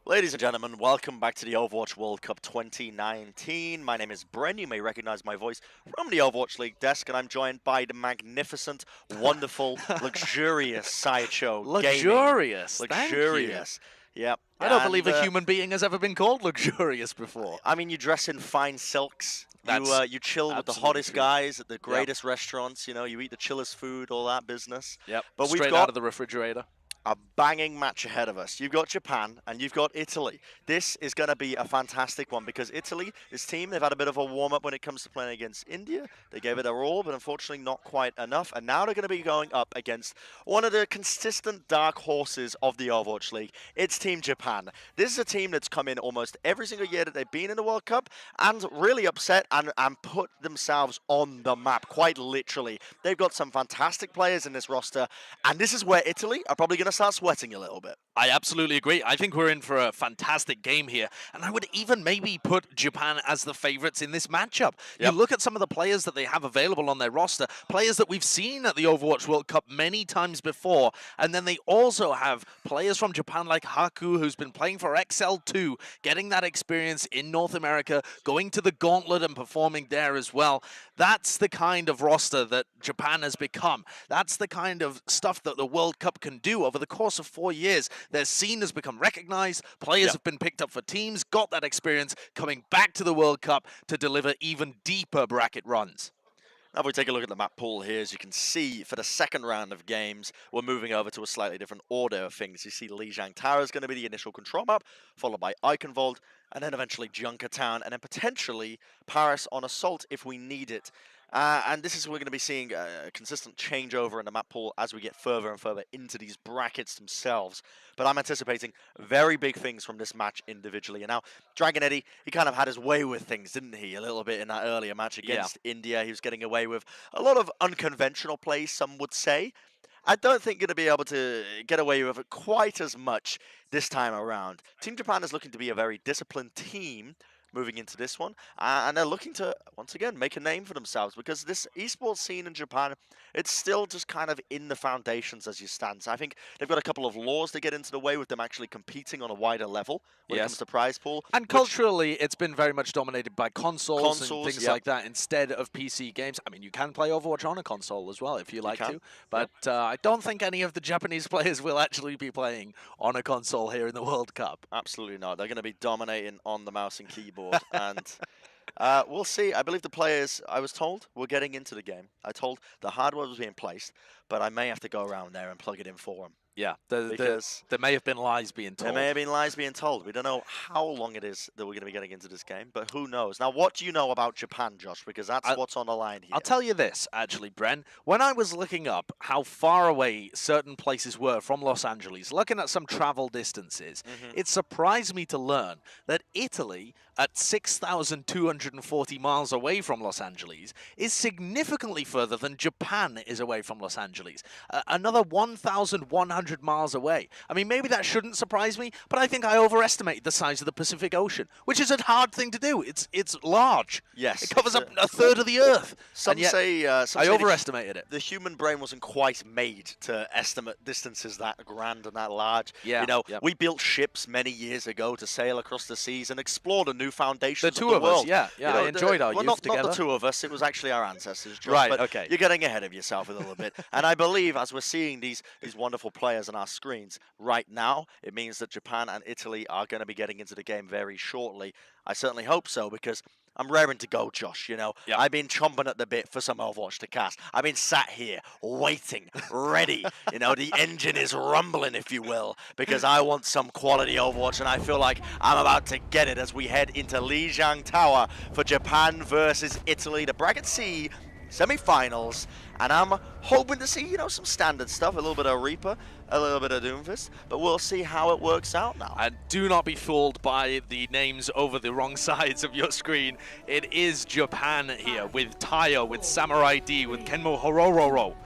Ladies and gentlemen, welcome back to the Overwatch World Cup 2019. My name is Bren. You may recognize my voice from the Overwatch League desk, and I'm joined by the magnificent, wonderful, luxurious Sideshow Gaming. Luxurious, thank you. Luxurious. Yep. I don't believe And a human being has ever been called luxurious before. I mean, you dress in fine silks. That's You chill with the absolutely hottest true. guys at the greatest restaurants. You know, you eat the chillest food, all that business. Yep, But we've straight got out of the refrigerator. a banging match ahead of us. You've got Japan and you've got Italy. This is going to be a fantastic one because Italy, this team, they've had a bit of a warm-up when it comes to playing against India. They gave it their all, but unfortunately not quite enough. And now they're going to be going up against one of the consistent dark horses of the Overwatch League. It's Team Japan. This is a team that's come in almost every single year that they've been in the World Cup and really upset and put themselves on the map, quite literally. They've got some fantastic players in this roster, and this is where Italy are probably going to start sweating a little bit. I absolutely agree. I think we're in for a fantastic game here, and I would even maybe put Japan as the favorites in this matchup. Yep. You look at some of the players that they have available on their roster, players that we've seen at the Overwatch World Cup many times before, and then they also have players from Japan like Haku, who's been playing for XL2, getting that experience in North America, going to the Gauntlet and performing there as well. That's the kind of roster that Japan has become. That's the kind of stuff that the World Cup can do over the course of 4 years. Their scene has become recognized, players have been picked up for teams, got that experience, coming back to the World Cup to deliver even deeper bracket runs. Now if we take a look at the map pool here, as you can see, for the second round of games, we're moving over to a slightly different order of things. You see Lijiang Tower is going to be the initial control map, followed by Eichenwald, and then eventually Junkertown, and then potentially Paris on Assault if we need it. And this is we're going to be seeing a consistent changeover in the map pool as we get further and further into these brackets themselves. But I'm anticipating very big things from this match individually. And now, Dragon Eddie, he kind of had his way with things, didn't he? A little bit in that earlier match against India. He was getting away with a lot of unconventional plays, some would say. I don't think going to be able to get away with it quite as much this time around. Team Japan is looking to be a very disciplined team moving into this one, and they're looking to, once again, make a name for themselves because this esports scene in Japan, it's still just kind of in the foundations as you stand. So I think they've got a couple of laws to get into the way with them actually competing on a wider level when it comes to prize pool. And culturally, it's been very much dominated by consoles and things yep. like that instead of PC games. I mean, you can play Overwatch on a console as well if you like to, but I don't think any of the Japanese players will actually be playing on a console here in the World Cup. Absolutely not. They're going to be dominating on the mouse and keyboard. And we'll see. I believe the players, I was told, were getting into the game. I told the hardware was being placed, but I may have to go around there and plug it in for them. Yeah, because there may have been lies being told. There may have been lies being told. We don't know how long it is that we're going to be getting into this game, but who knows? Now, what do you know about Japan, Josh? Because that's what's on the line here. I'll tell you this, actually, Bren. When I was looking up how far away certain places were from Los Angeles, looking at some travel distances, it surprised me to learn that Italy, at 6,240 miles away from Los Angeles, is significantly further than Japan is away from Los Angeles. Another 1,100 miles away. I mean, maybe that shouldn't surprise me, but I think I overestimated the size of the Pacific Ocean, which is a hard thing to do. It's large. Yes. It covers up a third of the Earth. Some say I overestimated it. The human brain wasn't quite made to estimate distances that grand and that large. Yeah. You know, we built ships many years ago to sail across the seas and explored a new foundations of the world. The two of us, yeah. You know, I enjoyed our youth together. Not the two of us. It was actually our ancestors. Josh, right, but okay. You're getting ahead of yourself a little bit. And I believe as we're seeing these wonderful players on our screens right now, it means that Japan and Italy are going to be getting into the game very shortly. I certainly hope so because I'm raring to go, Josh, you know. Yep. I've been chomping at the bit for some Overwatch to cast. I've been sat here, waiting, ready. You know, the engine is rumbling, if you will, because I want some quality Overwatch, and I feel like I'm about to get it as we head into Lijiang Tower for Japan versus Italy, the Bracket C semi-finals. And I'm hoping to see, you know, some standard stuff, a little bit of Reaper, a little bit of Doomfist, but we'll see how it works out now. And do not be fooled by the names over the wrong sides of your screen. It is Japan here with Tayo, with Samurai D, with Kenmo Horororo.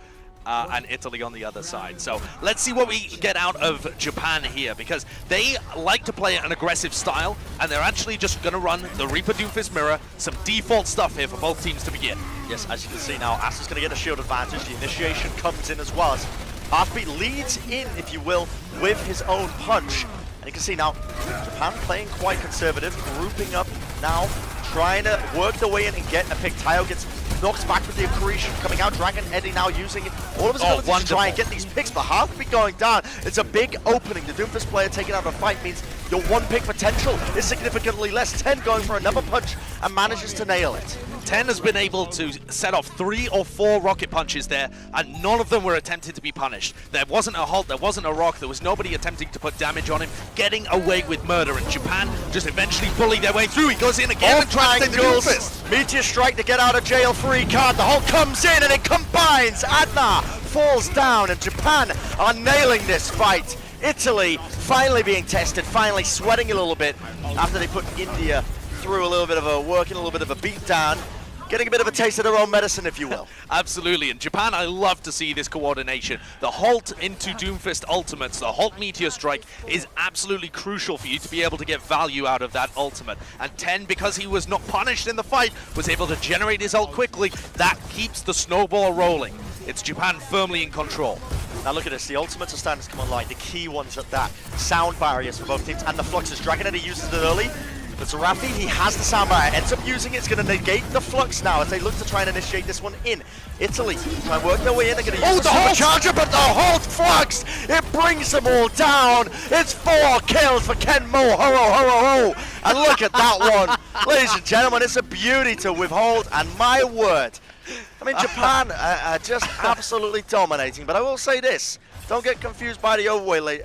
And Italy on the other side. So let's see what we get out of Japan here, because they like to play an aggressive style, and they're actually just going to run the Reaper Doomfist Mirror, some default stuff here for both teams to begin. Yes, as you can see now, Asta's going to get a shield advantage. The initiation comes in as well as Heartbeat leads in, if you will, with his own punch. And you can see now, Japan playing quite conservative, grouping up now, trying to work their way in and get a pick. Tayo gets knocked back with the accretion coming out. Dragon Eddie now using all of his abilities to try and get these picks, but Heartbeat going down. It's a big opening. The Doomfist player taking out a fight means your one pick potential is significantly less. 10 going for another punch and manages to nail it. 10 has been able to set off 3 or 4 rocket punches there, and none of them were attempted to be punished. There wasn't a halt, there wasn't a rock, there was nobody attempting to put damage on him, getting away with murder, and Japan just eventually bully their way through. He goes in again and tries to take the Doomfist. Meteor Strike to get out of jail free card. The halt comes in and it combines. Adna falls down, and Japan are nailing this fight. Italy finally being tested, finally sweating a little bit after they put India through a little bit of a working, a little bit of a beat down. Getting a bit of a taste of their own medicine, if you will. Absolutely, and Japan, I love to see this coordination. The halt into Doomfist ultimates, the halt Meteor Strike is absolutely crucial for you to be able to get value out of that ultimate. And 10, because he was not punished in the fight, was able to generate his ult quickly. That keeps the snowball rolling. It's Japan firmly in control. Now look at this, the ultimates are starting to come online, the key ones at that. Sound barriers for both teams, and the fluxes. Dragon Eddie uses it early. But Zerafi, he has the sound barrier, ends up using it. It's going to negate the flux now as they look to try and initiate this one in. Italy try and work their way in. They're going to use the supercharger, but the halt flux, it brings them all down. It's 4 kills for Ken Mo. Ho, ho, ho, ho, ho. And look at that one. Ladies and gentlemen, it's a beauty to withhold, and my word. I mean, Japan are just absolutely dominating, but I will say this. Don't get confused by the overweight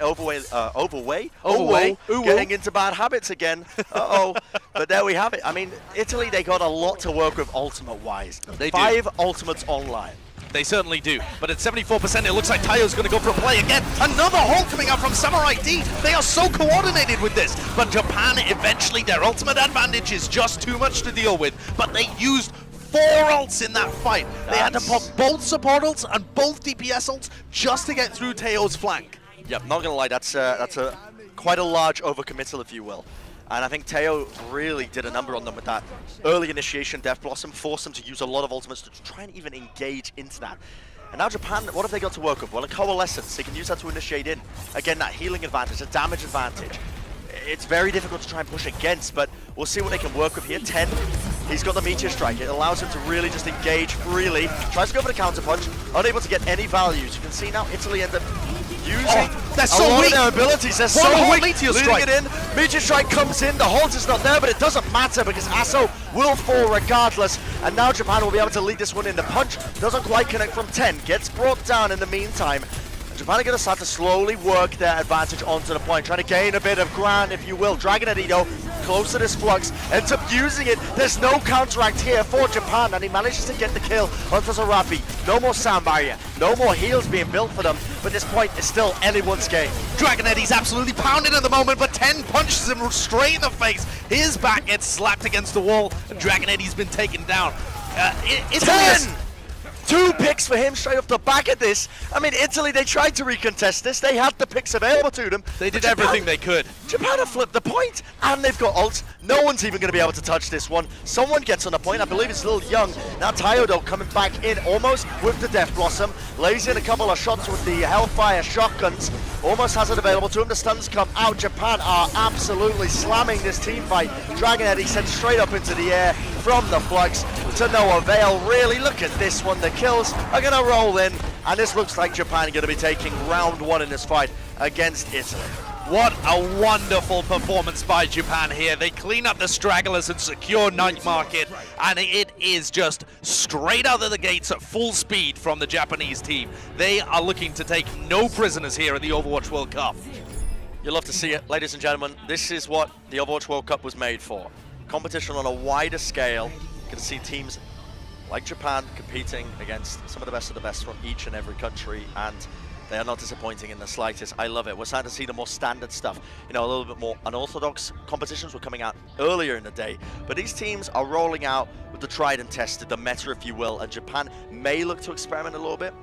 getting into bad habits again. But there we have it. I mean, Italy, they got a lot to work with ultimate-wise. They 5 do. ultimates online. They certainly do. But at 74%, it looks like Tayo's going to go for a play again. Another halt coming out from Samurai D. They are so coordinated with this. But Japan, eventually, their ultimate advantage is just too much to deal with. But they used 4 ults in that fight. They had to pop both support ults and both DPS ults just to get through Tayo's flank. Yep, not gonna lie, that's a quite a large overcommittal, if you will. And I think Tayo really did a number on them with that early initiation. Death Blossom forced them to use a lot of ultimates to try and even engage into that. And now Japan, what have they got to work with? Well, a Coalescence. They can use that to initiate in. Again, that healing advantage, a damage advantage. It's very difficult to try and push against, but we'll see what they can work with here. 10, he's got the Meteor Strike. It allows him to really just engage freely. Tries to go for the counter punch, unable to get any values. You can see now Italy end up using a lot of their abilities. They're so weak, Meteor leading Strike. it in. Meteor Strike comes in, the halt is not there, but it doesn't matter because Asso will fall regardless. And now Japan will be able to lead this one in. The punch doesn't quite connect from 10, gets brought down in the meantime. Japan are going to start to slowly work their advantage onto the point, trying to gain a bit of ground, if you will. Dragon Adido, close to this flux, ends up using it. There's no counteract here for Japan, and he manages to get the kill onto Zerafi. No more sound barrier, no more heals being built for them, but this point is still anyone's game. Dragon Eddie's absolutely pounded at the moment, but 10 punches him straight in the face. His back gets slapped against the wall, and Dragon Eddie's been taken down. 10! 2 picks for him straight off the back of this. I mean, Italy, they tried to recontest this. They had the picks available to them. They did everything they could. Japan have flipped the point, and they've got ults. No one's even going to be able to touch this one. Someone gets on the point. I believe it's a little young. Now Tayo, though, coming back in almost with the Death Blossom. Lays in a couple of shots with the Hellfire shotguns. Almost has it available to him. The stuns come out. Japan are absolutely slamming this team fight. Dragon Eddie sent straight up into the air from the flux to no avail. Really, look at this one. The kills are going to roll in, and this looks like Japan are going to be taking round 1 in this fight against Italy. What a wonderful performance by Japan here. They clean up the stragglers and secure Night Market, and it is just straight out of the gates at full speed from the Japanese team. They are looking to take no prisoners here in the Overwatch World Cup. You'll love to see it, ladies and gentlemen. This is what the Overwatch World Cup was made for. Competition on a wider scale. You can see teams like Japan competing against some of the best from each and every country, and they are not disappointing in the slightest. I love it. We're starting to see the more standard stuff. You know, a little bit more unorthodox competitions were coming out earlier in the day, but these teams are rolling out with the tried and tested, the meta, if you will, and Japan may look to experiment a little bit.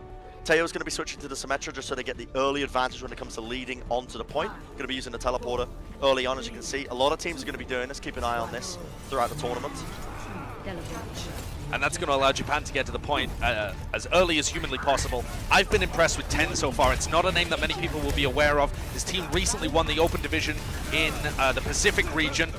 Tayo's going to be switching to the Symmetra just so they get the early advantage when it comes to leading onto the point. Going to be using the teleporter early on, as you can see. A lot of teams are going to be doing this. Keep an eye on this throughout the tournament. And that's going to allow Japan to get to the point as early as humanly possible. I've been impressed with 10 so far. It's not a name that many people will be aware of. His team recently won the Open Division in the Pacific region.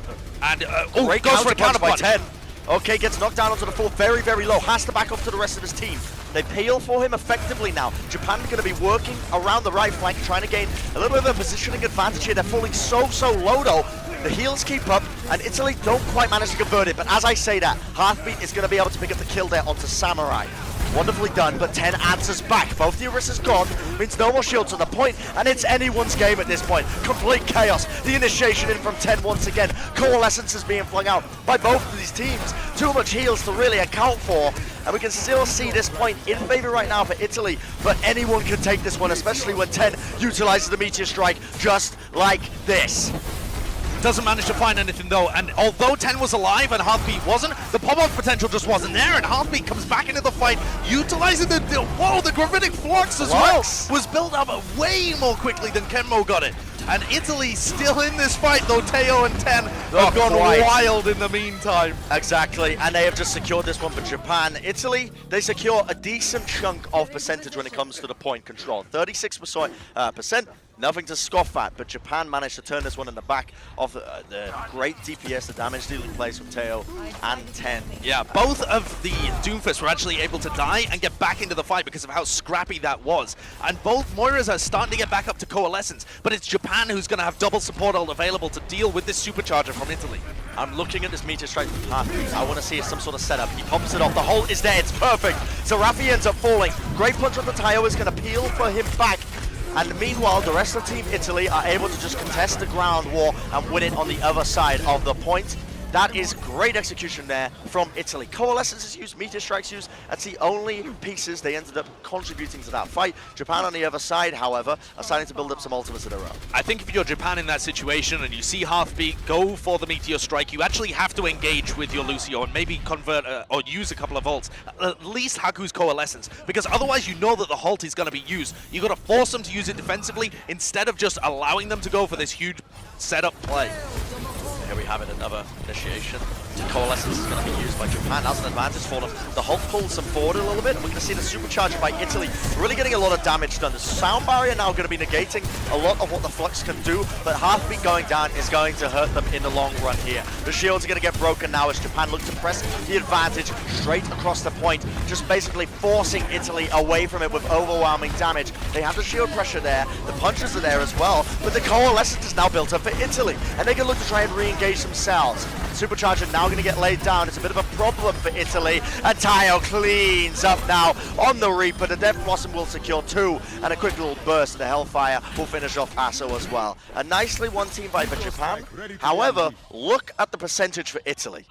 And Great goes for a counter by counterpunch. 10. Okay, gets knocked down onto the floor very, very low. Has to back up to the rest of his team. They peel for him effectively now. Japan are going to be working around the right flank, trying to gain a little bit of a positioning advantage here. They're falling so low though. The heals keep up, and Italy don't quite manage to convert it. But as I say that, Heartbeat is going to be able to pick up the kill there onto Samurai. Wonderfully done, but 10 answers back. Both the Orissa's gone, means no more shields on the point, and it's anyone's game at this point. Complete chaos. The initiation in from 10 once again. Coalescence is being flung out by both of these teams. Too much heals to really account for, and we can still see this point in favor right now for Italy, but anyone can take this one, especially when 10 utilizes the Meteor Strike just like this. Doesn't manage to find anything though, and although 10 was alive and Heartbeat wasn't, the pop-off potential just wasn't there, and Heartbeat comes back into the fight, utilizing the gravitic flux as well. Was built up way more quickly than Kenmo got it. And Italy still in this fight, though Teo and 10 have gone wild in the meantime. Exactly, and they have just secured this one for Japan. Italy, they secure a decent chunk of percentage when it comes to the point control. 36%. Nothing to scoff at, but Japan managed to turn this one in the back of the great DPS, the damage dealing plays from Teo and 10. Yeah, both of the Doomfists were actually able to die and get back into the fight because of how scrappy that was. And both Moiras are starting to get back up to Coalescence, but it's Japan who's going to have double support ult available to deal with this supercharger from Italy. I'm looking at this Meteor Strike from Heartbeat. I want to see some sort of setup. He pops it off. The hole is there. It's perfect. So Rafi ends up falling. Great punch on the Tayo is going to peel for him back. And meanwhile, the rest of Team Italy are able to just contest the ground war and win it on the other side of the point. That is great execution there from Italy. Coalescence is used, Meteor Strikes used. That's the only pieces they ended up contributing to that fight. Japan on the other side, however, are starting to build up some ultimates of their own. I think if you're Japan in that situation and you see Heartbeat go for the Meteor Strike, you actually have to engage with your Lucio and maybe convert or use a couple of ults. At least Haku's Coalescence, because otherwise you know that the Halt is going to be used. You got to force them to use it defensively instead of just allowing them to go for this huge setup play. Here we have it, another initiation. Coalescence is going to be used by Japan as an advantage for them. The Hulk pulls them forward a little bit, and we're going to see the supercharger by Italy really getting a lot of damage done. The sound barrier now going to be negating a lot of what the Flux can do, but Heartbeat going down is going to hurt them in the long run here. The shields are going to get broken now as Japan look to press the advantage straight across the point, just basically forcing Italy away from it with overwhelming damage. They have the shield pressure there, the punches are there as well, but the Coalescence is now built up for Italy, and they can look to try and re-engage themselves. Supercharger now going to get laid down. It's a bit of a problem for Italy. And Tayo cleans up now on the Reaper. The Death Blossom will secure 2, and a quick little burst of the Hellfire will finish off Asso as well. A nicely won team fight for Japan. However, look at the percentage for Italy.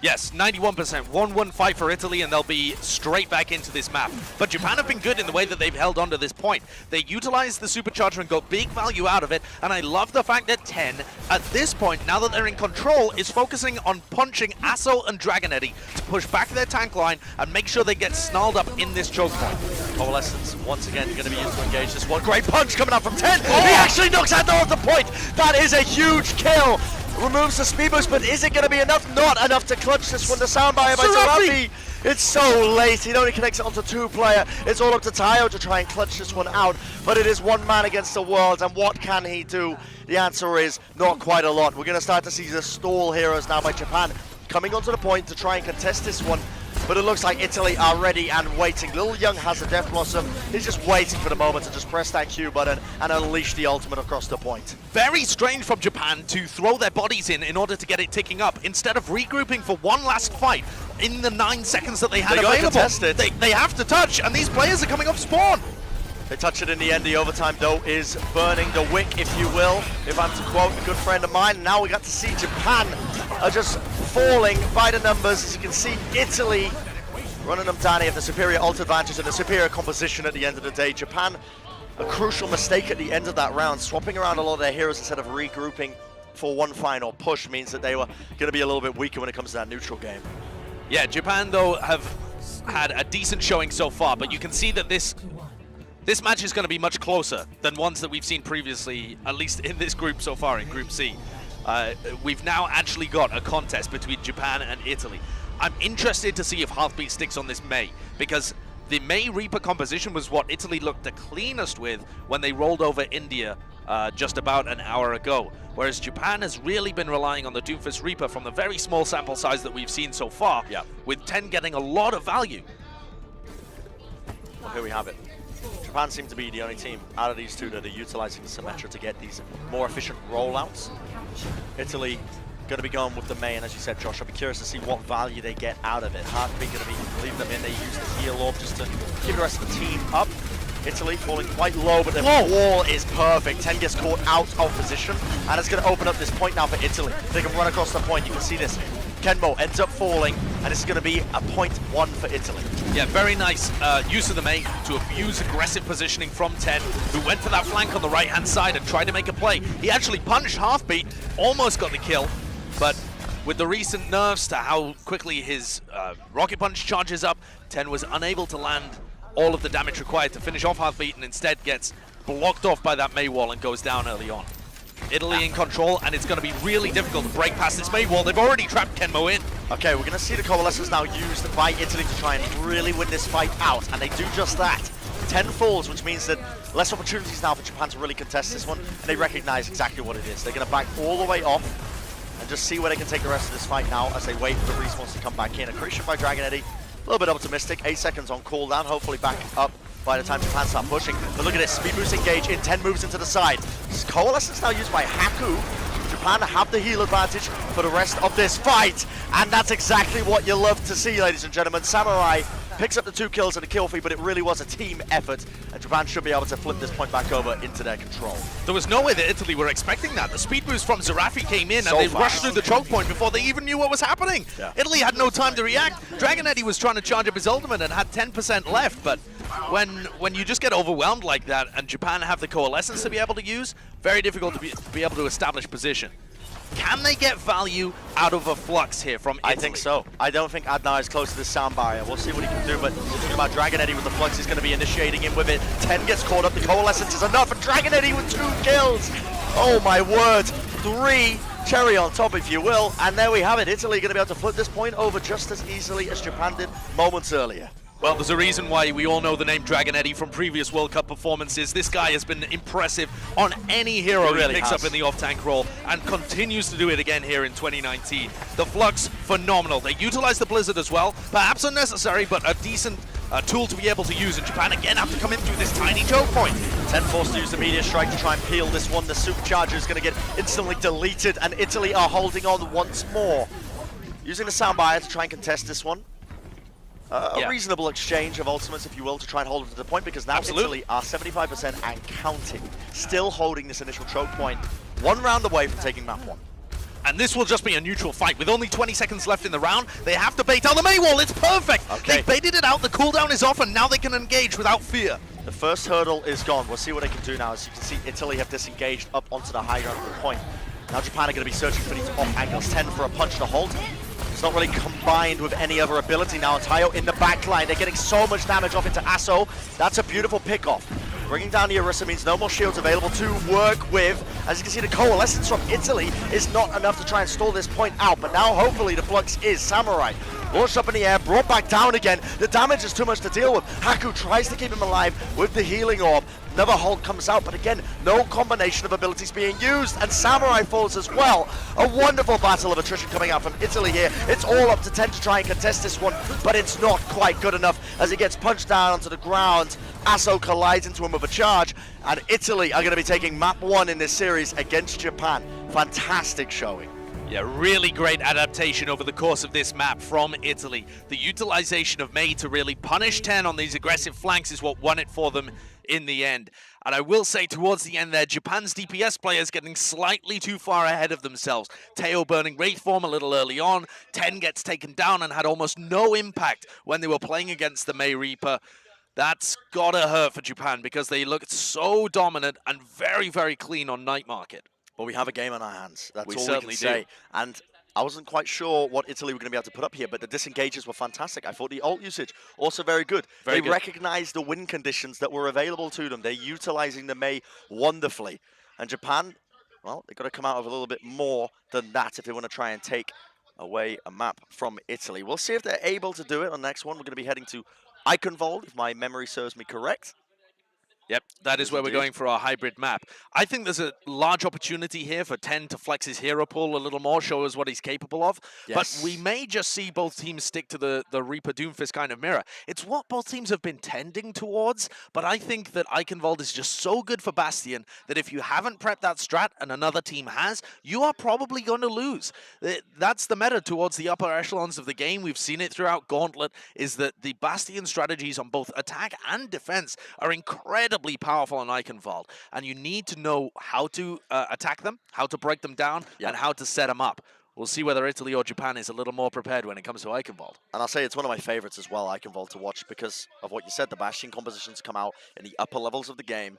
Yes, 91%. 1-1 fight for Italy, and they'll be straight back into this map. But Japan have been good in the way that they've held on to this point. They utilized the supercharger and got big value out of it, and I love the fact that 10, at this point, now that they're in control, is focusing on punching Asso and Dragon Eddy to push back their tank line and make sure they get snarled up in this choke point. Coalescence, once again, going to be used to engage this one. Great punch coming out from 10. He actually knocks out the point. That is a huge kill. Removes the speed boost, but is it going to be enough? Not enough to clutch this one. The sound barrier by Sarafi. It's so late. He only connects it onto 2-player. It's all up to Tayo to try and clutch this one out, but it is one man against the world, and what can he do? The answer is not quite a lot. We're going to start to see the stall heroes now by Japan coming onto the point to try and contest this one. But it looks like Italy are ready and waiting. Lil Young has a Death Blossom. He's just waiting for the moment to just press that Q button and unleash the ultimate across the point. Very strange from Japan to throw their bodies in order to get it ticking up, instead of regrouping for one last fight in the 9 seconds that they had available. They have to touch, and these players are coming up spawn. They touch it in the end. The overtime, though, is burning the wick, if you will, if I'm to quote a good friend of mine. Now we got to see Japan are just falling by the numbers. As you can see, Italy running them down. They have the superior ult advantage and the superior composition at the end of the day. Japan, a crucial mistake at the end of that round, swapping around a lot of their heroes instead of regrouping for one final push, means that they were going to be a little bit weaker when it comes to that neutral game. Yeah, Japan, though, have had a decent showing so far, but you can see that this match is going to be much closer than ones that we've seen previously, at least in this group so far, in Group C. We've now actually got a contest between Japan and Italy. I'm interested to see if Heartbeat sticks on this Mei, because the Mei Reaper composition was what Italy looked the cleanest with when they rolled over India just about an hour ago, whereas Japan has really been relying on the Doomfist Reaper from the very small sample size that we've seen so far, with 10 getting a lot of value. Well, here we have it. Japan seem to be the only team out of these two that are utilizing the Symmetra to get these more efficient rollouts. Italy going to be going with the Mei, and as you said, Josh, I'll be curious to see what value they get out of it. Heartbeat going to be leaving them in. They use the heal orb just to keep the rest of the team up. Italy falling quite low, but their wall is perfect. 10 gets caught out of position, and it's going to open up this point now for Italy. They can run across the point. You can see this. Kenmo ends up falling, and it's going to be a .1 for Italy. Yeah, very nice use of the Mei to abuse aggressive positioning from 10, who went for that flank on the right-hand side and tried to make a play. He actually punched Heartbeat, almost got the kill, but with the recent nerfs to how quickly his rocket punch charges up, 10 was unable to land all of the damage required to finish off Heartbeat, and instead gets blocked off by that Mei wall and goes down early on. Italy in control, and it's going to be really difficult to break past this Mei wall. They've already trapped Kenmo in. Okay, we're going to see the Coalescence now used by Italy to try and really win this fight out, and they do just that. 10 falls, which means that less opportunities now for Japan to really contest this one, and they recognize exactly what it is. They're going to back all the way off and just see where they can take the rest of this fight now as they wait for the respawns to come back in. Accretion by Dragon Eddy, a little bit optimistic, 8 seconds on cooldown, hopefully back up by the time Japan start pushing. But look at this, speed boost engage in, 10 moves into the side. Coalescence now used by Haku. Japan have the heal advantage for the rest of this fight, and that's exactly what you love to see, ladies and gentlemen. Samurai picks up the 2 kills and a kill feed, but it really was a team effort, and Japan should be able to flip this point back over into their control. There was no way that Italy were expecting that. The speed boost from Zerafi came in, and they rushed through the choke point before they even knew what was happening. Italy had no time to react. Dragon Eddy was trying to charge up his ultimate and had 10% left, but when you just get overwhelmed like that, and Japan have the Coalescence to be able to use, very difficult to be able to establish position. Can they get value out of a Flux here from Italy? I think so. I don't think Adnar is close to the sound barrier. We'll see what he can do, but talking about Dragon Eddy with the Flux, he's going to be initiating him with it. 10 gets caught up, the Coalescence is enough, and Dragon Eddy with 2 kills! Oh my word! 3 cherry on top, if you will, and there we have it. Italy going to be able to flip this point over just as easily as Japan did moments earlier. Well, there's a reason why we all know the name Dragon Eddy from previous World Cup performances. This guy has been impressive on any hero he picks up in the off-tank role, and continues to do it again here in 2019. The Flux, phenomenal. They utilize the Blizzard as well. Perhaps unnecessary, but a decent tool to be able to use. And Japan again have to come in through this tiny choke point. 10 forced to use the meteor strike to try and peel this one. The supercharger is going to get instantly deleted, and Italy are holding on once more. Using the sound barrier to try and contest this one. A reasonable exchange of ultimates, if you will, to try and hold it to the point, because now Italy are 75% and counting, still holding this initial choke point, 1 round away from taking map 1. And this will just be a neutral fight. With only 20 seconds left in the round, they have to bait out the Mei wall. It's perfect. Okay. They baited it out, the cooldown is off, and now they can engage without fear. The first hurdle is gone. We'll see what they can do now. As you can see, Italy have disengaged up onto the high ground of the point. Now Japan are going to be searching for these off angles. 10 for a punch to hold. It's not really combined with any other ability now. Tayo in the back line. They're getting so much damage off into Asso. That's a beautiful pick-off. Bringing down the Orisa means no more shields available to work with. As you can see, the Coalescence from Italy is not enough to try and stall this point out. But now, hopefully, the Flux is Samurai. Launched up in the air, brought back down again. The damage is too much to deal with. Haku tries to keep him alive with the healing orb. Another hold comes out, but again, no combination of abilities being used, and Samurai falls as well. A wonderful battle of attrition coming out from Italy here. It's all up to 10 to try and contest this one, but it's not quite good enough as he gets punched down onto the ground. Asso collides into him with a charge, and Italy are going to be taking map 1 in this series against Japan. Fantastic showing. Yeah, really great adaptation over the course of this map from Italy. The utilization of Mei to really punish 10 on these aggressive flanks is what won it for them in the end. And I will say towards the end there, Japan's DPS players getting slightly too far ahead of themselves. Teo burning Wraith Form a little early on, 10 gets taken down and had almost no impact when they were playing against the Mei Reaper. That's gotta hurt for Japan because they looked so dominant and very, very clean on Night Market. Well, we have a game on our hands. That's We all we certainly can say. do. And I wasn't quite sure what Italy were going to be able to put up here, but the disengages were fantastic. I thought the ult usage also very good. They recognized the win conditions that were available to them. They're utilizing the Mei wonderfully. And Japan, well, they've got to come out of a little bit more than that if they want to try and take away a map from Italy. We'll see if they're able to do it on the next one. We're going to be heading to Eichenwald, if my memory serves me correct. Yep, that It is is where we're indeed. going for our hybrid map. I think there's a large opportunity here for 10 to flex his hero pool a little more, show us what he's capable of. But we Yes. may just see both teams stick to the Reaper Doomfist kind of mirror. It's what both teams have been tending towards, but I think that Eichenwald is just so good for Bastion that if you haven't prepped that strat and another team has, you are probably going to lose. That's the meta towards the upper echelons of the game. We've seen it throughout Gauntlet, is that the Bastion strategies on both attack and defense are incredibly powerful on Eichenwald, and you need to know how to attack them, how to break them down, Yeah. and how to set them up. We'll see whether Italy or Japan is a little more prepared when it comes to Eichenwald. And I'll say it's one of my favorites as well, Eichenwald, to watch because of what you said. The Bastion compositions come out in the upper levels of the game.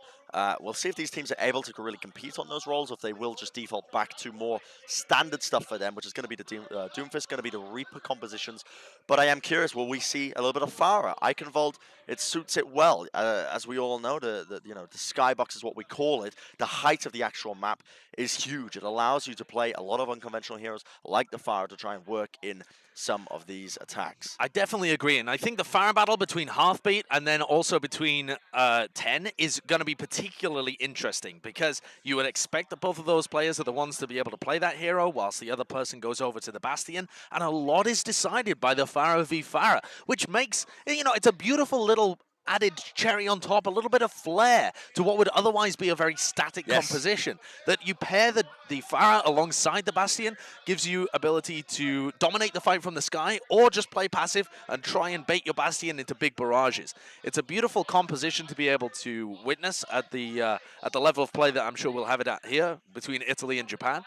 We'll see if these teams are able to really compete on those roles, or if they will just default back to more standard stuff for them, which is going to be the Doomfist, going to be the Reaper compositions. But I am curious, will we see a little bit of Farah? Eichenwald, it suits it well. As we all know, the skybox is what we call it. The height of the actual map is huge. It allows you to play a lot of unconventional heroes like the Farah to try and work in some of these attacks. I definitely agree, and I think the fire battle between Halfbeat and then also between 10 is going to be particularly interesting because you would expect that both of those players are the ones to be able to play that hero whilst the other person goes over to the Bastion, and a lot is decided by the Farah v Farah, which makes, it's a beautiful little added cherry on top, a little bit of flair to what would otherwise be a very static Yes. composition. That you pair the Farah alongside the Bastion gives you ability to dominate the fight from the sky or just play passive and try and bait your Bastion into big barrages. It's a beautiful composition to be able to witness at the level of play that I'm sure we'll have it at here between Italy and Japan.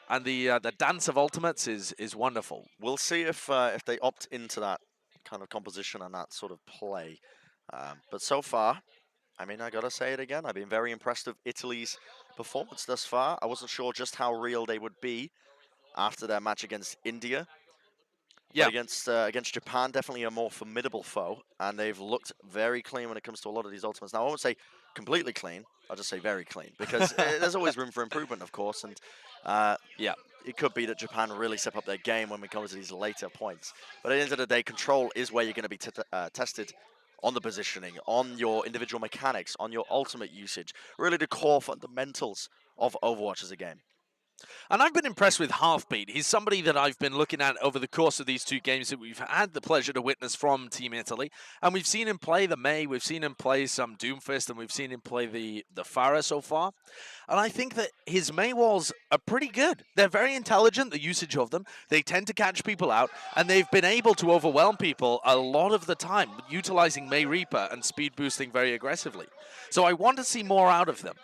And the dance of ultimates is wonderful. We'll see if they opt into that kind of composition and that sort of play. But so far, I mean, I gotta say it again. I've been very impressed with Italy's performance thus far. I wasn't sure just how real they would be after their match against India, but Yeah. against Japan, definitely a more formidable foe, and they've looked very clean when it comes to a lot of these ultimates. Now, I won't say completely clean. I'll just say very clean because there's always room for improvement, of course, and Yeah. it could be that Japan really step up their game when we come to these later points. But at the end of the day, control is where you're going to be tested on the positioning, on your individual mechanics, on your ultimate usage, really the core fundamentals of Overwatch as a game. And I've been impressed with Halfbeat. He's somebody that I've been looking at over the course of these two games that we've had the pleasure to witness from Team Italy. And we've seen him play the Mei, we've seen him play some Doomfist, and we've seen him play the Farah so far. And I think that his Mei walls are pretty good. They're very intelligent, the usage of them. They tend to catch people out, and they've been able to overwhelm people a lot of the time, utilizing Mei Reaper and speed boosting very aggressively. So I want to see more out of them.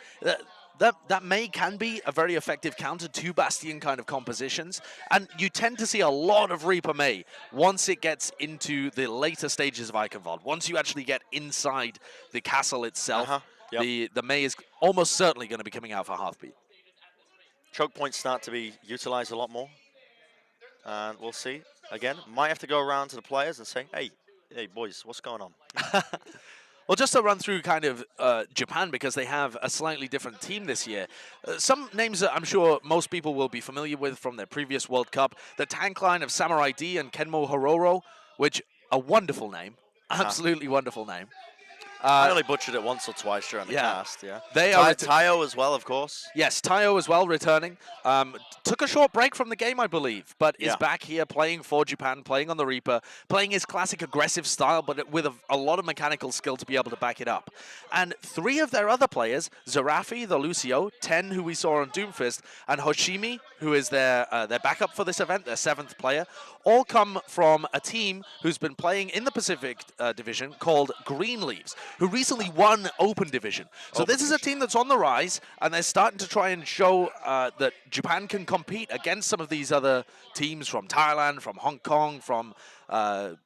That Mei can be a very effective counter to Bastion kind of compositions, and you tend to see a lot of Reaper Mei once it gets into the later stages of Eichenwald. Once you actually get inside the castle itself, Yep. the Mei is almost certainly going to be coming out for Halfbeat. Choke points start to be utilized a lot more, and we'll see. Again, might have to go around to the players and say, hey, boys, what's going on? Well, just to run through kind of Japan, because they have a slightly different team this year. Some names that I'm sure most people will be familiar with from their previous World Cup. The tank line of Samurai D and Kenmo Hororo, which a wonderful name. Absolutely wonderful name. I only butchered it once or twice during the Yeah. cast, yeah. They are Tayo as well, of course. Yes, Tayo as well returning. Took a short break from the game, I believe, but is Yeah. back here playing for Japan, playing on the Reaper, playing his classic aggressive style, but with a lot of mechanical skill to be able to back it up. And three of their other players, Zarafi, the Lucio, Ten, who we saw on Doomfist, and Hoshimi, who is their backup for this event, their seventh player, all come from a team who's been playing in the Pacific Division called Greenleaves, who recently won Open Division. So this is a team that's on the rise, and they're starting to try and show that Japan can compete against some of these other teams from Thailand, from Hong Kong, from a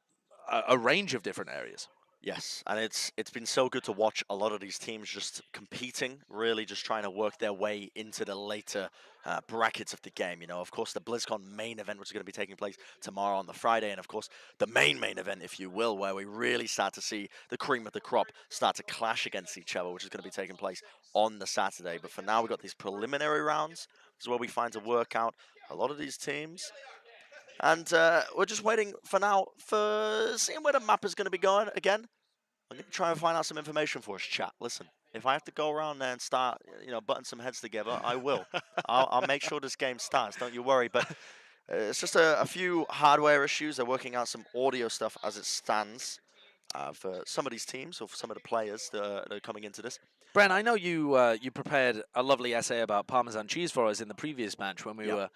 range of different areas. Yes, and it's been so good to watch a lot of these teams just competing, really just trying to work their way into the later brackets of the game. You know, of course, the BlizzCon main event, which is going to be taking place tomorrow on the Friday, and of course, the main event, if you will, where we really start to see the cream of the crop start to clash against each other, which is going to be taking place on the Saturday. But for now, we've got these preliminary rounds is where we find to work out a lot of these teams. And we're just waiting for now for seeing where the map is going to be going again. I'm going to try and find out some information for us, chat. Listen, if I have to go around there and start, butting some heads together, I will. I'll make sure this game starts, don't you worry. But it's just a few hardware issues. They're working out some audio stuff as it stands for some of these teams or for some of the players that are coming into this. Bren, I know you prepared a lovely essay about Parmesan cheese for us in the previous match when we were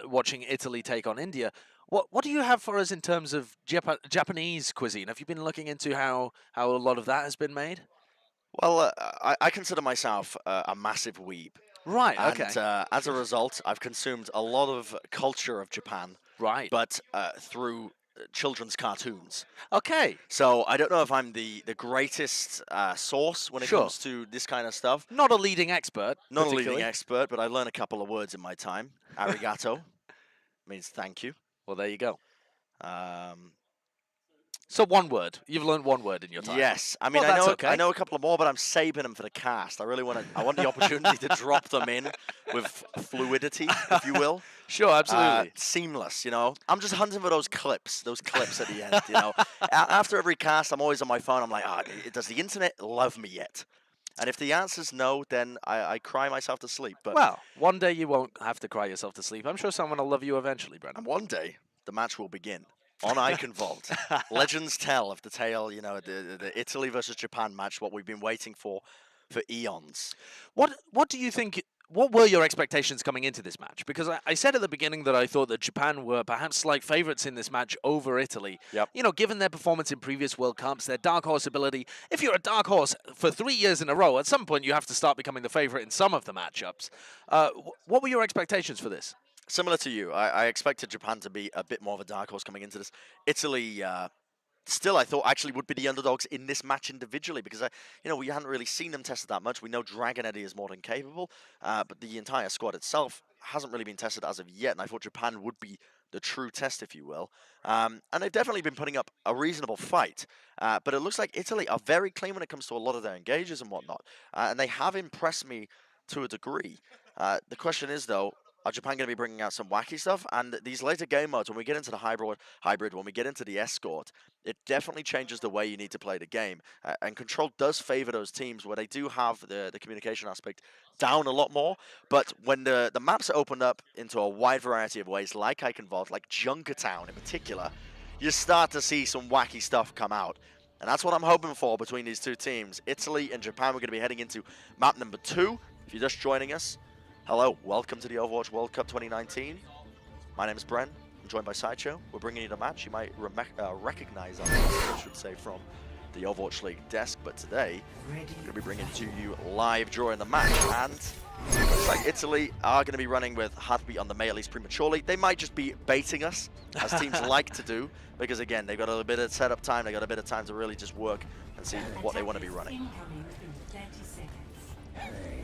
watching Italy take on India. What do you have for us in terms of Japanese cuisine? Have you been looking into how a lot of that has been made? Well, I consider myself a massive weeb. Right, okay. And as a result, I've consumed a lot of culture of Japan. Right. But through children's cartoons. Okay. So I don't know if I'm the greatest source when it Sure. comes to this kind of stuff. Not a leading expert. Not a leading expert, but I learned a couple of words in my time. Arigato means thank you. Well, there you go. So one word. You've learned one word in your time. Yes. I mean, well, I know a couple of more, but I'm saving them for the cast. I want the opportunity to drop them in with fluidity, if you will. Sure, absolutely. Seamless, I'm just hunting for those clips at the end, After every cast, I'm always on my phone. I'm like, does the internet love me yet? And if the answer's no, then I cry myself to sleep. But well, one day you won't have to cry yourself to sleep. I'm sure someone will love you eventually, Brendan. And one day, the match will begin. On Iconvolt. Legends tell of the tale, the Italy versus Japan match, what we've been waiting for eons. What do you think, what were your expectations coming into this match? Because I said at the beginning that I thought that Japan were perhaps slight favourites in this match over Italy. Yep. Given their performance in previous World Cups, their dark horse ability. If you're a dark horse for 3 years in a row, at some point you have to start becoming the favourite in some of the matchups. What were your expectations for this? Similar to you, I expected Japan to be a bit more of a dark horse coming into this. Italy, still, I thought actually would be the underdogs in this match individually because we hadn't really seen them tested that much. We know Dragon Eddie is more than capable, but the entire squad itself hasn't really been tested as of yet. And I thought Japan would be the true test, if you will. And they've definitely been putting up a reasonable fight. But it looks like Italy are very clean when it comes to a lot of their engages and whatnot, and they have impressed me to a degree. The question is though, are Japan going to be bringing out some wacky stuff? And these later game modes, when we get into the hybrid, when we get into the escort, it definitely changes the way you need to play the game. And Control does favor those teams where they do have the communication aspect down a lot more. But when the maps are opened up into a wide variety of ways, like Iconvolt, like Junkertown in particular, you start to see some wacky stuff come out. And that's what I'm hoping for between these two teams. Italy and Japan, we're going to be heading into map number 2. If you're just joining us, hello, welcome to the Overwatch World Cup 2019. My name is Bren. I'm joined by Sideshow. We're bringing you the match. You might recognize us, I should say, from the Overwatch League desk. But today, we're going to be bringing it to you live during the match. And it looks like Italy are going to be running with Heartbeat on the Mei, at least prematurely. They might just be baiting us, as teams like to do. Because, again, they've got a bit of setup time. They've got a bit of time to really just work and see what they want to be running.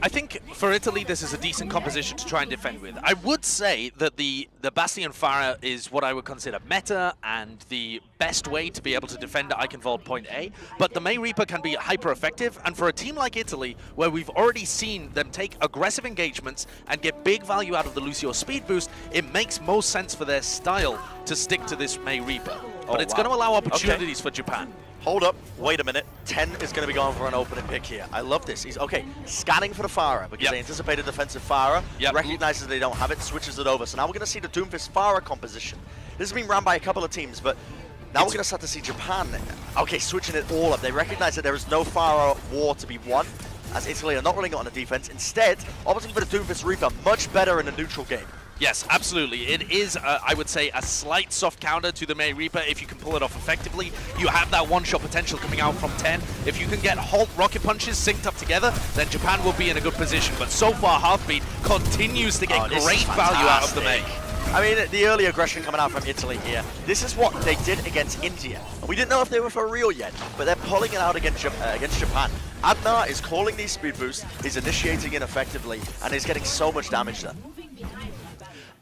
I think for Italy, this is a decent composition to try and defend with. I would say that the Bastion Pharah is what I would consider meta and the best way to be able to defend Iconvolt point A, but the Mei Reaper can be hyper effective, and for a team like Italy, where we've already seen them take aggressive engagements and get big value out of the Lucio speed boost, it makes most sense for their style to stick to this Mei Reaper. But it's going to allow opportunities for Japan. Hold up, wait a minute. 10 is going to be going for an opening pick here. I love this. He's scanning for the Pharah because they anticipated defensive Pharah, recognizes they don't have it, switches it over. So now we're going to see the Doomfist Pharah composition. This has been run by a couple of teams, but now we're going to start to see Japan, switching it all up. They recognize that there is no Pharah war to be won, as Italy are not running it on the defense. Instead, opting for the Doomfist Reaper, much better in a neutral game. Yes, absolutely. It is, I would say, a slight soft counter to the Mei Reaper if you can pull it off effectively. You have that one-shot potential coming out from 10. If you can get Halt rocket punches synced up together, then Japan will be in a good position. But so far, Heartbeat continues to get great value out of the Mei. I mean, the early aggression coming out from Italy here. This is what they did against India. We didn't know if they were for real yet, but they're pulling it out against Japan. Adnar is calling these speed boosts, he's initiating it effectively, and he's getting so much damage done.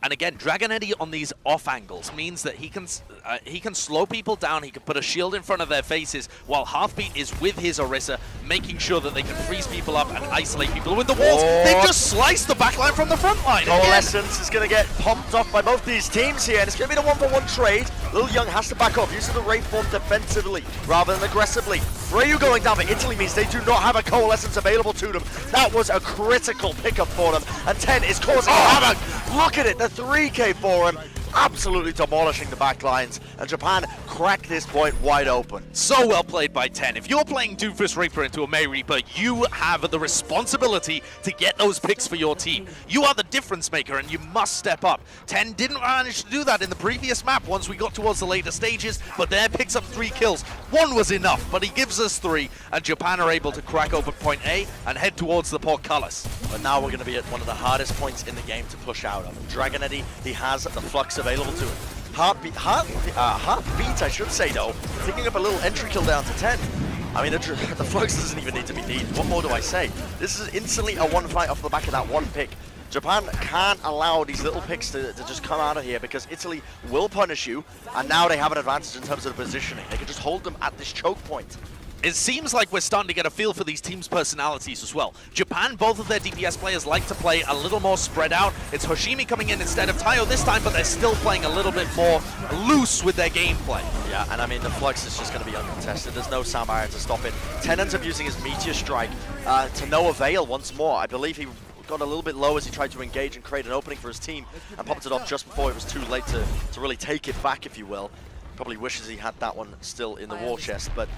And again, Dragon Eddy on these off angles means that he can slow people down, he can put a shield in front of their faces, while Heartbeat is with his Orisa, making sure that they can freeze people up and isolate people with the walls. They've just sliced the backline from the front line. Coalescence is going to get pumped off by both these teams here, and it's going to be the one-for-one trade. Lil Young has to back off, using the Ray form defensively rather than aggressively. Rayu going down for Italy means they do not have a Coalescence available to them. That was a critical pickup for them, and 10 is causing havoc. Look at it, the 3K for him, absolutely demolishing the back lines, and Japan cracked this point wide open. So well played by 10. If you're playing Doomfist Reaper into a May Reaper, you have the responsibility to get those picks for your team. You are the difference maker, and you must step up. 10 didn't manage to do that in the previous map once we got towards the later stages, but there picks up 3 kills. 1 was enough, but he gives us 3, and Japan are able to crack open point A and head towards the portcullis. But now we're going to be at one of the hardest points in the game to push out of. Dragon Eddy, he has the flux available to him. Heartbeat, I should say though, picking up a little entry kill down to 10. I mean, the flux doesn't even need to be needed. What more do I say? This is instantly a one fight off the back of that one pick. Japan can't allow these little picks to just come out of here, because Italy will punish you, and now they have an advantage in terms of the positioning. They can just hold them at this choke point. It seems like we're starting to get a feel for these teams' personalities as well. Japan, both of their DPS players like to play a little more spread out. It's Hoshimi coming in instead of Tayo this time, but they're still playing a little bit more loose with their gameplay. Yeah, and I mean, the flux is just going to be uncontested. There's no sound barrier to stop it. 10 ends up using his Meteor Strike to no avail once more. I believe he got a little bit low as he tried to engage and create an opening for his team, and popped it off just before it was too late to really take it back, if you will. Probably wishes he had that one still in the war chest, but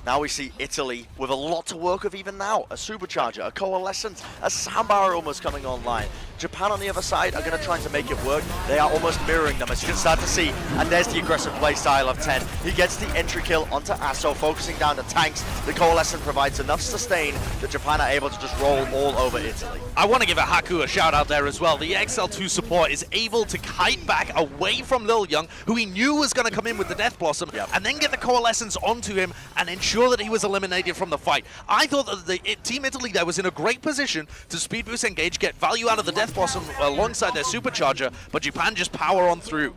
now we see Italy with a lot to work with even now. A Supercharger, a Coalescence, a Soundbar almost coming online. Japan on the other side are going to try to make it work. They are almost mirroring them, as you can start to see. And there's the aggressive play style of 10. He gets the entry kill onto Asso, focusing down the tanks. The Coalescence provides enough sustain that Japan are able to just roll all over Italy. I want to give a Haku a shout out there as well. The XL2 support is able to kite back away from Lil Young, who he knew was going to come in with the Death Blossom, and then get the Coalescence onto him and ensure that he was eliminated from the fight. I thought that Team Italy there was in a great position to speed boost engage, get value out of the Death Blossom alongside their Supercharger, but Japan just power on through.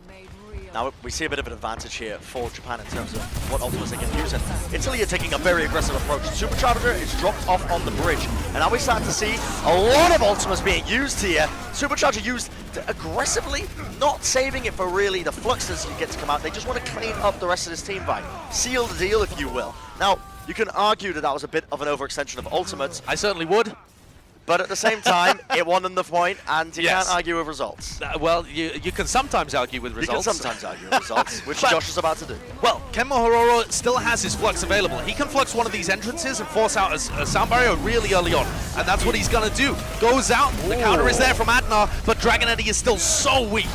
Now we see a bit of an advantage here for Japan in terms of what ultimates they can use, and Italy are taking a very aggressive approach. Supercharger is dropped off on the bridge, and now we start to see a lot of ultimates being used here. Supercharger used aggressively, not saving it for really the fluxes you get to come out. They just want to clean up the rest of this team fight. Seal the deal, if you will. Now, you can argue that that was a bit of an overextension of ultimates. I certainly would. But at the same time, it won them the point, and you can't argue with results. Well, you can sometimes argue with results. You can sometimes argue with results, which Josh is about to do. Well, Kenmo Hororo still has his flux available. He can flux one of these entrances and force out a sound barrier really early on, and that's what he's going to do. Goes out, the counter is there from Adnar, but Dragon Eddy is still so weak.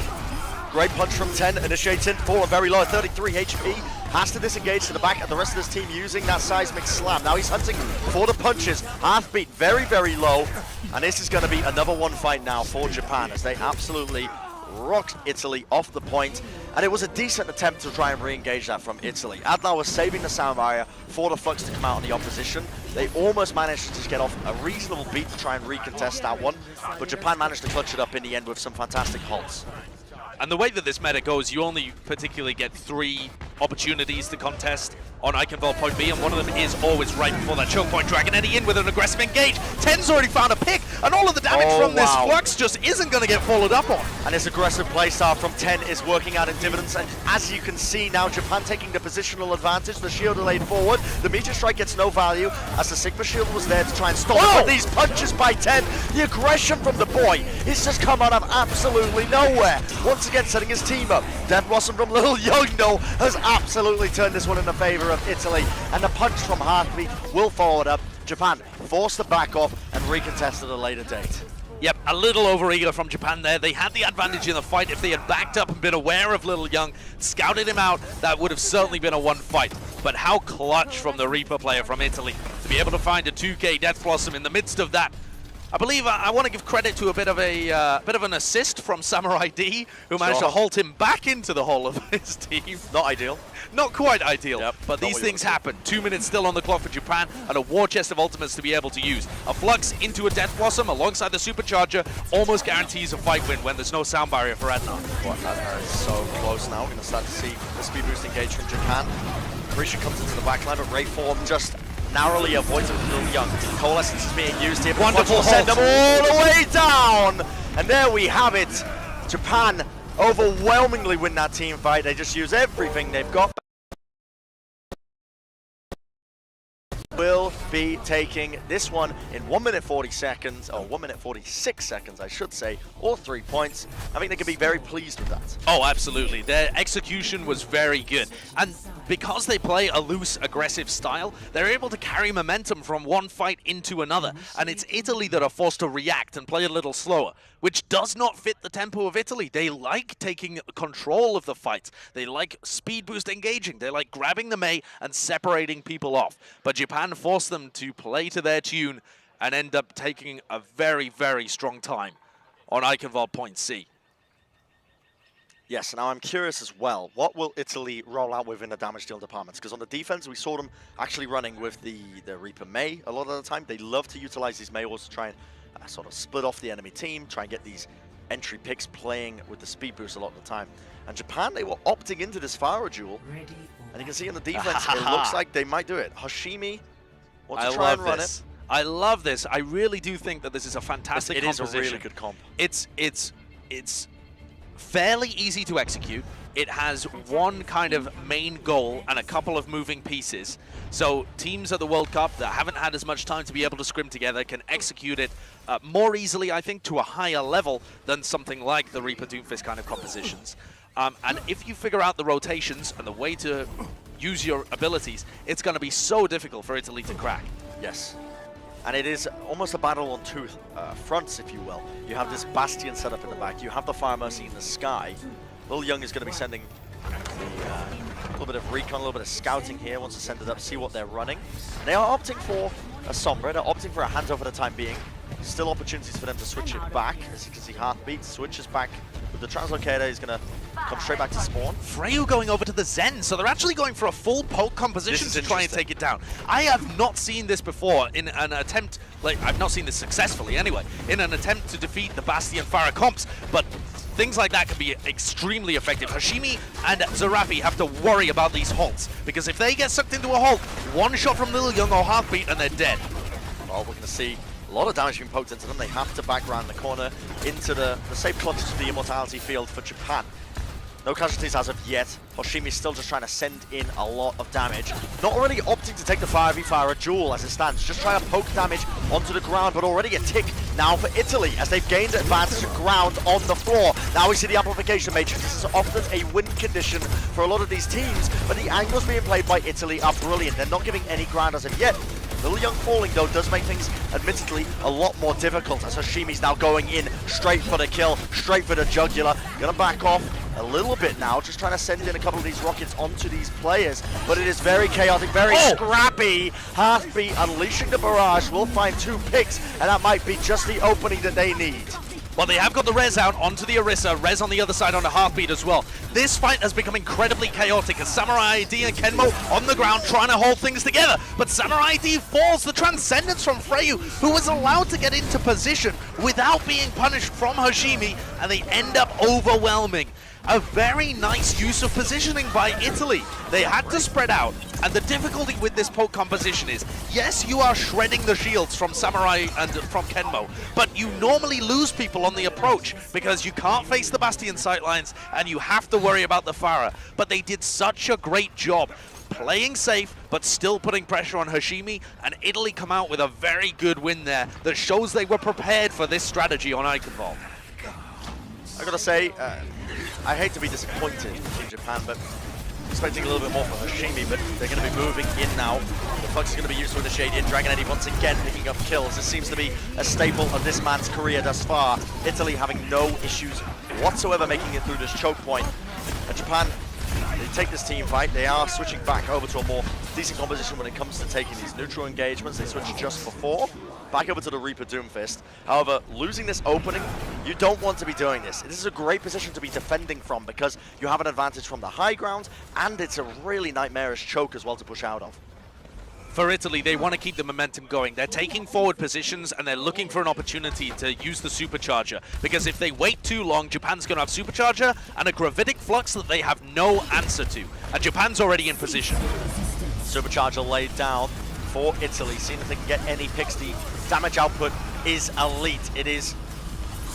Great punch from 10, initiating for a very low 33 HP. Has to disengage to the back, and the rest of his team using that seismic slam. Now he's hunting for the punches. Heartbeat very, very low. And this is going to be another one fight now for Japan, as they absolutely rocked Italy off the point. And it was a decent attempt to try and re-engage that from Italy. Adnar was saving the sound barrier for the flux to come out on the opposition. They almost managed to just get off a reasonable beat to try and recontest that one. But Japan managed to clutch it up in the end with some fantastic halts. And the way that this meta goes, you only particularly get 3 opportunities to contest on Iconval point B, and one of them is always right before that choke point. Dragon Eddy in with an aggressive engage. 10's already found a pick, and all of the damage from this flux just isn't going to get followed up on. And this aggressive playstyle from 10 is working out in dividends, and as you can see now, Japan taking the positional advantage. The shield are laid forward. The Meteor Strike gets no value, as the Sigma shield was there to try and stop it. But these punches by 10, the aggression from the boy, it's just come out of absolutely nowhere. Once again, setting his team up. Death Blossom from Lil Young, though, has absolutely turned this one in the favor of Italy, and the punch from Heartbeat will follow it up. Japan forced to back off and recontest at a later date. Yep, a little overeager from Japan there. They had the advantage in the fight. If they had backed up and been aware of Lil Young, scouted him out, that would have certainly been a one fight. But how clutch from the Reaper player from Italy to be able to find a 2K Death Blossom in the midst of that I believe I want to give credit to a bit of an assist from Samurai D, who managed to halt him back into the hole of his team. Not ideal. Not quite ideal, Yep, but these things happen. happen. 2 minutes still on the clock for Japan, and a war chest of ultimates to be able to use. A Flux into a Death Blossom alongside the Supercharger almost guarantees a fight win when there's no sound barrier for Edna. Well, that is so close now. We're going to start to see the speed boost engage from Japan. Krisha comes into the backline, but Ray Form just narrowly avoids it with Lil Young. Coalescence is being used here. Wonderful will send them all the way down! And there we have it. Japan overwhelmingly win that team fight. They just use everything they've got. Will be taking this one in 1 minute 40 seconds, or 1 minute 46 seconds, I should say, all 3 points. I think they can be very pleased with that. Oh, absolutely. Their execution was very good. And because they play a loose, aggressive style, they're able to carry momentum from one fight into another. And it's Italy that are forced to react and play a little slower, which does not fit the tempo of Italy. They like taking control of the fights. They like speed boost engaging. They like grabbing the Mei and separating people off. But Japan forced them to play to their tune and end up taking a very, very strong time on Eichenwald point C. Yes, now I'm curious as well, what will Italy roll out with in the damage deal departments? Because on the defense, we saw them actually running with the Reaper Mei a lot of the time. They love to utilize these Mei wars to try and sort of split off the enemy team, try and get these entry picks playing with the speed boost a lot of the time. And Japan, they were opting into this Pharah duel, and you can see on the defense, it looks like they might do it. Hoshimi wants to try and run it. I love this. I really do think that this is a fantastic composition. It is a really good comp. It's fairly easy to execute. It has one kind of main goal and a couple of moving pieces. So teams at the World Cup that haven't had as much time to be able to scrim together can execute it more easily, I think, to a higher level than something like the Reaper Doomfist kind of compositions. And if you figure out the rotations and the way to use your abilities, it's going to be so difficult for Italy to crack. Yes. And it is almost a battle on two fronts, if you will. You have this Bastion set up in the back. You have the Fire Mercy in the sky. Lil Young is going to be sending a little bit of recon, a little bit of scouting here. Wants to send it up, see what they're running. And they are opting for a Sombra. They're opting for a hands over the time being. Still opportunities for them to switch it back. As you can see, Heartbeat switches back with the Translocator. He's going to come straight back to spawn. Freyu going over to the Zen, so they're actually going for a full poke composition to try and take it down. I have not seen this before in an attempt, like, I've not seen this successfully anyway, in an attempt to defeat the Bastion Pharah comps, but things like that can be extremely effective. Hashimi and Zarafi have to worry about these halts, because if they get sucked into a halt, one shot from Lil Young or Heartbeat and they're dead. Well, we're going to see a lot of damage being poked into them. They have to back around the corner into the safe closest to the Immortality field for Japan. No casualties as of yet. Hoshimi's still just trying to send in a lot of damage. Not really opting to take the 5v5 duel as it stands. Just trying to poke damage onto the ground, but already a tick now for Italy as they've gained advantage of ground on the floor. Now we see the amplification matrix. This is often a win condition for a lot of these teams, but the angles being played by Italy are brilliant. They're not giving any ground as of yet. Lil Young falling, though, does make things, admittedly, a lot more difficult as Hoshimi's now going in straight for the kill, straight for the jugular. Gonna back off a little bit now, just trying to send in a couple of these rockets onto these players, but it is very chaotic, very scrappy. Heartbeat unleashing the barrage will find 2 picks, and that might be just the opening that they need. Well, they have got the Rez out onto the Orisa, Rez on the other side on the Heartbeat as well. This fight has become incredibly chaotic as Samurai ID and Kenmo on the ground trying to hold things together. But Samurai ID falls, the Transcendence from Freyu, who was allowed to get into position without being punished from Hoshimi, and they end up overwhelming. A very nice use of positioning by Italy. They had to spread out, and the difficulty with this poke composition is, yes, you are shredding the shields from Samurai and from Kenmo, but you normally lose people on the approach because you can't face the Bastion sightlines and you have to worry about the Pharah. But they did such a great job playing safe, but still putting pressure on Hoshimi, and Italy come out with a very good win there that shows they were prepared for this strategy on Eichenwald. I gotta say, I hate to be disappointed in Japan, but expecting a little bit more from Hoshimi, but they're going to be moving in now. The Flux is going to be used to initiate in. Dragon Eddy once again picking up kills. This seems to be a staple of this man's career thus far. Italy having no issues whatsoever making it through this choke point. And Japan, they take this team fight. They are switching back over to a more decent composition when it comes to taking these neutral engagements. They switched just before. back over to the Reaper Doomfist. However, losing this opening, you don't want to be doing this. This is a great position to be defending from because you have an advantage from the high ground, and it's a really nightmarish choke as well to push out of. For Italy, they want to keep the momentum going. They're taking forward positions and they're looking for an opportunity to use the Supercharger. Because if they wait too long, Japan's going to have Supercharger and a Gravitic Flux that they have no answer to. And Japan's already in position. Supercharger laid down for Italy, seeing if they can get any picks. The damage output is elite. It is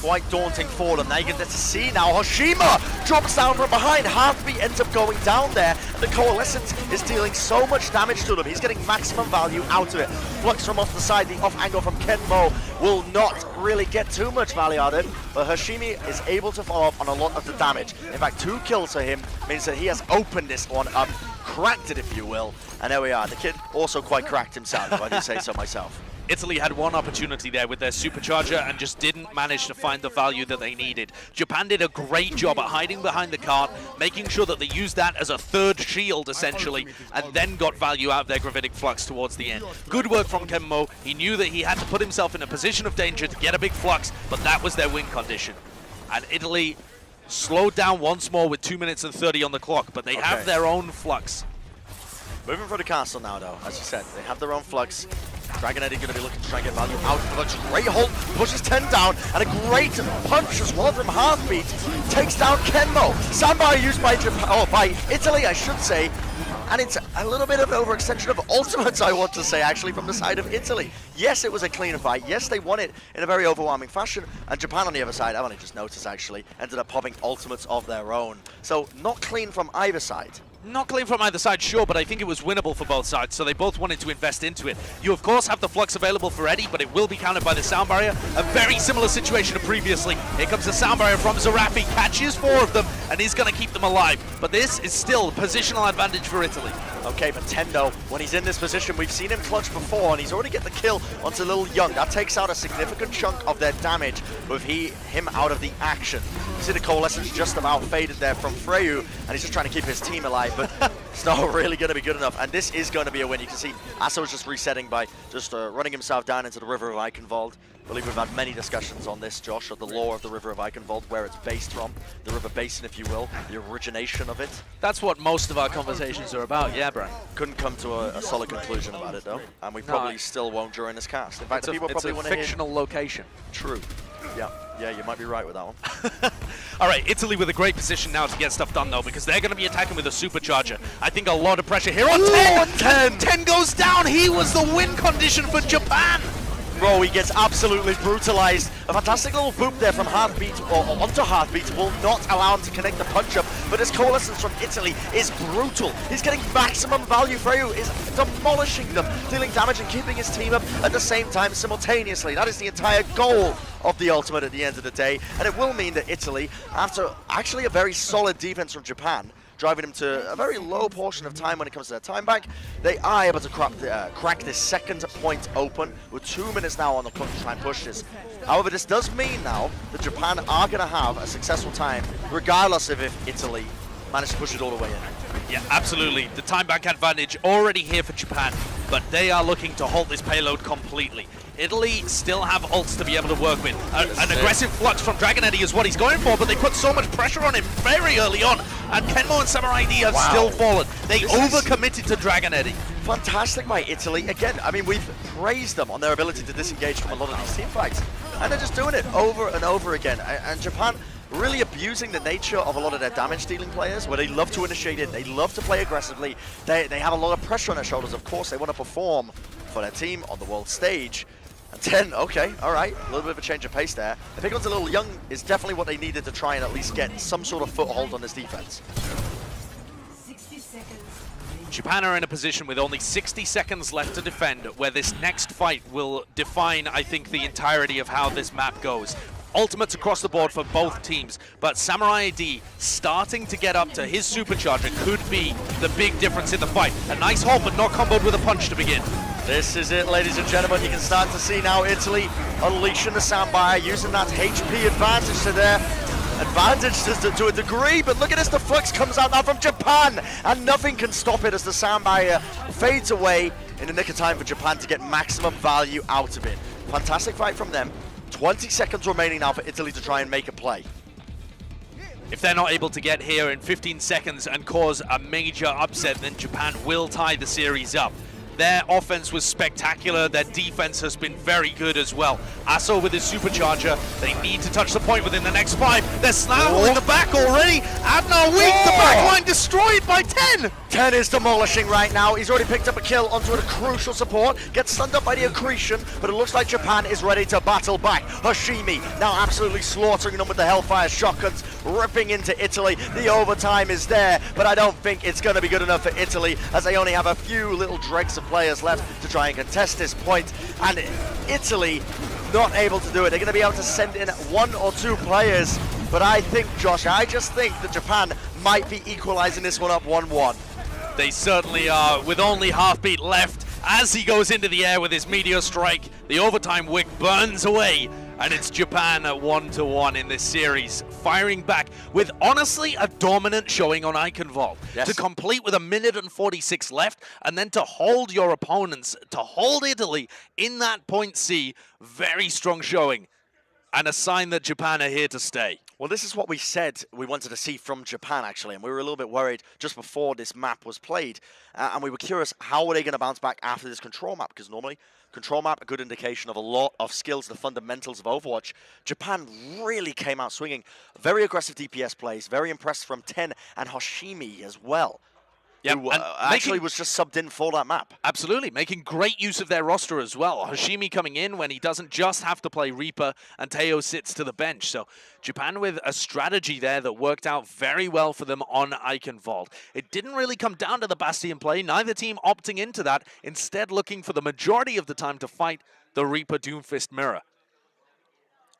quite daunting for them. Now you get to see now Hoshima drops down from behind. Heartbeat ends up going down there, and the Coalescence is dealing so much damage to them. He's getting maximum value out of it. Flux from off the side, the off angle from Kenmo will not really get too much value out of it, but Hoshimi is able to follow up on a lot of the damage. In fact, 2 kills for him means that he has opened this one up, cracked it if you will, and there we are. The kid also quite cracked himself, if I do say so myself. Italy had one opportunity there with their Supercharger and just didn't manage to find the value that they needed. Japan did a great job at hiding behind the cart, making sure that they used that as a third shield, essentially, and then got value out of their Gravitic Flux towards the end. Good work from Kenmo. He knew that he had to put himself in a position of danger to get a big Flux, but that was their win condition. And Italy slowed down once more with 2 minutes and 30 on the clock, but they have their own Flux. Moving for the castle now, though, as you said, they have their own Flux. Dragon Eddie going to be looking to try and get value out of the Flux. Great hold, pushes 10 down, and a great punch as well from Heartbeat. Takes down Kenmo. Sandbar used by by Italy, I should say. And it's a little bit of an overextension of ultimates, I want to say, actually, from the side of Italy. Yes, it was a clean fight. Yes, they won it in a very overwhelming fashion. And Japan on the other side, I've only just noticed, actually, ended up popping ultimates of their own. So, not clean from either side. Not clean from either side, sure, but I think it was winnable for both sides, so they both wanted to invest into it. You, of course, have the Flux available for Eddie, but it will be countered by the Sound Barrier. A very similar situation to previously. Here comes the Sound Barrier from Zerafi, catches 4 of them, and he's going to keep them alive. But this is still positional advantage for Italy. Okay, but Tendo, when he's in this position, we've seen him clutch before, and he's already get the kill onto Lil Young. That takes out a significant chunk of their damage with him out of the action. You see the Coalescence just about faded there from Freyu, and he's just trying to keep his team alive, but it's not really going to be good enough, and this is going to be a win. You can see Asa was just resetting by just running himself down into the River of Eichenwald. I believe we've had many discussions on this, Josh, of the lore of the River of Eichenwald, where it's based from, the river basin, if you will, the origination of it. That's what most of our conversations are about, yeah, Brian. Couldn't come to a solid conclusion about it, though, and we probably still won't during this cast. In fact, people probably want to hear... It's a fictional location. True. Yeah, you might be right with that one. All right, Italy with a great position now to get stuff done, though, because they're going to be attacking with a Supercharger. I think a lot of pressure here on 10. 10 goes down. He was the win condition for Japan. Bro, he gets absolutely brutalized. A fantastic little boop there from Heartbeat, or onto Heartbeat, will not allow him to connect the punch-up, but his Coalescence from Italy is brutal. He's getting maximum value. Freyu is demolishing them, dealing damage and keeping his team up at the same time simultaneously. That is the entire goal of the ultimate at the end of the day, and it will mean that Italy, after actually a very solid defense from Japan, driving them to a very low portion of time when it comes to their time back, they are able to crack this second point open with 2 minutes now on the clock to try and push this. However, this does mean now that Japan are going to have a successful time, regardless of if Italy manage to push it all the way in. Yeah, absolutely. The time back advantage already here for Japan, but they are looking to halt this payload completely. Italy still have ults to be able to work with. An aggressive Flux from Dragon Eddie is what he's going for, but they put so much pressure on him very early on, and Kenmo and Samurai D have still fallen. They overcommitted to Dragon Eddie. Fantastic by Italy. Again, I mean, we've praised them on their ability to disengage from a lot of these team fights, and they're just doing it over and over again. And Japan really abusing the nature of a lot of their damage-dealing players, where they love to initiate it, they love to play aggressively, they have a lot of pressure on their shoulders. Of course, they want to perform for their team on the world stage. And 10, okay, all right, a little bit of a change of pace there. The pick on's a little young is definitely what they needed to try and at least get some sort of foothold on this defense. 60 seconds. Japan are in a position with only 60 seconds left to defend, where this next fight will define, I think, the entirety of how this map goes. Ultimates across the board for both teams, but Samurai D starting to get up to his Supercharger could be the big difference in the fight. A nice hold, but not comboed with a punch to begin. This is it, ladies and gentlemen. You can start to see now Italy unleashing the Soundbire, using that HP advantage to their advantage to a degree, but look at this, the Flux comes out now from Japan, and nothing can stop it as the Soundbire fades away in the nick of time for Japan to get maximum value out of it. Fantastic fight from them. 20 seconds remaining now for Italy to try and make a play. If they're not able to get here in 15 seconds and cause a major upset, then Japan will tie the series up. Their offense was spectacular. Their defense has been very good as well. Aso with his supercharger. They need to touch the point within the next 5. They're snagging in the back already. Adnar weak. The back line destroyed by 10. 10 is demolishing right now. He's already picked up a kill onto a crucial support. Gets stunned up by the accretion, but it looks like Japan is ready to battle back. Hashimi now absolutely slaughtering them with the Hellfire shotguns, ripping into Italy. The overtime is there, but I don't think it's going to be good enough for Italy, as they only have a few little dregs of players left to try and contest this point. And Italy not able to do it. They're going to be able to send in 1 or 2 players, but I think, Josh, I just think that Japan might be equalizing this one up 1-1. They certainly are, with only half-beat left. As he goes into the air with his meteor strike, the overtime wick burns away, and it's Japan at 1-1 in this series, firing back with honestly a dominant showing on Iconvolt. Yes. To complete with 1:46 left, and then to hold your opponents, to hold Italy in that point C, very strong showing, and a sign that Japan are here to stay. Well, this is what we said we wanted to see from Japan, actually, and we were a little bit worried just before this map was played, and we were curious, how are they going to bounce back after this control map? Because normally, control map, a good indication of a lot of skills, the fundamentals of Overwatch. Japan really came out swinging. Very aggressive DPS plays, very impressed from 10 and Hoshimi as well. Yep, Who and actually was just subbed in for that map. Absolutely, making great use of their roster as well. Hashimi coming in when he doesn't just have to play Reaper, and Teo sits to the bench. So Japan with a strategy there that worked out very well for them on Iconvolt. It didn't really come down to the Bastion play, neither team opting into that, instead looking for the majority of the time to fight the Reaper Doomfist mirror.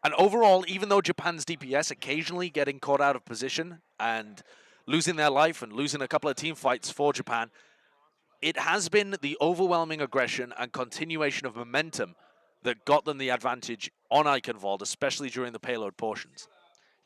And overall, even though Japan's DPS occasionally getting caught out of position and losing their life and losing a couple of team fights for Japan, it has been the overwhelming aggression and continuation of momentum that got them the advantage on Iconvolt, especially during the payload portions.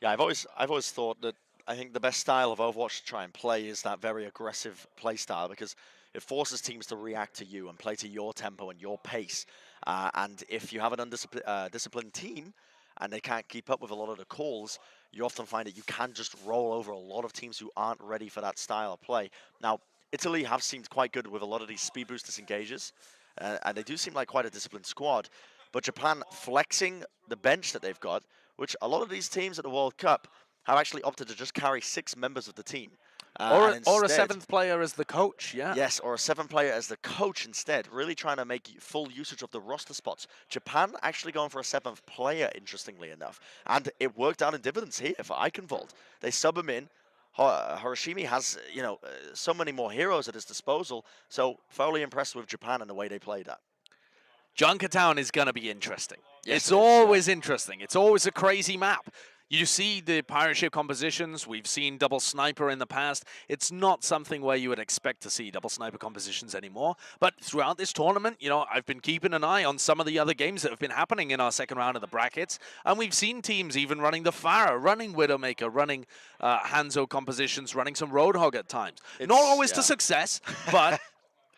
Yeah, I've always thought that I think the best style of Overwatch to try and play is that very aggressive play style, because it forces teams to react to you and play to your tempo and your pace. And if you have an undisciplined team and they can't keep up with a lot of the calls, you often find that you can just roll over a lot of teams who aren't ready for that style of play. Now, Italy have seemed quite good with a lot of these speed boost disengages, and they do seem like quite a disciplined squad. But Japan flexing the bench that they've got, which a lot of these teams at the World Cup have actually opted to just carry 6 members of the team. Or a instead, 7th player as the coach, yeah. Yes, or a 7th player as the coach instead, really trying to make full usage of the roster spots. Japan actually going for a 7th player, interestingly enough. And it worked out in dividends here for Iconvolt. They sub him in. Hiroshimi has, so many more heroes at his disposal. So thoroughly impressed with Japan and the way they played that. Junkertown is going to be interesting. Yes, it's it is, always interesting. It's always a crazy map. You see the pirate ship compositions. We've seen double sniper in the past. It's not something where you would expect to see double sniper compositions anymore. But throughout this tournament, I've been keeping an eye on some of the other games that have been happening in our second round of the brackets. And we've seen teams even running the Pharah, running Widowmaker, running Hanzo compositions, running some Roadhog at times. Not always to success, but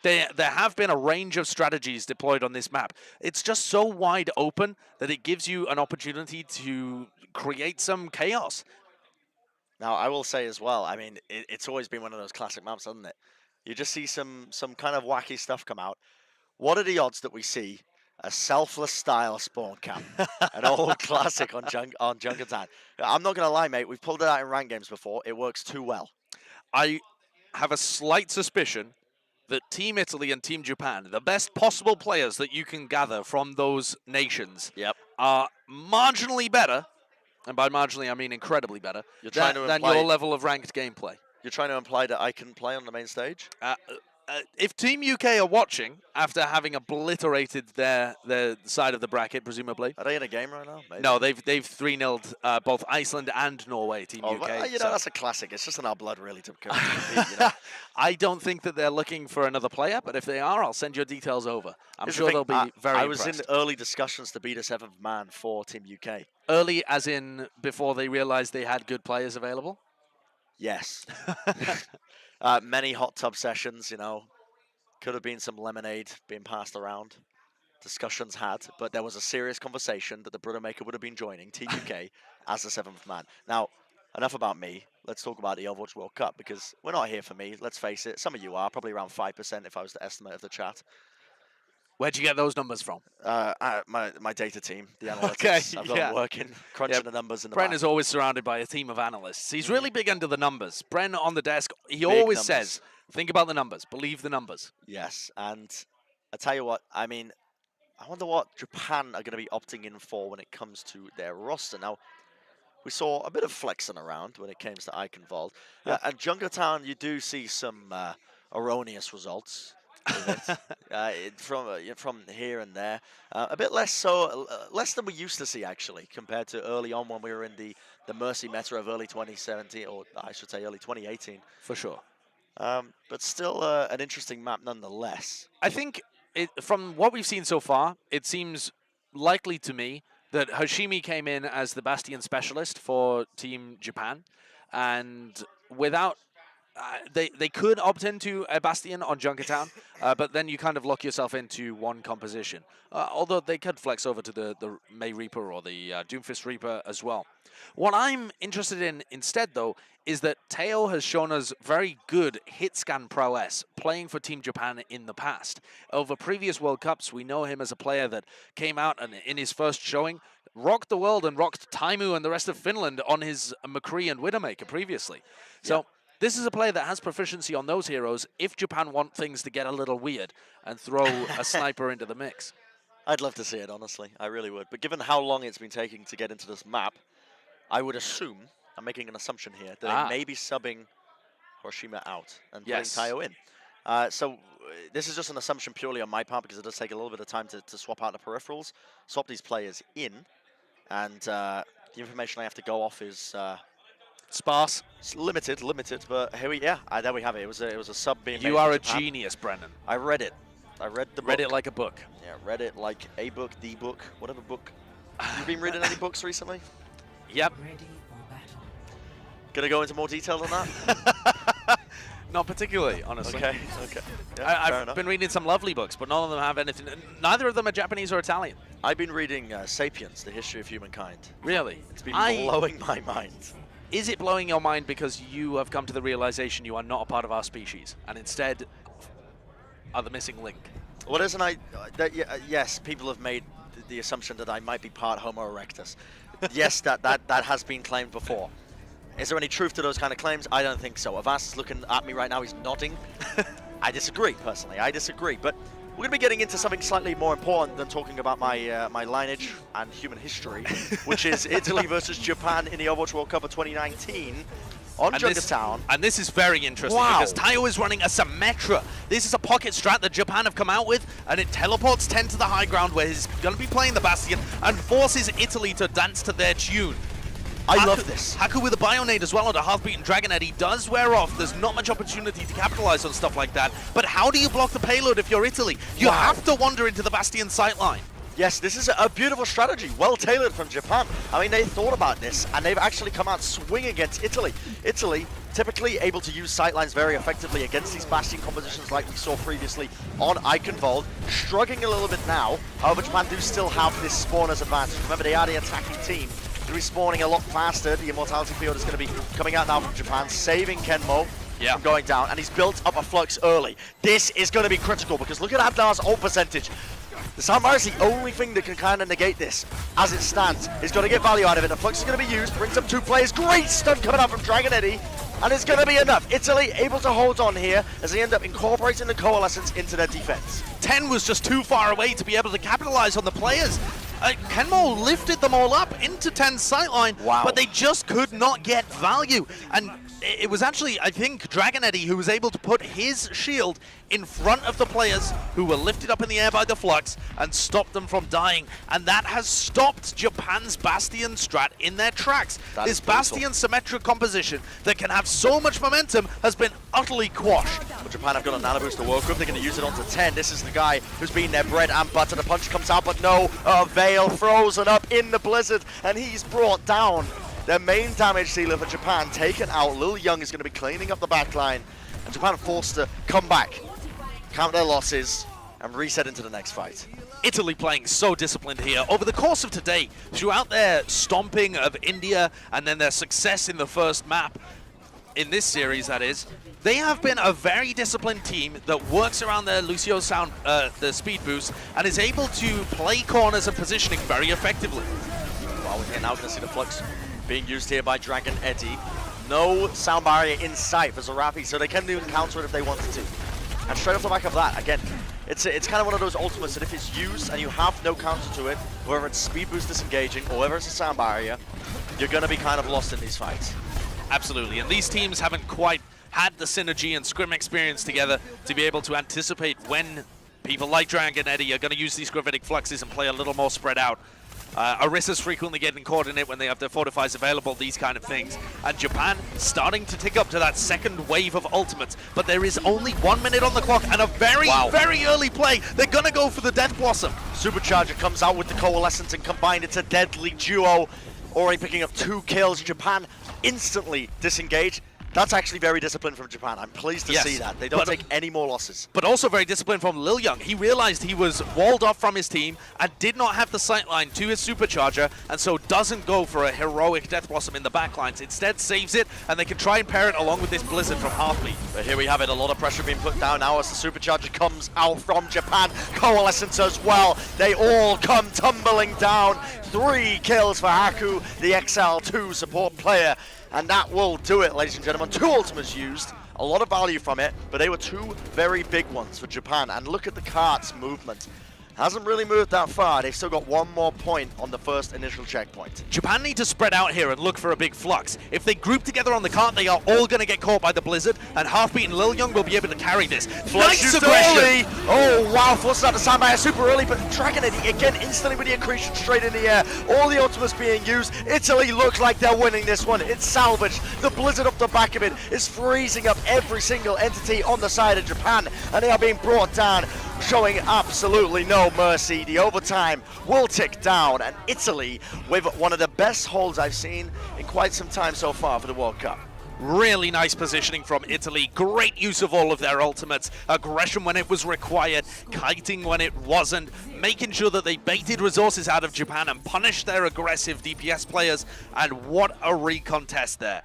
there have been a range of strategies deployed on this map. It's just so wide open that it gives you an opportunity to create some chaos. Now, I will say as well, I mean, it's always been one of those classic maps, hasn't it? You just see some kind of wacky stuff come out. What are the odds that we see a selfless style spawn camp? An old classic on Junkertown. I'm not going to lie, mate. We've pulled it out in ranked games before. It works too well. I have a slight suspicion that Team Italy and Team Japan, the best possible players that you can gather from those nations, are marginally better, and by marginally I mean incredibly better, than your level of ranked gameplay. You're trying to imply that I can play on the main stage? If Team UK are watching, after having obliterated their side of the bracket, presumably. Are they in a game right now? Maybe. No, they've 3-0'd both Iceland and Norway, Team UK. Well, so. That's a classic. It's just in our blood, really, to compete, I don't think that they're looking for another player, but if they are, I'll send your details over. I'm sure they'll be very impressed. I was in early discussions to be the 7th man for Team UK. Early as in before they realized they had good players available? Yes. Many hot tub sessions, could have been some lemonade being passed around discussions had, but there was a serious conversation that the Brothermaker would have been joining Team UK as the 7th man. Now, enough about me. Let's talk about the Overwatch World Cup, because we're not here for me, let's face it. Some of you are, probably around 5% if I was to estimate of the chat. Where'd you get those numbers from? My data team, the analytics. Okay, I've got yeah. them working, crunching the numbers in the Brent back. is always surrounded by a team of analysts. He's really big into the numbers. Brent on the desk, he Big always numbers. says, think about the numbers, believe the numbers. Yes, and I tell you what, I mean, I wonder what Japan are going to be opting in for when it comes to their roster. Now, we saw a bit of flexing around when it came to Iconvold. Yeah. At Junkertown, you do see some erroneous results with it, from here and there. A bit less so, less than we used to see, actually, compared to early on when we were in the Mercy meta of early 2017, or I should say early 2018. For sure. But still an interesting map nonetheless. I think from what we've seen so far, it seems likely to me that Hashimi came in as the Bastion specialist for Team Japan, and without they could opt into a Bastion on Junkertown, but then you kind of lock yourself into one composition. Although they could flex over to the May Reaper or the Doomfist Reaper as well. What I'm interested in instead, though, is that Teo has shown us very good hit scan prowess playing for Team Japan in the past. Over previous World Cups, we know him as a player that came out and in his first showing rocked the world and rocked Taimu and the rest of Finland on his McCree and Widowmaker previously. So this is a player that has proficiency on those heroes if Japan want things to get a little weird and throw a sniper into the mix. I'd love to see it, honestly. I really would. But given how long it's been taking to get into this map, I would assume, I'm making an assumption here, that they may be subbing Hiroshima out and putting Tayo in. So this is just an assumption purely on my part, because it does take a little bit of time to swap out the peripherals, swap these players in, and the information I have to go off is sparse. It's limited, but here there we have it. It was a sub being made You are in a Japan. genius, Brennan. I read it. I read the book. Read it like a book. Yeah, read it like a book, the book, whatever book. You been reading any books recently? Yep. Ready for battle. Gonna go into more detail than that? Not particularly, honestly. Okay. Yeah, I've been reading some lovely books, but none of them have anything. Neither of them are Japanese or Italian. I've been reading Sapiens, The History of Humankind. Really? It's been blowing my mind. Is it blowing your mind because you have come to the realization you are not a part of our species and instead are the missing link? Well, isn't yes, people have made the assumption that I might be part Homo erectus. Yes, that has been claimed before. Is there any truth to those kind of claims? I don't think so. Avast is looking at me right now. He's nodding. I disagree, personally. I disagree. But we're going to be getting into something slightly more important than talking about my my lineage and human history, which is Italy versus Japan in the Overwatch World Cup of 2019 on Junkertown. And this is very interesting because Tayo is running a Symmetra. This is a pocket strat that Japan have come out with, and it teleports 10 to the high ground where he's going to be playing the Bastion and forces Italy to dance to their tune. I love this. Haku with a Bionade as well on a half-beaten Dragonhead. He does wear off. There's not much opportunity to capitalize on stuff like that. But how do you block the payload if you're Italy? You have to wander into the Bastion sightline. Yes, this is a beautiful strategy, well tailored from Japan. I mean, they thought about this, and they've actually come out swing against Italy. Italy, typically able to use sightlines very effectively against these Bastion compositions like we saw previously on Iconvold. Struggling a little bit now, however, Japan do still have this spawner's advantage. Remember, they are the attacking team. They're respawning a lot faster. The Immortality field is going to be coming out now from Japan, saving Kenmo from going down, and he's built up a Flux early. This is going to be critical, because look at Abdar's ult percentage. The Samurai is the only thing that can kind of negate this as it stands. He's going to get value out of it. The Flux is going to be used, brings up 2 players. Great stun coming out from Dragon Eddy, and it's going to be enough. Italy able to hold on here as they end up incorporating the Coalescence into their defense. 10 was just too far away to be able to capitalize on the players. Kenmo lifted them all up into 10's sightline, but they just could not get value. And it was actually, I think, Dragon Eddy who was able to put his shield in front of the players who were lifted up in the air by the Flux and stopped them from dying. And that has stopped Japan's Bastion strat in their tracks. This Bastion Symmetra composition that can have so much momentum has been utterly quashed. Well, Japan have got a nano boost to work with. They're going to use it onto 10. This is the guy who's been their bread and butter. The punch comes out, but no, Veil frozen up in the blizzard, and he's brought down. Their main damage dealer for Japan taken out. Lil Young is going to be cleaning up the backline, and Japan forced to come back, count their losses, and reset into the next fight. Italy playing so disciplined here. Over the course of today, throughout their stomping of India and then their success in the first map, in this series that is, they have been a very disciplined team that works around their Lucio sound, the speed boost, and is able to play corners and positioning very effectively. Well, we're now going to see the flux being used here by Dragon Eddie. No sound barrier in sight for Zerafi, so they can even counter it if they wanted to. And straight off the back of that, again, it's kind of one of those ultimates that if it's used and you have no counter to it, whether it's speed boost disengaging or whether it's a sound barrier, you're going to be kind of lost in these fights. Absolutely, and these teams haven't quite had the synergy and scrim experience together to be able to anticipate when people like Dragon Eddie are going to use these gravitic fluxes and play a little more spread out. Orisa's frequently getting caught in it when they have their fortifies available, these kind of things. And Japan starting to tick up to that second wave of ultimates, but there is only 1 minute on the clock and a very, very early play. They're gonna go for the Death Blossom. Supercharger comes out with the Coalescence and combined it's a deadly duo. Already picking up 2 kills. Japan instantly disengaged. That's actually very disciplined from Japan. I'm pleased to see that. They don't take any more losses. But also very disciplined from Lil Young. He realized he was walled off from his team and did not have the sightline to his supercharger, and so doesn't go for a heroic Death Blossom in the backlines. Instead saves it, and they can try and pair it along with this Blizzard from Heartbeat. But here we have it. A lot of pressure being put down now as the supercharger comes out from Japan. Coalescence as well. They all come tumbling down. 3 kills for Haku, the XL2 support player. And that will do it, ladies and gentlemen. 2 ultimates used, a lot of value from it, but they were 2 very big ones for Japan. And look at the cart's movement. Hasn't really moved that far. They've still got 1 more point on the first initial checkpoint. Japan need to spread out here and look for a big flux. If they group together on the cart, they are all going to get caught by the Blizzard, and Heartbeat and Lil Young will be able to carry this. Nice aggression! Oh, wow, forces out the sound barrier super early, but Dragon Eddie again instantly with the accretion straight in the air. All the ultimates being used. Italy looks like they're winning this one. It's salvaged. The Blizzard up the back of it is freezing up every single entity on the side of Japan, and they are being brought down, showing absolutely no mercy. The overtime will tick down, and Italy with one of the best holds I've seen in quite some time so far for the World Cup. Really nice positioning from Italy. Great use of all of their ultimates. Aggression when it was required, kiting when it wasn't, making sure that they baited resources out of Japan and punished their aggressive DPS players. And what a recontest there.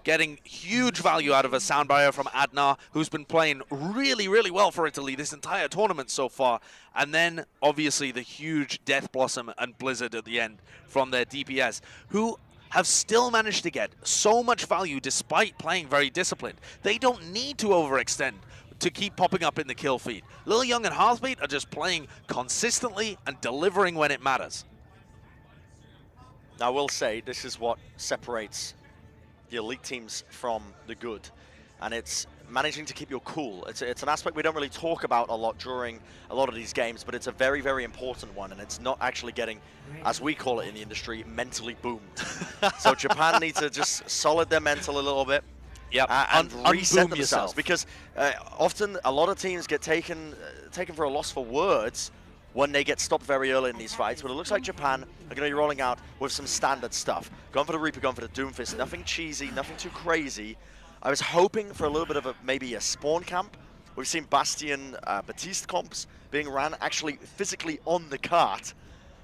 Getting huge value out of a sound barrier from Adnar, who's been playing really, really well for Italy this entire tournament so far. And then, obviously, the huge Death Blossom and Blizzard at the end from their DPS, who have still managed to get so much value despite playing very disciplined. They don't need to overextend to keep popping up in the kill feed. Lil Young and Heartbeat are just playing consistently and delivering when it matters. Now, I will say, this is what separates the elite teams from the good, and it's managing to keep your cool. It's an aspect we don't really talk about a lot during a lot of these games, but it's a very, very important one, and it's not actually getting, as we call it in the industry, mentally boomed. So Japan needs to just solid their mental a little bit. And reset themselves, because often a lot of teams get taken for a loss for words when they get stopped very early in these fights, but it looks like Japan are going to be rolling out with some standard stuff. Going for the Reaper, going for the Doomfist, nothing cheesy, nothing too crazy. I was hoping for a little bit of maybe a spawn camp. We've seen Bastion Batiste comps being ran actually physically on the cart,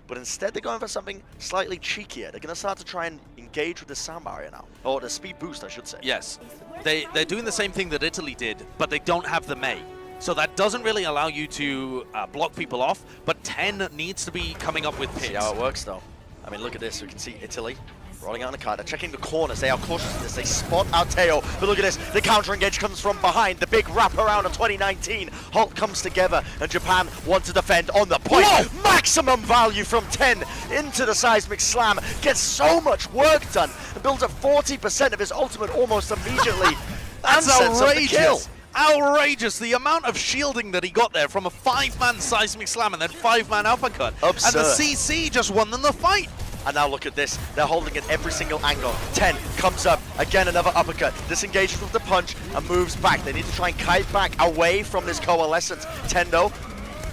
but instead they're going for something slightly cheekier. They're going to start to try and engage with the sound barrier now, or the speed boost, I should say. Yes, they're doing the same thing that Italy did, but they don't have the Mei. So that doesn't really allow you to block people off, but 10 needs to be coming up with pits. See how it works, though. I mean, look at this. We can see Italy rolling out on the card. They're checking the corners. They are cautious of this. They spot out Teo. But look at this. The counter engage comes from behind. The big wrap around of 2019. Halt comes together, and Japan want to defend on the point. Whoa! Maximum value from 10 into the seismic slam. Gets so much work done. And builds up 40% of his ultimate almost immediately. That's outrageous. The Outrageous, the amount of shielding that he got there from a 5-man seismic slam and then 5-man uppercut. Absurd. And the CC just won them the fight. And now look at this. They're holding at every single angle. 10 comes up. Again, another uppercut. Disengages with the punch and moves back. They need to try and kite back away from this coalescence. 10, though,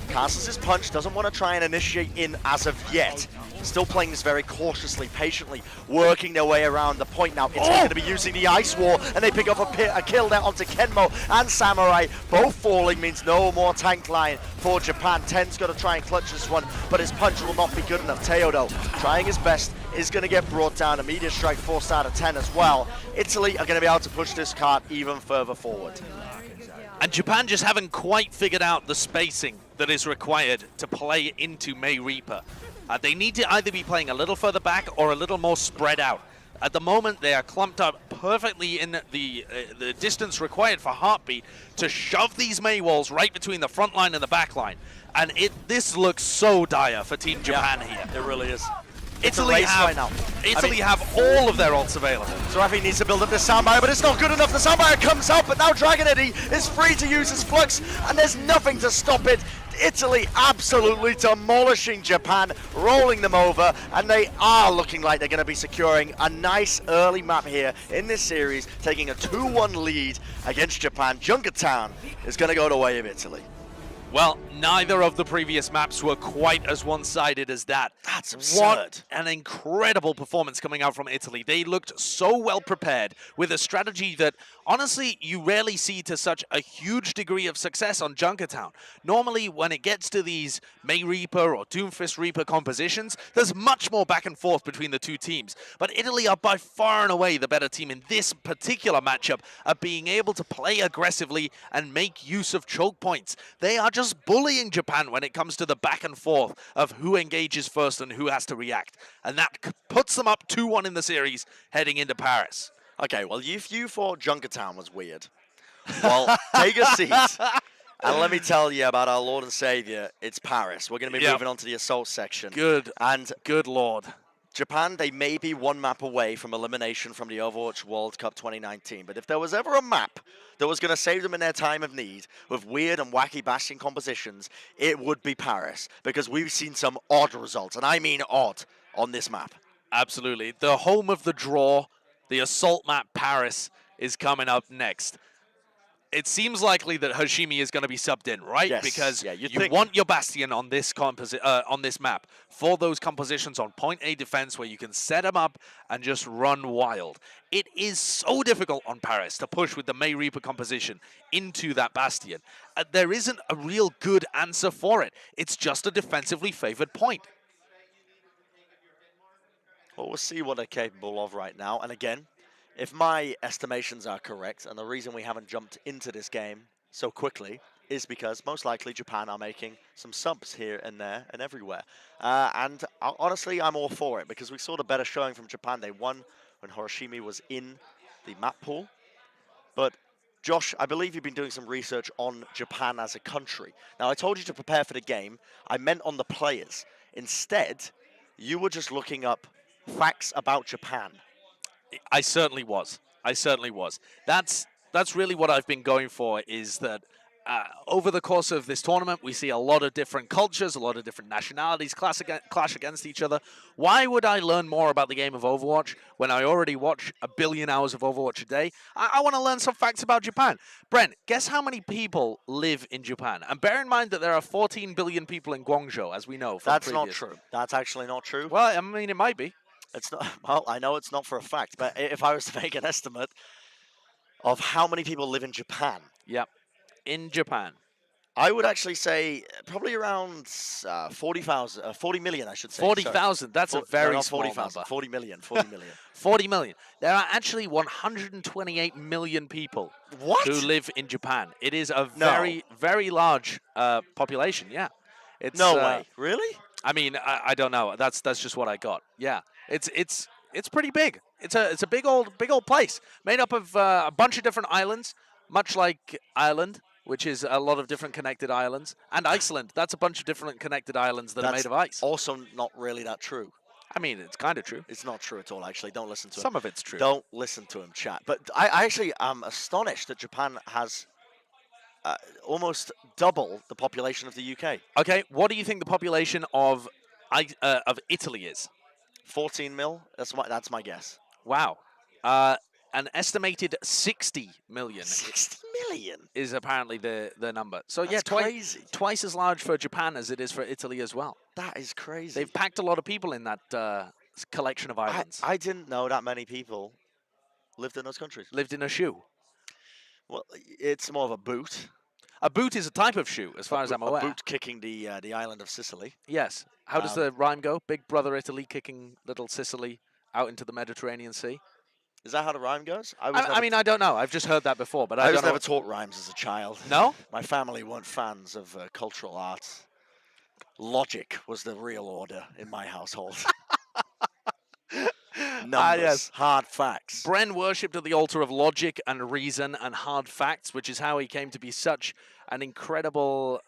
castles his punch. Doesn't want to try and initiate in as of yet. still playing this very cautiously, patiently, working their way around the point now. It's going to be using the Ice Wall, and they pick up a kill now onto Kenmo and Samurai. Both falling means no more tank line for Japan. Ten's got to try and clutch this one, but his punch will not be good enough. Teo, though, trying his best, is going to get brought down. Immediate strike forced out of 10 as well. Italy are going to be able to push this card even further forward. And Japan just haven't quite figured out the spacing that is required to play into May Reaper. They need to either be playing a little further back or a little more spread out. At the moment, they are clumped up perfectly in the distance required for Heartbeat to shove these May walls right between the front line and the back line. And this looks so dire for Team Japan here. It really is. Italy have all of their ults available. So Rafi needs to build up this soundbite, but it's not good enough. The soundbite comes out, but now Dragon Eddy is free to use his flux, and there's nothing to stop it. Italy absolutely demolishing Japan, rolling them over, and they are looking like they're going to be securing a nice early map here in this series, taking a 2-1 lead against Japan. Junkertown is going to go the way of Italy. Well, neither of the previous maps were quite as one-sided as that. That's absurd. What an incredible performance coming out from Italy. They looked so well prepared with a strategy that, honestly, you rarely see to such a huge degree of success on Junkertown. Normally, when it gets to these May Reaper or Doomfist Reaper compositions, there's much more back and forth between the two teams. But Italy are by far and away the better team in this particular matchup of being able to play aggressively and make use of choke points. They are just bullying Japan when it comes to the back and forth of who engages first and who has to react. And that puts them up 2-1 in the series heading into Paris. Okay, well, if you thought Junkertown was weird, well, take a seat. And let me tell you about our Lord and Savior. It's Paris. We're going to be moving on to the assault section. Good Lord. Japan, they may be one map away from elimination from the Overwatch World Cup 2019, but if there was ever a map that was going to save them in their time of need with weird and wacky Bastion compositions, it would be Paris, because we've seen some odd results, and I mean odd, on this map. Absolutely. The home of the draw, the assault map Paris, is coming up next. It seems likely that Hashimi is going to be subbed in, right? Yes. Because Yeah, you think want your Bastion on this on this map for those compositions on point A defense where you can set them up and just run wild. It is so difficult on Paris to push with the May Reaper composition into that Bastion. There isn't a real good answer for it. It's just a defensively favored point. Well, we'll see what they're capable of right now. And again, if my estimations are correct, and the reason we haven't jumped into this game so quickly is because most likely Japan are making some subs here and there and everywhere. And honestly, I'm all for it because we saw the better showing from Japan. They won when Hiroshima was in the map pool. But Josh, I believe you've been doing some research on Japan as a country. Now, I told you to prepare for the game. I meant on the players. Instead, you were just looking up facts about Japan. I certainly was. That's really what I've been going for, is that over the course of this tournament, we see a lot of different cultures, a lot of different nationalities clash against each other. Why would I learn more about the game of Overwatch when I already watch 1 billion hours of Overwatch a day? I want to learn some facts about Japan. Brent, guess how many people live in Japan? And bear in mind that there are 14 billion people in Guangzhou, as we know. That's not true. That's actually not true. Well, I mean, it might be. It's not. Well, I know it's not for a fact, but if I was to make an estimate of how many people live in Japan, Yep, in Japan, I would actually say probably around 40,000, 40 million, I should say. 40,000. That's a very small 40,000. number. 40 million. 40 million. 40 million. There are actually 128 million people What? who live in Japan. It is a very, very large population. Yeah, it's No way. Really? I mean, I don't know. That's just what I got. Yeah, it's pretty big. It's a big old place made up of a bunch of different islands, much like Ireland, which is a lot of different connected islands, and Iceland. That's a bunch of different connected islands that are made of ice. Also, not really that true. I mean, it's kind of true. It's not true at all. Actually, don't listen to him. Some of it's true. Don't listen to him, chat. But I actually am astonished that Japan has almost double the population of the UK. Okay, what do you think the population of Italy is? 14 mil. That's my guess. Wow. an estimated 60 million 60 million? is apparently the number. So That's yeah, crazy. twice as large for Japan as it is for Italy as well. That is crazy. They've packed a lot of people in that collection of islands. I didn't know that many people lived in those countries. Lived in a shoe. Well, it's more of a boot. A boot is a type of shoe, as far as I'm aware. A boot kicking the island of Sicily. Yes. How does the rhyme go? Big brother Italy kicking little Sicily out into the Mediterranean Sea. Is that how the rhyme goes? I mean, I don't know. I've just heard that before, but I was don't know. never taught rhymes as a child. No? My family weren't fans of cultural arts. Logic was the real order in my household. Numbers, yes. hard facts. Bren worshipped at the altar of logic and reason and hard facts, which is how he came to be such an incredible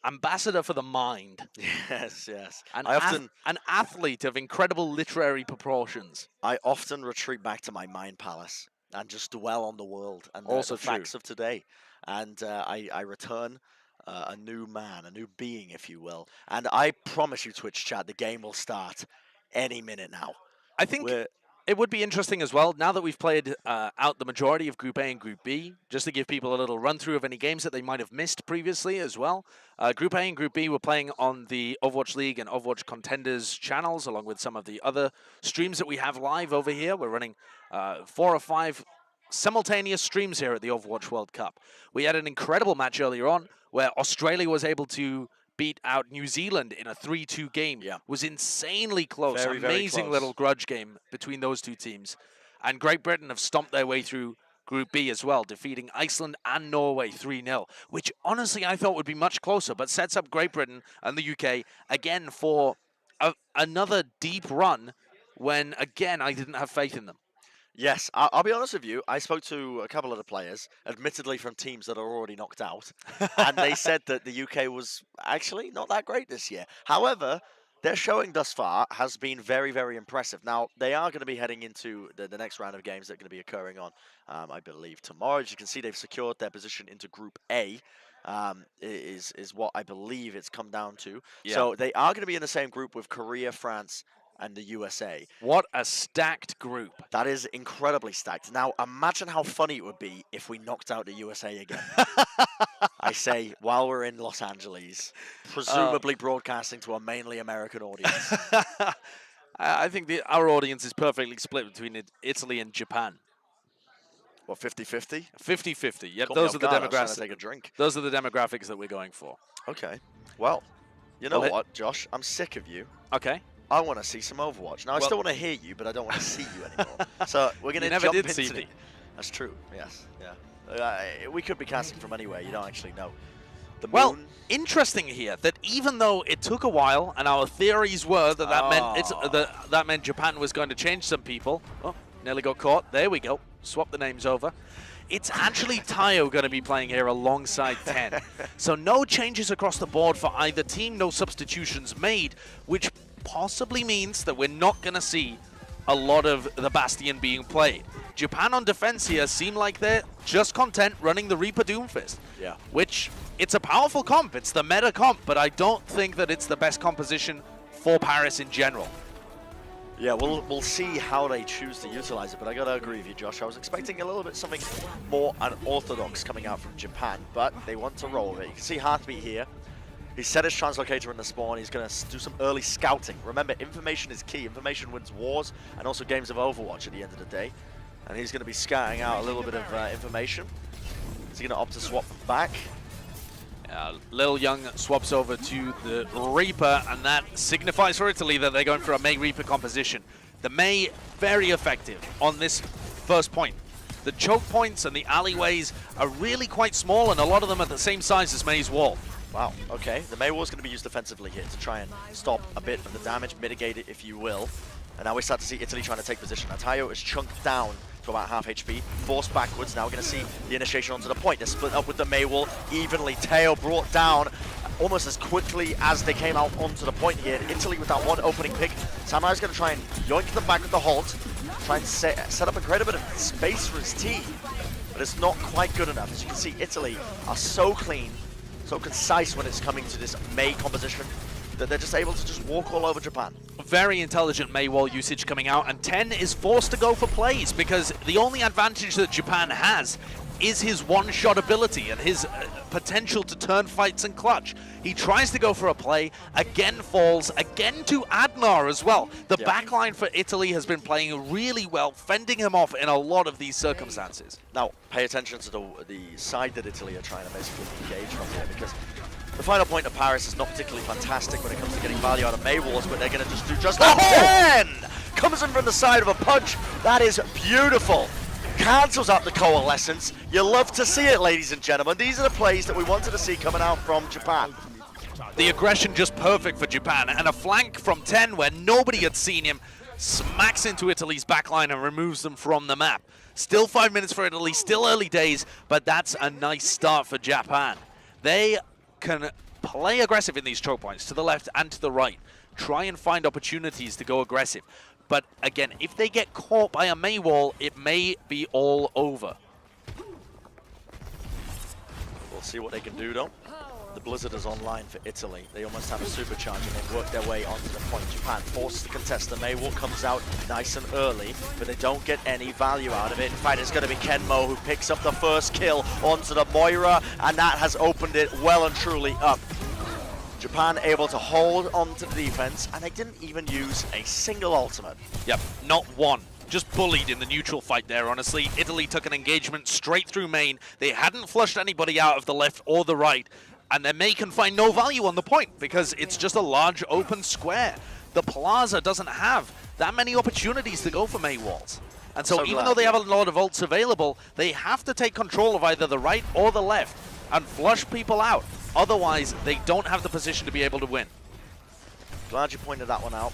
ambassador for the mind. Yes, yes. An athlete of incredible literary proportions. I often retreat back to my mind palace and just dwell on the world and Also the facts of today. And I return a new man, a new being, if you will. And I promise you, Twitch chat, the game will start any minute now. I think it would be interesting as well, now that we've played out the majority of Group A and Group B, just to give people a little run-through of any games that they might have missed previously as well. Group A and Group B were playing on the Overwatch League and Overwatch Contenders channels, along with some of the other streams that we have live over here. We're running 4 or 5 simultaneous streams here at the Overwatch World Cup. We had an incredible match earlier on where Australia was able to beat out New Zealand in a 3-2 game. Yeah. Was insanely close. Very, very Amazing close. little grudge game between those two teams. And Great Britain have stomped their way through Group B as well, defeating Iceland and Norway 3-0, which honestly I thought would be much closer, but sets up Great Britain and the UK again for another deep run when, again, I didn't have faith in them. Yes, I'll be honest with you. I spoke to a couple of the players, admittedly from teams that are already knocked out, and they said that the UK was actually not that great this year. However, their showing thus far has been very, very impressive. Now, they are going to be heading into the next round of games that are going to be occurring on, I believe, tomorrow. As you can see, they've secured their position into Group A. Is what I believe it's come down to. Yeah. So they are going to be in the same group with Korea, France, and the USA. What a stacked group. That is incredibly stacked. Now, imagine how funny it would be if we knocked out the USA again. I say, while we're in Los Angeles, presumably broadcasting to a mainly American audience. I think our audience is perfectly split between Italy and Japan. What, 50-50? 50-50. Yep, Caught me those off are the guard, I was trying to demographics. take a drink. Those are the demographics that we're going for. Okay. Well, you know Well, what, Josh? I'm sick of you. Okay. I want to see some Overwatch. Now, I Well- still want to hear you, but I don't want to see you anymore. So we're going to You jump never did into see me. That's true. Yes. Yeah. We could be casting from anywhere. You don't actually know. The Well, moon. interesting here that even though it took a while, and our theories were that that meant Japan was going to change some people. Oh, nearly got caught. There we go. Swap the names over. It's actually Tayo going to be playing here alongside 10. So no changes across the board for either team, no substitutions made, which possibly means that we're not going to see a lot of the Bastion being played. Japan on defense here seem like they're just content running the Reaper Doomfist. Yeah. Which, it's a powerful comp, it's the meta comp, but I don't think that it's the best composition for Paris in general. Yeah, we'll see how they choose to utilize it, but I gotta agree with you, Josh. I was expecting a little bit something more unorthodox coming out from Japan, but they want to roll with it. You can see Heartbeat here. He set his translocator in the spawn. He's going to do some early scouting. Remember, information is key. Information wins wars and also games of Overwatch at the end of the day. And he's going to be scouting out a little bit of information. Is he going to opt to swap back? Lil Young swaps over to the Reaper, and that signifies for Italy that they're going for a Mei Reaper composition. The Mei, very effective on this first point. The choke points and the alleyways are really quite small, and a lot of them are the same size as Mei's wall. Wow, okay. The Mei War is going to be used defensively here to try and stop a bit of the damage, mitigate it if you will. And now we start to see Italy trying to take position. Now Tayo is chunked down to about half HP, forced backwards. Now we're going to see the initiation onto the point. They're split up with the Mei Wall evenly. Tayo brought down almost as quickly as they came out onto the point here. Italy with that one opening pick. Samurai's going to try and yoink them back with the halt, try and set up a great bit of space for his team. But it's not quite good enough. As you can see, Italy are so clean, so concise when it's coming to this Mei composition. that they're just able to just walk all over Japan. Very intelligent Mei wall usage coming out, and 10 is forced to go for plays because the only advantage that Japan has is his one-shot ability and his potential to turn fights and clutch. He tries to go for a play, again falls, again to Adnar as well. The backline for Italy has been playing really well, fending him off in a lot of these circumstances. Now, pay attention to the side that Italy are trying to basically engage from here, because the final point of Paris is not particularly fantastic when it comes to getting value out of Mei walls, but they're going to just do just that. 10 comes in from the side of a punch. That is beautiful. Cancels out the coalescence. You love to see it, ladies and gentlemen. These are the plays that we wanted to see coming out from Japan. The aggression just perfect for Japan, and a flank from 10 where nobody had seen him smacks into Italy's backline and removes them from the map. Still 5 minutes for Italy, still early days, but that's a nice start for Japan. They can play aggressive in these choke points, to the left and to the right. Try and find opportunities to go aggressive. But again, if they get caught by a Mei wall, it may be all over. We'll see what they can do, though. The Blizzard is online for Italy. They almost have a supercharge and they've worked their way onto the point. Japan forces to contest. The Mei wall comes out nice and early, but they don't get any value out of it. In fact, it's going to be Kenmo who picks up the first kill onto the Moira, and that has opened it well and truly up. Japan able to hold on to the defense, and they didn't even use a single ultimate. Yep, not one. Just bullied in the neutral fight there, honestly. Italy took an engagement straight through main. They hadn't flushed anybody out of the left or the right, and their Mei can find no value on the point because it's just a large open square. The Plaza doesn't have that many opportunities to go for Mei walls. And so even though they have a lot of ults available, they have to take control of either the right or the left and flush people out. Otherwise, they don't have the position to be able to win. Glad you pointed that one out,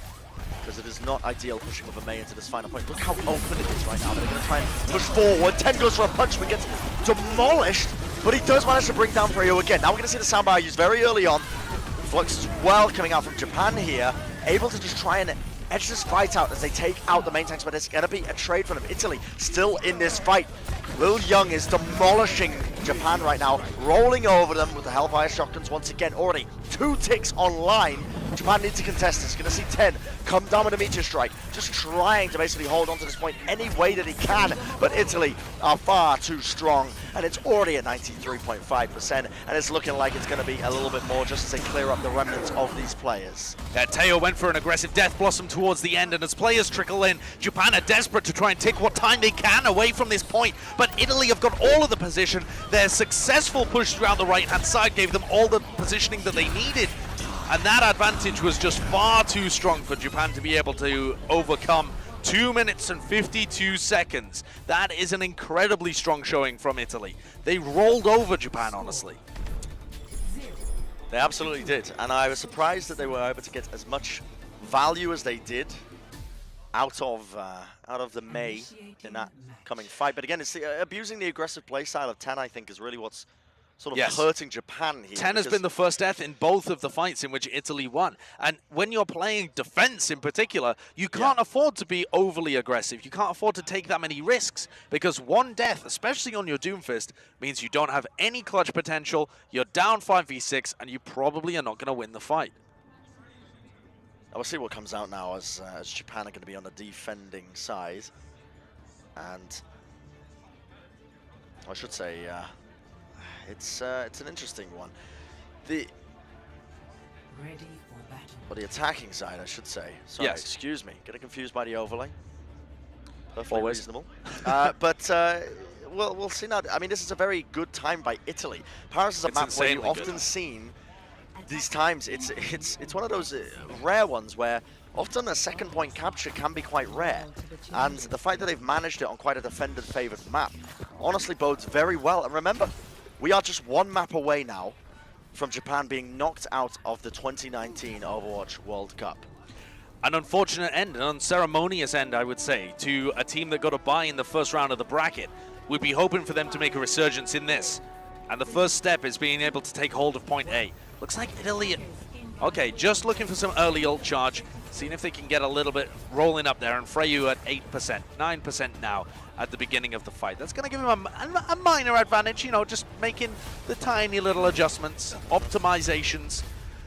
because it is not ideal pushing with a Mei into this final point. Look how open it is right now. They're going to try and push forward. 10 goes for a punch, but gets demolished. But he does manage to bring down Freyo again. Now we're going to see the soundbar used very early on. Flux as well coming out from Japan here, able to just try and edge this fight out as they take out the main tanks, but it's going to be a trade for them. Italy still in this fight. Lil Young is demolishing Japan right now, rolling over them with the Hellfire shotguns once again. Already 2 ticks online. Japan needs to contest this. Going to see 10 come down with a meteor strike, just trying to basically hold on to this point any way that he can. But Italy are far too strong, and it's already at 93.5%, and it's looking like it's going to be a little bit more just as they clear up the remnants of these players. Yeah, Teo went for an aggressive Death Blossom towards the end, and as players trickle in, Japan are desperate to try and take what time they can away from this point, but Italy have got all of the position. Their successful push throughout the right-hand side gave them all the positioning that they needed, and that advantage was just far too strong for Japan to be able to overcome. 2 minutes and 52 seconds. That is an incredibly strong showing from Italy. They rolled over Japan, honestly. They absolutely did, and I was surprised that they were able to get as much value as they did out of the Mei in that coming fight. But again, it's abusing the aggressive play style of 10, I think, is really what's sort of hurting Japan here. 10 has been the first death in both of the fights in which Italy won. And when you're playing defense in particular, you can't afford to be overly aggressive. You can't afford to take that many risks, because one death, especially on your Doomfist, means you don't have any clutch potential, you're down 5v6, and you probably are not going to win the fight. Now we'll see what comes out now as Japan are going to be on the defending side. And I should say, it's an interesting one. Ready for battle. Or the attacking side, I should say. Sorry, Yes. excuse me. Getting confused by the overlay. Perfectly Always. reasonable. We'll see now. I mean, this is a very good time by Italy. Paris is a It's map where you insanely often good. seen these times. It's one of those rare ones where often a second point capture can be quite rare. And the fact that they've managed it on quite a defended favored map honestly bodes very well. And remember, we are just one map away now from Japan being knocked out of the 2019 Overwatch World Cup. An unfortunate end, an unceremonious end, I would say, to a team that got a bye in the first round of the bracket. We'd be hoping for them to make a resurgence in this. And the first step is being able to take hold of point A. Looks like Italy... Okay, just looking for some early ult charge, seeing if they can get a little bit rolling up there, and Freyu at 8%, 9% now at the beginning of the fight. That's going to give him a minor advantage, you know, just making the tiny little adjustments, optimizations.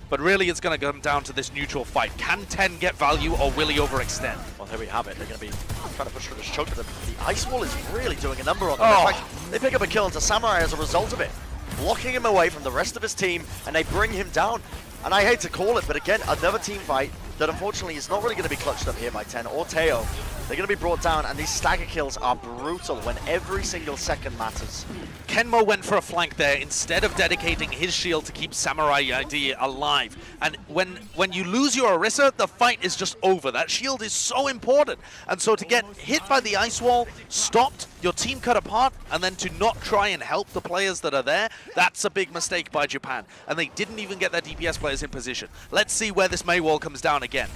But really, it's going to come down to this neutral fight. Can 10 get value, or will he overextend? Well, here we have it. They're going to be trying to push through this choke, but the ice wall is really doing a number on them. Oh. In fact, they pick up a kill into Samurai as a result of it, blocking him away from the rest of his team, and they bring him down. And I hate to call it, but again, another team fight that unfortunately is not really going to be clutched up here by 10 or Teo. They're going to be brought down, and these stagger kills are brutal when every single second matters. Kenmo went for a flank there instead of dedicating his shield to keep Samurai ID alive. And when you lose your Orisa, the fight is just over. That shield is so important. And so to get hit by the ice wall, stopped, your team cut apart, and then to not try and help the players that are there, that's a big mistake by Japan. And they didn't even get their DPS players in position. Let's see where this Mei wall comes down again.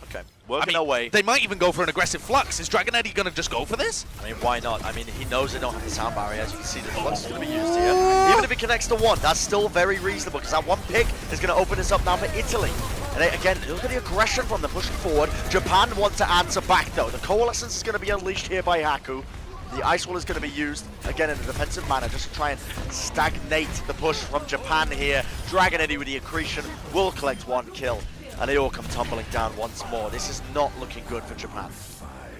Okay, working away. They might even go for an aggressive flux. Is Dragon Eddy going to just go for this? I mean, why not? I mean, he knows they don't have the sound barrier. As you can see, the flux is going to be used here. Even if he connects to one, that's still very reasonable, because that one pick is going to open this up now for Italy. And they, again, look at the aggression from them pushing forward. Japan wants to answer back, though. The coalescence is going to be unleashed here by Haku. The ice wall is going to be used, again, in a defensive manner, just to try and stagnate the push from Japan here. Dragon Eddy with the accretion will collect one kill. And they all come tumbling down once more. This is not looking good for Japan.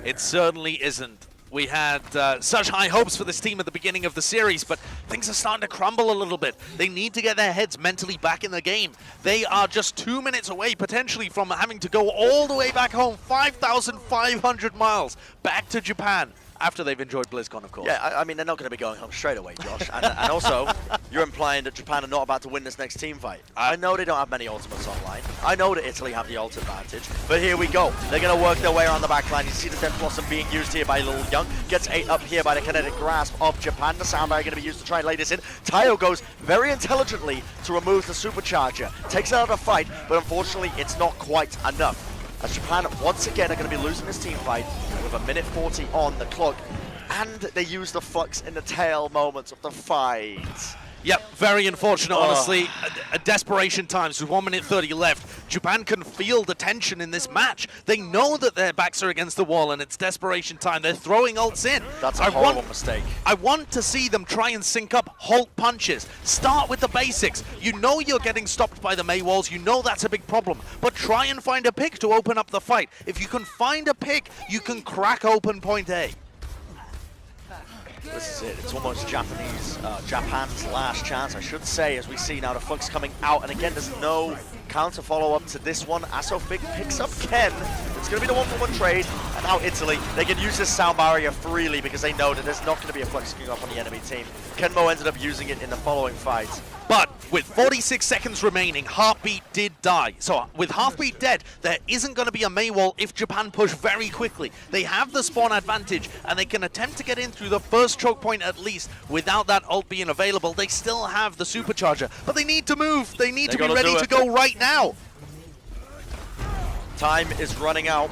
It certainly isn't. We had such high hopes for this team at the beginning of the series, but things are starting to crumble a little bit. They need to get their heads mentally back in the game. They are just 2 minutes away, potentially, from having to go all the way back home, 5,500 miles back to Japan. After they've enjoyed BlizzCon, of course. Yeah, I mean, they're not going to be going home straight away, Josh. And also, you're implying that Japan are not about to win this next team fight. I know they don't have many ultimates online. I know that Italy have the ult advantage. But here we go. They're going to work their way around the back line. You see the Death Blossom being used here by Lil Young. Gets 8 up here by the kinetic grasp of Japan. The sound barrier going to be used to try and lay this in. Tayo goes very intelligently to remove the supercharger. Takes it out of the fight, but unfortunately, it's not quite enough. As Japan, once again, are going to be losing this team fight with 1:40 on the clock. And they use the flux in the tail moments of the fight. Yep, very unfortunate, honestly. At desperation times, with 1:30 left, Japan can feel the tension in this match. They know that their backs are against the wall and it's desperation time. They're throwing ults in. That's a horrible mistake. I want to see them try and sync up halt punches. Start with the basics. You know you're getting stopped by the Mei walls. You know that's a big problem. But try and find a pick to open up the fight. If you can find a pick, you can crack open point A. This is it. It's almost Japan's last chance, I should say, as we see now the flux coming out. And again, there's no counter follow-up to this one. Asofig picks up Ken. It's going to be the one-for-one trade. And now Italy, they can use this sound barrier freely because they know that there's not going to be a flux coming up on the enemy team. Kenmo ended up using it in the following fight. But with 46 seconds remaining, Heartbeat did die. So with Heartbeat dead, there isn't going to be a Mei wall if Japan push very quickly. They have the spawn advantage, and they can attempt to get in through the first choke point at least without that ult being available. They still have the supercharger, but they need to move. They need to be ready to go right now. Time is running out.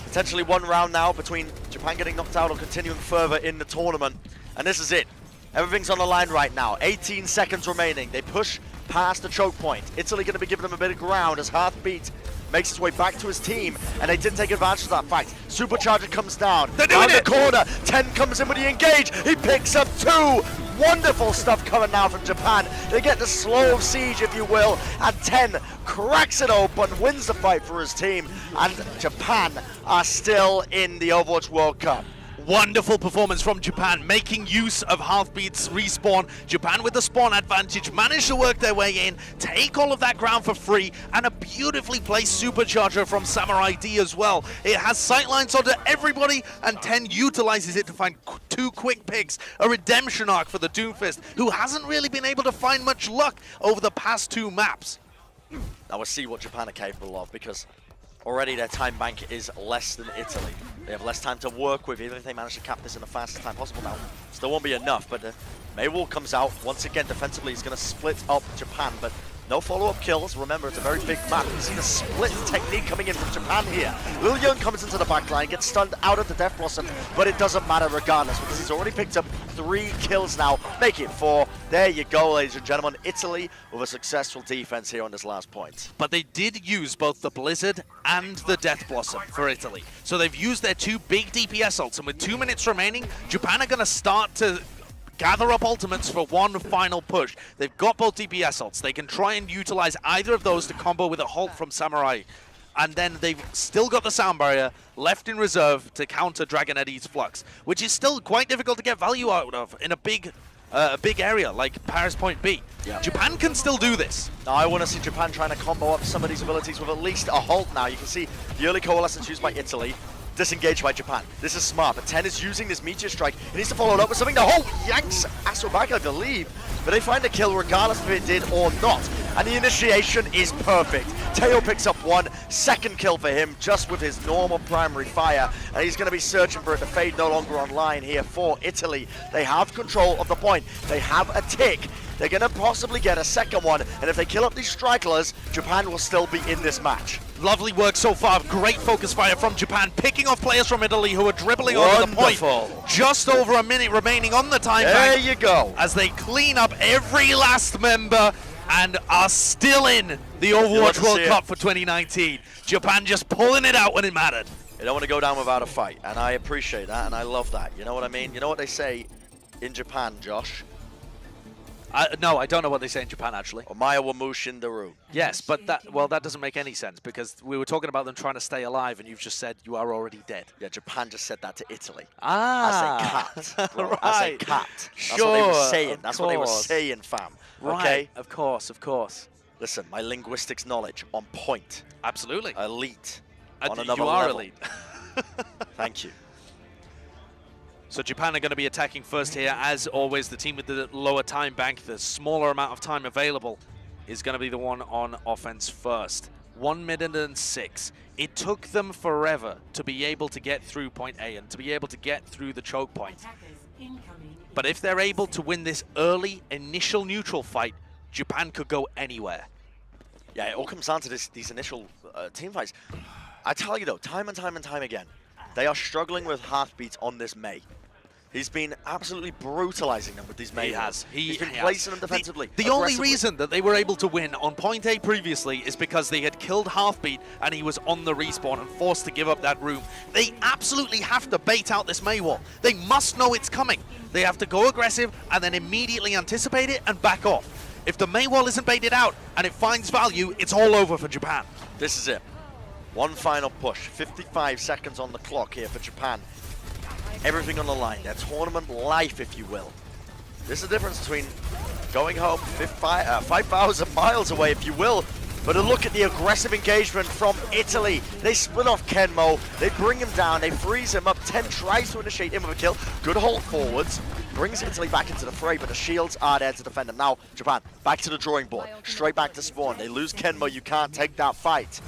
Potentially one round now between Japan getting knocked out or continuing further in the tournament. And this is it. Everything's on the line right now. 18 seconds remaining. They push past the choke point. Italy going to be giving them a bit of ground as Heartbeat makes his way back to his team, and they did take advantage of that fact. Supercharger comes down. They're doing the it! corner. 10 comes in with the engage. He picks up 2. Wonderful stuff coming now from Japan. They get the slow siege, if you will, and 10 cracks it open, wins the fight for his team, and Japan are still in the Overwatch World Cup. Wonderful performance from Japan, making use of Heartbeat's respawn. Japan with the spawn advantage managed to work their way in, take all of that ground for free, and a beautifully placed supercharger from Samurai D as well. It has sightlines onto everybody, and 10 utilizes it to find 2 quick picks. A redemption arc for the Doomfist, who hasn't really been able to find much luck over the past 2 maps. Now we'll see what Japan are capable of, because already their time bank is less than Italy. They have less time to work with, even if they manage to cap this in the fastest time possible now. Still won't be enough, but Mei wall comes out. Once again, defensively, he's going to split up Japan, but no follow-up kills. Remember, it's a very big map. You see the split technique coming in from Japan here. Lil Young comes into the backline, gets stunned out of the Death Blossom, but it doesn't matter regardless, because he's already picked up 3 kills now. Make it 4. There you go, ladies and gentlemen. Italy with a successful defense here on this last point. But they did use both the Blizzard and the Death Blossom for Italy. So they've used their 2 big DPS ults, and with 2 minutes remaining, Japan are going to start to gather up ultimates for one final push. They've got both DPS ults. They can try and utilize either of those to combo with a halt from Samurai. And then they've still got the sound barrier left in reserve to counter Dragon Eddy's Flux, which is still quite difficult to get value out of in a big area like Paris Point B. Yeah. Japan can still do this. Now I want to see Japan trying to combo up some of these abilities with at least a halt now. You can see the early coalescence used by Italy, disengaged by Japan. This is smart, but 10 is using this Meteor Strike. He needs to follow it up with something. The halt yanks Asso back, I believe, but they find a kill regardless if it did or not. And the initiation is perfect. Teo picks up one, second kill for him just with his normal primary fire, and he's going to be searching for it. The Fade no longer online here for Italy. They have control of the point. They have a tick. They're going to possibly get a second one, and if they kill up these stragglers, Japan will still be in this match. Lovely work so far. Great focus fire from Japan, picking off players from Italy who are dribbling over the point. Just over a minute remaining on the time There bank you go. as they clean up every last member and are still in the Overwatch World Cup for 2019. Japan just pulling it out when it mattered. They don't want to go down without a fight, and I appreciate that, and I love that. You know what I mean? You know what they say in Japan, Josh? No, I don't know what they say in Japan, actually. Omaya wa Mushindaru. Yes, but that doesn't make any sense because we were talking about them trying to stay alive, and you've just said you are already dead. Yeah, Japan just said that to Italy. Ah, As a cat. Bro, right. As a cat. That's Sure, what they were saying. of That's what they were course. saying, fam. Right, Okay? of course, of course. Listen, my linguistics knowledge on point. Absolutely. Elite. On another you are level. elite. Thank you. So Japan are going to be attacking first here. As always, the team with the lower time bank, the smaller amount of time available, is going to be the one on offense first. 1 minute and 6. It took them forever to be able to get through point A and to be able to get through the choke point. But if they're able to win this early initial neutral fight, Japan could go anywhere. Yeah, it all comes down to these initial team fights. I tell you though, time and time and time again, they are struggling with heartbeats on this Mei. He's been absolutely brutalizing them with these Mei. He has. He's been placing them defensively. The only aggressively. reason that they were able to win on point A previously is because they had killed Halfbeat and he was on the respawn and forced to give up that room. They absolutely have to bait out this Mei wall. They must know it's coming. They have to go aggressive and then immediately anticipate it and back off. If the Mei wall isn't baited out and it finds value, it's all over for Japan. This is it. One final push. 55 seconds on the clock here for Japan. Everything on the line. Their tournament life, if you will. There's a difference between going home 5,000 miles away, if you will. But a look at the aggressive engagement from Italy. They split off Kenmo. They bring him down. They freeze him up. 10 tries to initiate him with a kill. Good hold forwards. Brings Italy back into the fray, but the shields are there to defend them. Now, Japan, back to the drawing board. Straight back to spawn. They lose Kenmo. You can't take that fight.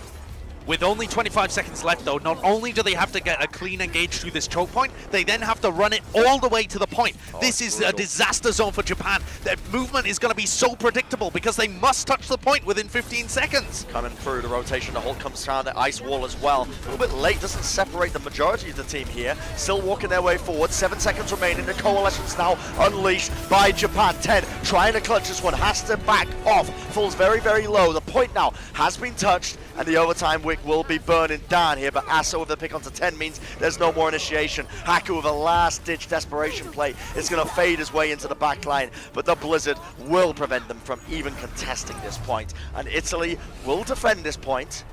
With only 25 seconds left, though, not only do they have to get a clean engage through this choke point, they then have to run it all the way to the point. This is a disaster zone for Japan. Their movement is going to be so predictable because they must touch the point within 15 seconds. Coming through the rotation, the Hulk comes around the ice wall as well. A little bit late, doesn't separate the majority of the team here. Still walking their way forward. 7 seconds remaining. The coalition's now unleashed by Japan. 10 trying to clutch this one, has to back off. Falls very, very low. The point now has been touched, and the overtime wick will be burning down here, but Asso with the pick onto 10 means there's no more initiation. Haku with a last-ditch desperation play is going to fade his way into the back line, but the Blizzard will prevent them from even contesting this point, and Italy will defend this point.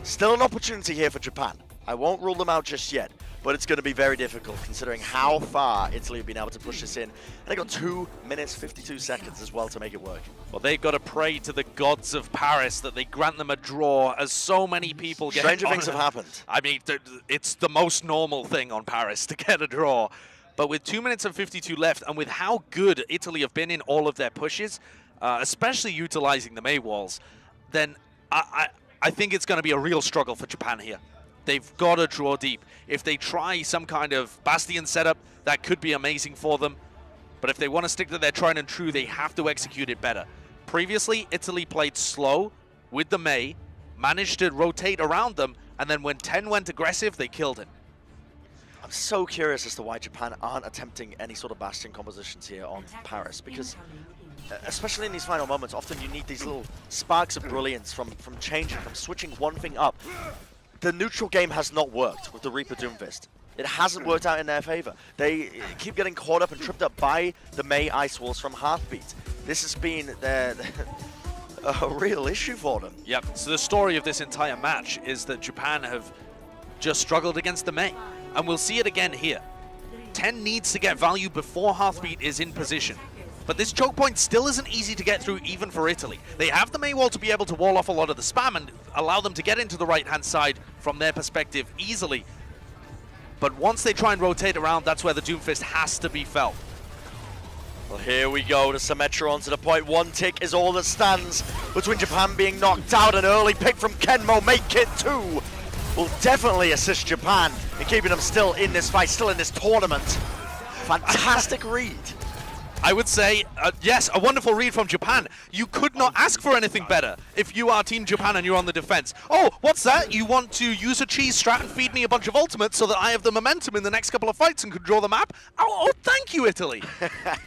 Still an opportunity here for Japan. I won't rule them out just yet, but it's going to be very difficult considering how far Italy have been able to push this in. And they got 2 minutes 52 seconds as well to make it work. Well, they've got to pray to the gods of Paris that they grant them a draw, as so many people get. Stranger things have happened. I mean, it's the most normal thing on Paris to get a draw. But with 2 minutes and 52 left, and with how good Italy have been in all of their pushes, especially utilizing the Mei walls, then I think it's going to be a real struggle for Japan here. They've got to draw deep. If they try some kind of Bastion setup, that could be amazing for them. But if they want to stick to their tried and true, they have to execute it better. Previously, Italy played slow with the Mei, managed to rotate around them, and then when 10 went aggressive, they killed it. I'm so curious as to why Japan aren't attempting any sort of Bastion compositions here on Paris, because especially in these final moments, often you need these little sparks of brilliance from changing, from switching one thing up. The neutral game has not worked with the Reaper Doomfist. It hasn't worked out in their favor. They keep getting caught up and tripped up by the Mei Ice Walls from Heartbeat. This has been a real issue for them. Yep, so the story of this entire match is that Japan have just struggled against the Mei, and we'll see it again here. 10 needs to get value before Heartbeat is in position. But this choke point still isn't easy to get through even for Italy. They have the Mei wall to be able to wall off a lot of the spam and allow them to get into the right-hand side from their perspective easily. But once they try and rotate around, that's where the Doomfist has to be felt. Well, here we go to Symmetron to the point. 1 tick is all that stands between Japan being knocked out. An early pick from Kenmo, make it 2. Will definitely assist Japan in keeping them still in this fight, still in this tournament. Fantastic read. I would say, yes, a wonderful read from Japan. You could not ask for anything better if you are Team Japan and you're on the defense. Oh, what's that? You want to use a cheese strat and feed me a bunch of ultimates so that I have the momentum in the next couple of fights and control the map? Oh, thank you, Italy.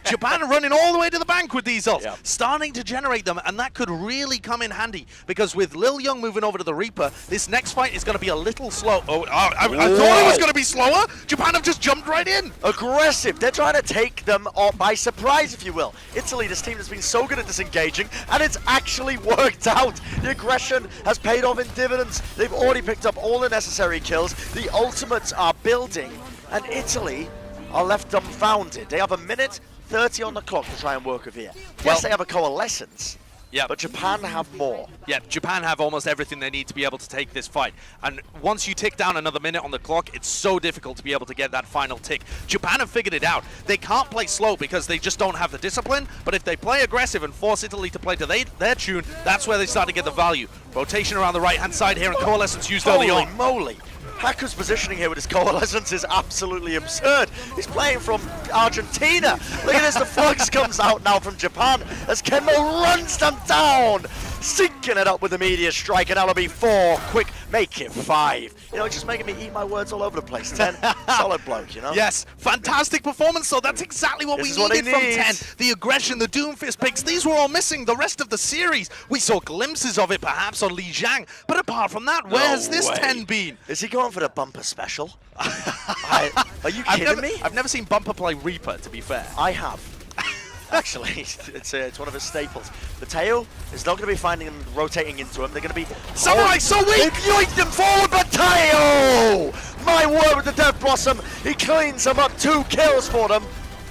Japan are running all the way to the bank with these ults, Yep. starting to generate them, and that could really come in handy because with Lil Young moving over to the Reaper, this next fight is going to be a little slow. I thought it was going to be slower. Japan have just jumped right in. Aggressive. They're trying to take them on by surprise, if you will. Italy, this team has been so good at disengaging, and it's actually worked out. The aggression has paid off in dividends. They've already picked up all the necessary kills. The ultimates are building, and Italy are left dumbfounded. They have a minute 30 on the clock to try and work with here. Yes, they have a coalescence. Yeah, But Japan have more. Yeah, Japan have almost everything they need to be able to take this fight. And once you tick down another minute on the clock, it's so difficult to be able to get that final tick. Japan have figured it out. They can't play slow because they just don't have the discipline, but if they play aggressive and force Italy to play to their tune, that's where they start to get the value. Rotation around the right-hand side here and Coalescence used early Holy on. moly! Haku's positioning here with his coalescence is absolutely absurd. He's playing from Argentina. Look at this, the Flux comes out now from Japan as Kenmo runs them down, sinking it up with the meteor strike, and that'll be 4. Quick, make it 5. You know, just making me eat my words all over the place. 10, solid bloke, you know? Yes, fantastic performance, though. That's exactly what This we is what he needed from 10. needs. The aggression, the Doomfist picks, these were all missing the rest of the series. We saw glimpses of it, perhaps, on Li Jiang, but apart from that, where has this way. 10 been? Is he going for the bumper special? Are you kidding me? I've never seen Bumper play Reaper, to be fair. I have. Actually, it's one of his staples. Mateo is not going to be finding them rotating into him. They're going to be... Samurai so weak! They've yoinked them forward, Mateo! My word with the Death Blossom. He cleans them up. 2 kills for them.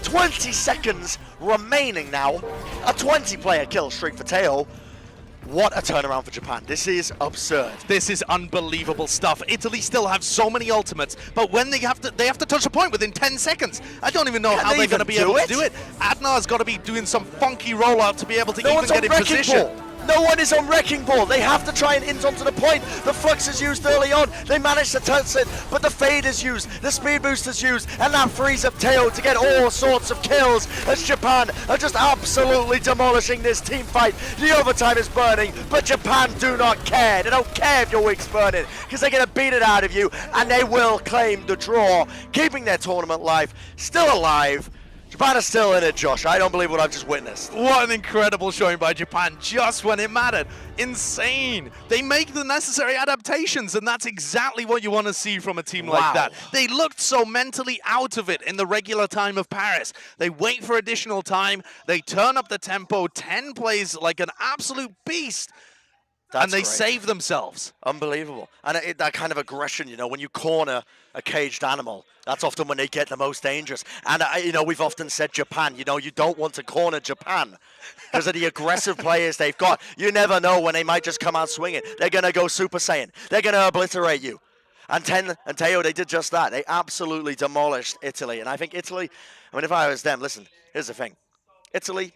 20 seconds remaining now. A 20-player kill streak for Teo. What a turnaround for Japan. This is absurd. This is unbelievable stuff. Italy still have so many ultimates, but when they have to touch a point within 10 seconds. I don't even know Can how they they're going to even be able do to do it. Adnar's got to be doing some funky rollout to be able to No even one's get on in Wrecking position. Ball. No one is on Wrecking Ball. They have to try and int onto the point. The Flux is used early on. They managed to touch it, but the Fade is used. The Speed Boost is used, and that frees up Teo to get all sorts of kills as Japan are just absolutely demolishing this team fight. The overtime is burning, but Japan do not care. They don't care if your week's burning because they're going to beat it out of you, and they will claim the draw, keeping their tournament life still alive. Japan is still in it, Josh. I don't believe what I've just witnessed. What an incredible showing by Japan just when it mattered. Insane. They make the necessary adaptations, and that's exactly what you want to see from a team Wow. like that. They looked so mentally out of it in the regular time of Paris. They wait for additional time. They turn up the tempo. 10 plays like an absolute beast. That's and they great. save themselves. Unbelievable. And that kind of aggression, you know, when you corner a caged animal, that's often when they get the most dangerous. And, you know, we've often said Japan, you know, you don't want to corner Japan because of the aggressive players they've got. You never know when they might just come out swinging. They're going to go Super Saiyan. They're going to obliterate you. And Teo, they did just that. They absolutely demolished Italy. And I think Italy, I mean, if I was them, listen, here's the thing. Italy,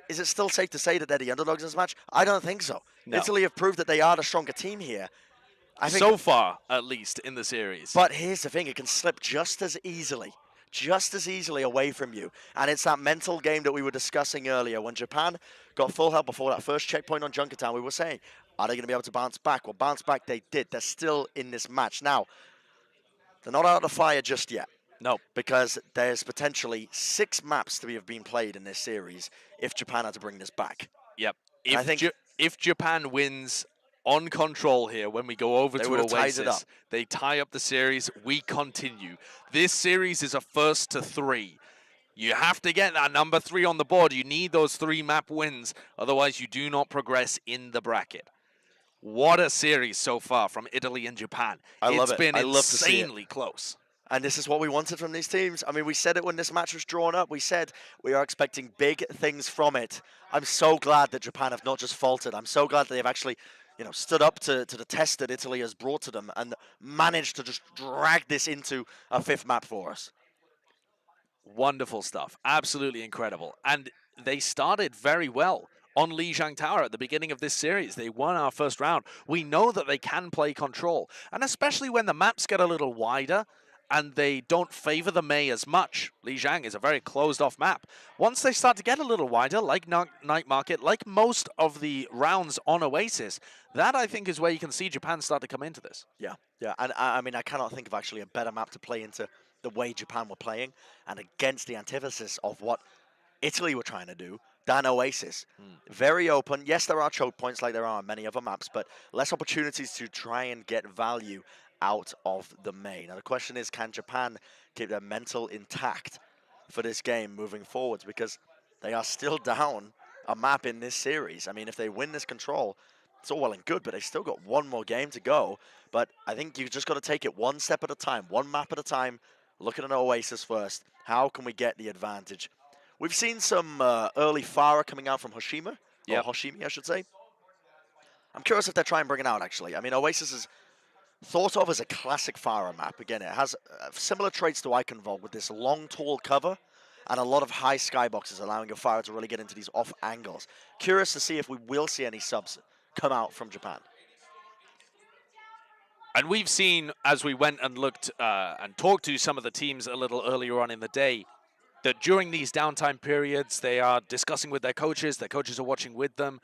is it still safe to say that they're the underdogs in this match? I don't think so. No. Italy have proved that they are the stronger team here. I think, So far, at least, in the series. but here's the thing, it can slip just as easily away from you. And it's that mental game that we were discussing earlier. When Japan got full health before that first checkpoint on Junkertown, we were saying, are they going to be able to bounce back? Well, bounce back they did. They're still in this match. Now, they're not out of the fire just yet. No. Because there's potentially 6 maps to have been played in this series if Japan had to bring this back. Yep. I think- If Japan wins on control here when we go over They to would have tied it up. Oasis. They tie up the series. We continue. This series is a first to 3. You have to get that number 3 on the board. You need those 3 map wins. Otherwise, you do not progress in the bracket. What a series so far from Italy and Japan. I love It's it. been I love to see it. insanely close. And this is what we wanted from these teams. I mean, we said it when this match was drawn up. We said we are expecting big things from it. I'm so glad that Japan have not just faltered. I'm so glad that they've actually, stood up to the test that Italy has brought to them and managed to just drag this into a 5th map for us. Wonderful stuff. Absolutely incredible. And they started very well on Lijiang Tower at the beginning of this series. They won our first round. We know that they can play control. And especially when the maps get a little wider and they don't favor the Mei as much. Lijiang is a very closed-off map. Once they start to get a little wider, like Night Market, like most of the rounds on Oasis, that I think is where you can see Japan start to come into this. Yeah. And I mean, I cannot think of actually a better map to play into the way Japan were playing and against the antithesis of what Italy were trying to do than Oasis. Very open. Yes, there are choke points like there are on many other maps, but less opportunities to try and get value out of the main. Now the question is, can Japan keep their mental intact for this game moving forwards? Because they are still down a map in this series. I mean, if they win this control, it's all well and good, but they've still got one more game to go. But I think you've just got to take it one step at a time, one map at a time, look at an Oasis first. How can we get the advantage? We've seen some early Farah coming out from Hoshima, or Hoshimi, I should say. I'm curious if they're trying to bring it out, actually. I mean, Oasis is thought of as a classic Farah map. Again, it has similar traits to Iconvolve with this long, tall cover and a lot of high skyboxes, allowing a Farah to really get into these off angles. Curious to see if we will see any subs come out from Japan. And we've seen, as we went and looked and talked to some of the teams a little earlier on in the day, that during these downtime periods, they are discussing with their coaches are watching with them,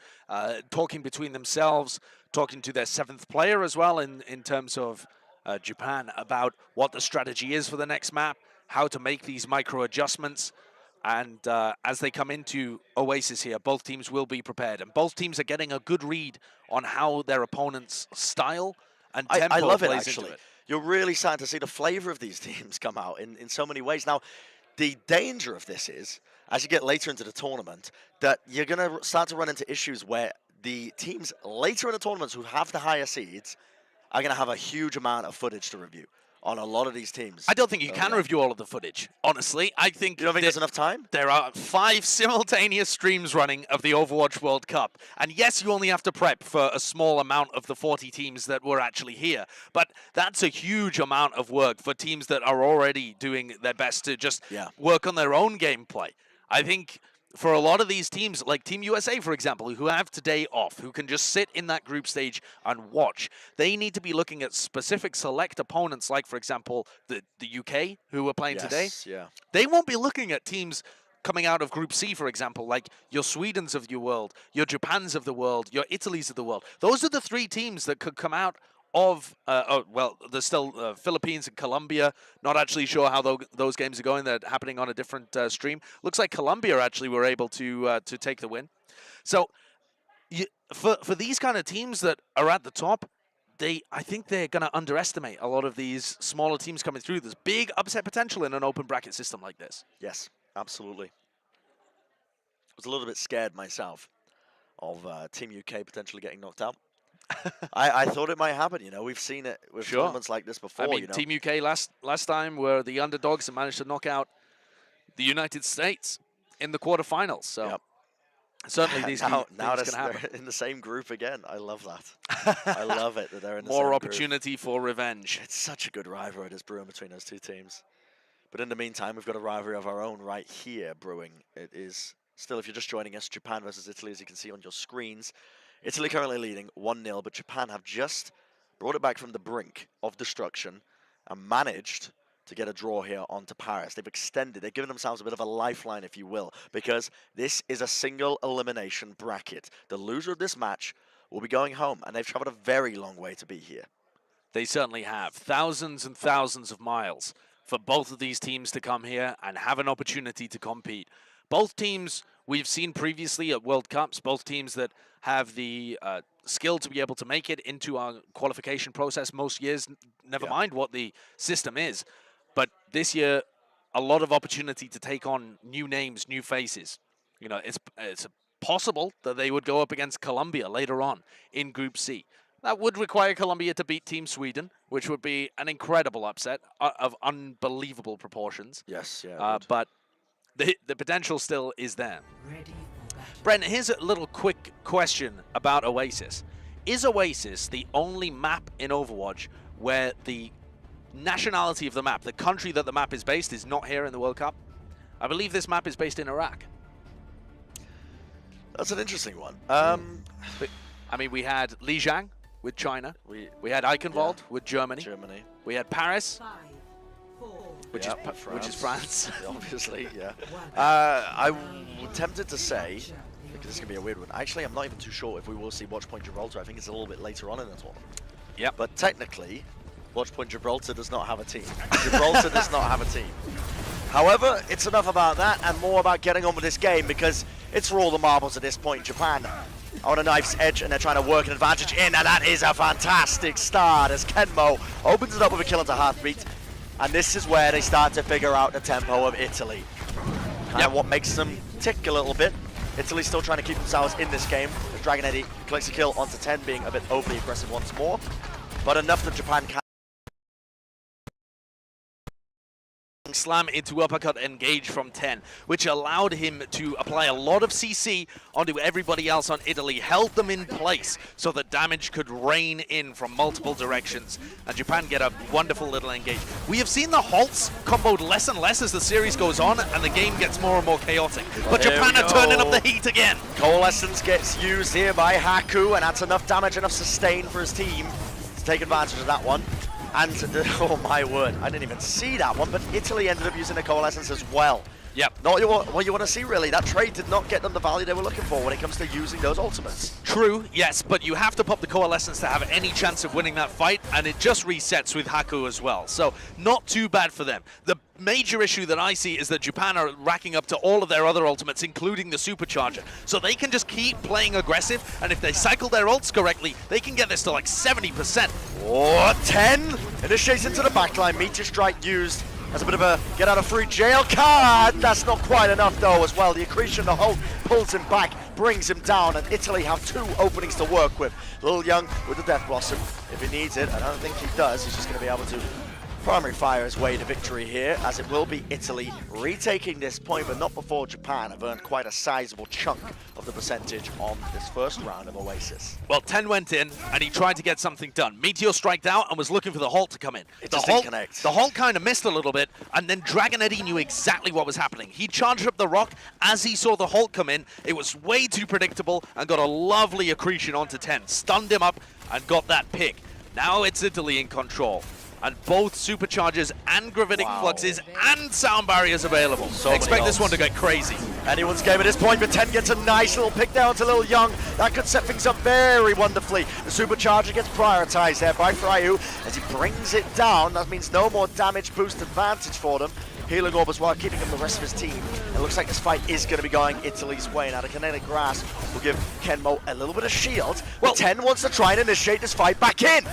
talking between themselves, talking to their 7th player as well in terms of Japan about what the strategy is for the next map, how to make these micro adjustments. And as they come into Oasis here, both teams will be prepared. And both teams are getting a good read on how their opponent's style and tempo I love it, plays actually. into it. You're really starting to see the flavor of these teams come out in so many ways. Now, the danger of this is, as you get later into the tournament, that you're going to start to run into issues where the teams later in the tournaments who have the higher seeds are going to have a huge amount of footage to review on a lot of these teams. I don't think you can review all of the footage, honestly. I think You don't think there's enough time? there are 5 simultaneous streams running of the Overwatch World Cup. And yes, you only have to prep for a small amount of the 40 teams that were actually here. But that's a huge amount of work for teams that are already doing their best to just work on their own gameplay. I think for a lot of these teams, like Team USA, for example, who have today off, who can just sit in that group stage and watch, they need to be looking at specific select opponents, like, for example, the UK, who are playing today. Yeah. They won't be looking at teams coming out of Group C, for example, like your Swedens of your world, your Japans of the world, your Italys of the world. Those are the 3 teams that could come out of, there's still Philippines and Colombia. Not actually sure how those games are going. They're happening on a different stream. Looks like Colombia actually were able to take the win. So for these kind of teams that are at the top, I think they're going to underestimate a lot of these smaller teams coming through. There's big upset potential in an open bracket system like this. Yes, absolutely. I was a little bit scared myself of Team UK potentially getting knocked out. I thought it might happen. We've seen it with tournaments like this before. I mean, Team UK last time were the underdogs and managed to knock out the United States in the quarterfinals. So certainly these now things can happen. They're in the same group again. I love that. I love it that they're in the same More group. opportunity for revenge. It's such a good rivalry that's brewing between those 2 teams. But in the meantime, we've got a rivalry of our own right here brewing. It is still, if you're just joining us, Japan versus Italy, as you can see on your screens. Italy currently leading 1-0, but Japan have just brought it back from the brink of destruction and managed to get a draw here onto Paris. They've extended, they've given themselves a bit of a lifeline, if you will, because this is a single elimination bracket. The loser of this match will be going home, and they've traveled a very long way to be here. They certainly have. Thousands and thousands of miles for both of these teams to come here and have an opportunity to compete. Both teams we've seen previously at World Cups, both teams that have the skill to be able to make it into our qualification process most years, never mind what the system is. But this year, a lot of opportunity to take on new names, new faces. You know, it's possible that they would go up against Colombia later on in Group C. That would require Colombia to beat Team Sweden, which would be an incredible upset of unbelievable proportions. Yes, yeah. But the potential still is there. Ready for battle. Brent, here's a little quick question about Oasis. Is Oasis the only map in Overwatch where the nationality of the map, the country that the map is based, is not here in the World Cup? I believe this map is based in Iraq. That's an interesting one. But, I mean, we had Lijiang with China. We had Eichenwald with Germany. We had Paris, 5, 4, which is France. Obviously, yeah. I'm tempted to say, because this is going to be a weird one. Actually, I'm not even too sure if we will see Watchpoint Gibraltar. I think it's a little bit later on in the tournament. Yep. But technically, Watchpoint Gibraltar does not have a team. Gibraltar does not have a team. However, it's enough about that and more about getting on with this game, because it's for all the marbles at this point in Japan. On a knife's edge, and they're trying to work an advantage in, and that is a fantastic start as Kenmo opens it up with a kill into Heartbeat. And this is where they start to figure out the tempo of Italy. Kind of what makes them tick a little bit. Italy's still trying to keep themselves in this game, as Dragon Eddy collects a kill onto 10, being a bit overly aggressive once more. But enough that Japan can slam into uppercut engage from 10, which allowed him to apply a lot of CC onto everybody else on Italy, held them in place so that damage could rain in from multiple directions, and Japan get a wonderful little engage. We have seen the halts comboed less and less as the series goes on, and the game gets more and more chaotic. But Japan are turning up the heat again. Coalescence gets used here by Haku, and that's enough damage, enough sustain for his team to take advantage of that one. And, oh my word, I didn't even see that one, but Italy ended up using the Coalescence as well. Yep. Not what you want to see, really. That trade did not get them the value they were looking for when it comes to using those ultimates. True, yes, but you have to pop the Coalescence to have any chance of winning that fight, and it just resets with Haku as well. So, not too bad for them. The major issue that I see is that Japan are racking up to all of their other ultimates, including the Supercharger. So they can just keep playing aggressive, and if they cycle their ults correctly, they can get this to like 70%. Oh, 10 initiates into the backline. Meteor Strike used as a bit of a get-out-of-free-jail card. That's not quite enough, though, as well. The accretion, the hold, pulls him back, brings him down, and Italy have 2 openings to work with. Lil Young with the Death Blossom, if he needs it. I don't think he does. He's just going to be able to primary fire his way to victory here, as it will be Italy retaking this point, but not before Japan have earned quite a sizable chunk of the percentage on this first round of Oasis. Well, 10 went in, and he tried to get something done. Meteor striked out and was looking for the halt to come in. It just didn't connect. The halt kind of missed a little bit, and then Dragon Eddy knew exactly what was happening. He charged up the rock as he saw the halt come in. It was way too predictable and got a lovely accretion onto 10. Stunned him up and got that pick. Now it's Italy in control. And both Superchargers and Gravitic Fluxes and Sound Barriers available. So expect this one to get crazy. Anyone's game at this point, but 10 gets a nice little pick down to Lil Young. That could set things up very wonderfully. The Supercharger gets prioritized there by Fryu as he brings it down. That means no more damage boost advantage for them. Healing Orb as well, keeping up the rest of his team. It looks like this fight is going to be going Italy's way. Now the Kinetic Grass will give Kenmo a little bit of shield. Well, 10 wants to try and initiate this fight back in.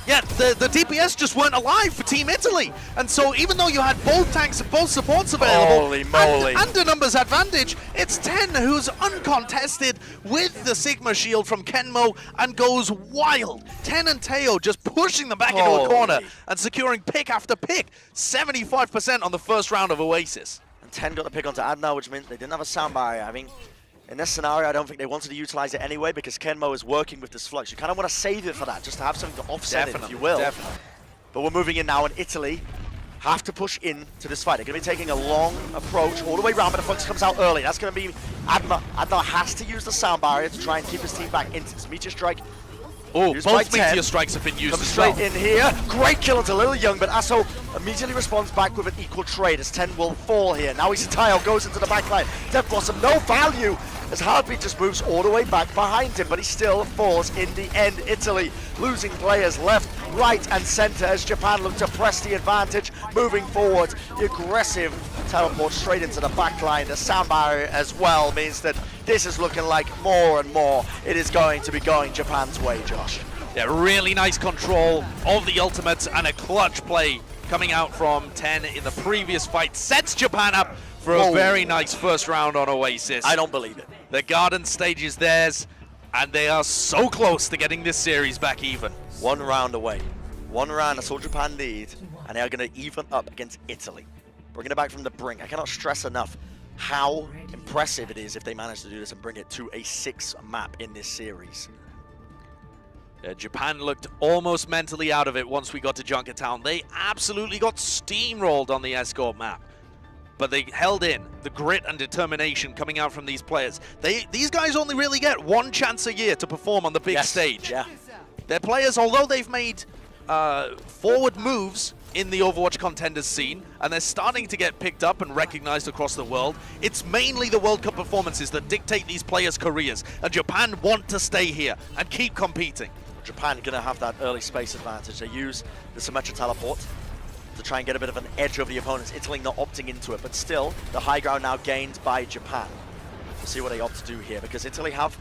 Yeah, the DPS just weren't alive for Team Italy. And so even though you had both tanks and both supports available, holy moly, and a numbers advantage, it's 10 who's uncontested with the Sigma shield from Kenmo and goes wild. 10 and Teo just pushing them back into a corner and securing pick after pick. 75% on the first round of Oasis. And 10 got the pick onto Adna, which means they didn't have a sound barrier. I mean, in this scenario, I don't think they wanted to utilize it anyway because Kenmo is working with this flux. You kind of want to save it for that, just to have something to offset it, if you will. Definitely. But we're moving in now, and Italy have to push in to this fight. They're going to be taking a long approach all the way around, but the flux comes out early. That's going to be Adna. Adna has to use the sound barrier to try and keep his team back into this Meteor Strike. Oh, both Meteor Strikes have been used Comes as straight well. in here. Great kill into Lil Young, but Asso immediately responds back with an equal trade as 10 will fall here. Now Isatayo goes into the backline. Death Blossom, no value, as Heartbeat just moves all the way back behind him, but he still falls in the end. Italy losing players left, right, and center as Japan look to press the advantage moving forward. The aggressive teleport straight into the back line. The sound barrier as well means that this is looking like more and more it is going to be going Japan's way, Josh. Yeah, really nice control of the ultimates and a clutch play coming out from 10 in the previous fight. Sets Japan up for a very nice first round on Oasis. I don't believe it. The garden stage is theirs, and they are so close to getting this series back even. 1 round away. 1 round, that's all Japan need, and they are going to even up against Italy. Bringing it back from the brink. I cannot stress enough how impressive it is if they manage to do this and bring it to a 6 map in this series. Yeah, Japan looked almost mentally out of it once we got to Junkertown. They absolutely got steamrolled on the escort map. But they held in the grit and determination coming out from these players. These guys only really get 1 chance a year to perform on the big stage. Yeah. Their players, although they've made forward moves in the Overwatch contenders scene, and they're starting to get picked up and recognized across the world, it's mainly the World Cup performances that dictate these players' careers. And Japan want to stay here and keep competing. Japan going to have that early space advantage. They use the Symmetra teleport to try and get a bit of an edge over the opponents. Italy not opting into it, but still the high ground now gained by Japan. We'll see what they opt to do here, because Italy have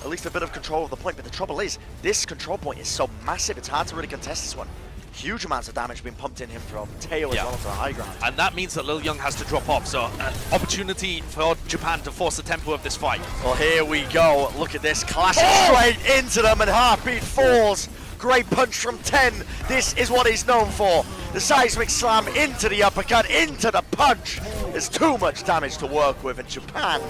at least a bit of control of the point, but the trouble is this control point is so massive it's hard to really contest this one. Huge amounts of damage being pumped in him from Teo as well onto the high ground. And that means that Lil Young has to drop off, so an opportunity for Japan to force the tempo of this fight. Well, here we go. Look at this. Classic straight into them, and Heartbeat falls. Great punch from 10. This is what he's known for. The seismic slam into the uppercut, into the punch. There's too much damage to work with in Japan.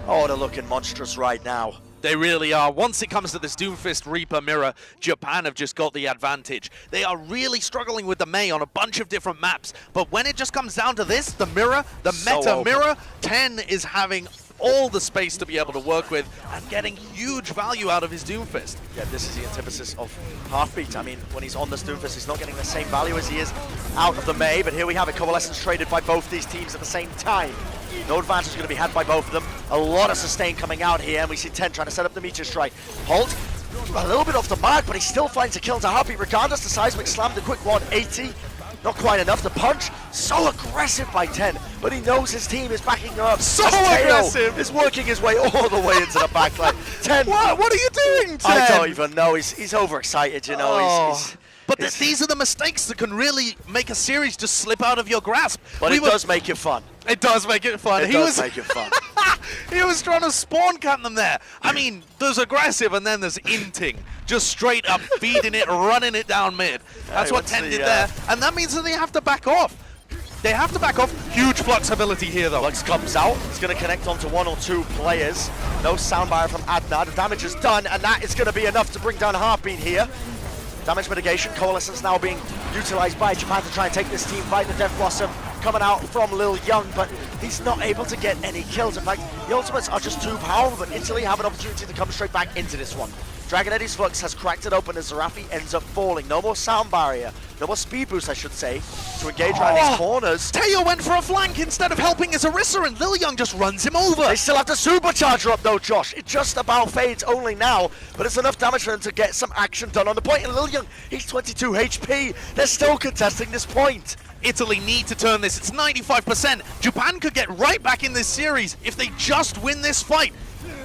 Oh, they're looking monstrous right now. They really are. Once it comes to this Doomfist Reaper mirror, Japan have just got the advantage. They are really struggling with the Mei on a bunch of different maps, but when it just comes down to this, the mirror, the meta mirror, 10 is having all the space to be able to work with and getting huge value out of his Doomfist. Yeah, this is the antithesis of Heartbeat. I mean, when he's on this Doomfist, he's not getting the same value as he is out of the Mei, but here we have it. Coalescence traded by both these teams at the same time. No advantage going to be had by both of them. A lot of sustain coming out here, and we see 10 trying to set up the Meteor Strike. Holt, a little bit off the mark, but he's still finds a kill to Heartbeat regardless. The Seismic Slam, the quick 180. Not quite enough to punch. So aggressive by 10, but he knows his team is backing him up. So aggressive! Is working his way all the way into the backline. 10. What are you doing, 10? I don't even know. He's overexcited, you know. But these are the mistakes that can really make a series just slip out of your grasp. But it does make it fun. It does make it fun. It does make it fun. He was trying to spawn camp them there. I mean, there's aggressive and then there's inting. Just straight up feeding it, running it down mid. That's what 10 did there. And that means that they have to back off. They have to back off. Huge flux ability here, though. Flux comes out. It's going to connect onto 1 or 2 players. No sound barrier from Adna. The damage is done, and that is going to be enough to bring down Heartbeat here. Damage mitigation. Coalescence now being utilized by Japan to try and take this team fight. The Death Blossom coming out from Lil Young, but he's not able to get any kills. In fact, the ultimates are just too powerful, but Italy have an opportunity to come straight back into this one. Dragon Eddy's Flux has cracked it open as Zerafi ends up falling. No more sound barrier, no more speed boost, I should say, to engage around these corners. Teo went for a flank instead of helping his Orisa, and Lil Young just runs him over. They still have the supercharger up though, Josh. It just about fades only now, but it's enough damage for them to get some action done on the point. And Lil Young, he's 22 HP. They're still contesting this point. Italy need to turn this. It's 95%. Japan could get right back in this series if they just win this fight.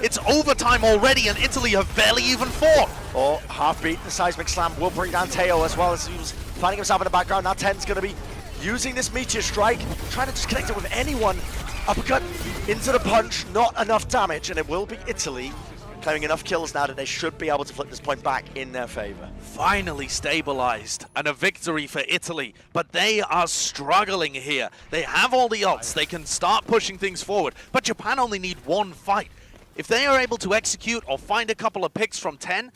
It's overtime already, and Italy have barely even fought. Oh, Heartbeat, the Seismic Slam will bring down Teo as well as he was finding himself in the background. Now 10's going to be using this Meteor Strike, trying to just connect it with anyone. Uppercut into the punch, not enough damage, and it will be Italy claiming enough kills now that they should be able to flip this point back in their favor. Finally stabilized, and a victory for Italy, but they are struggling here. They have all the ults, they can start pushing things forward, but Japan only need 1 fight. If they are able to execute or find a couple of picks from 10,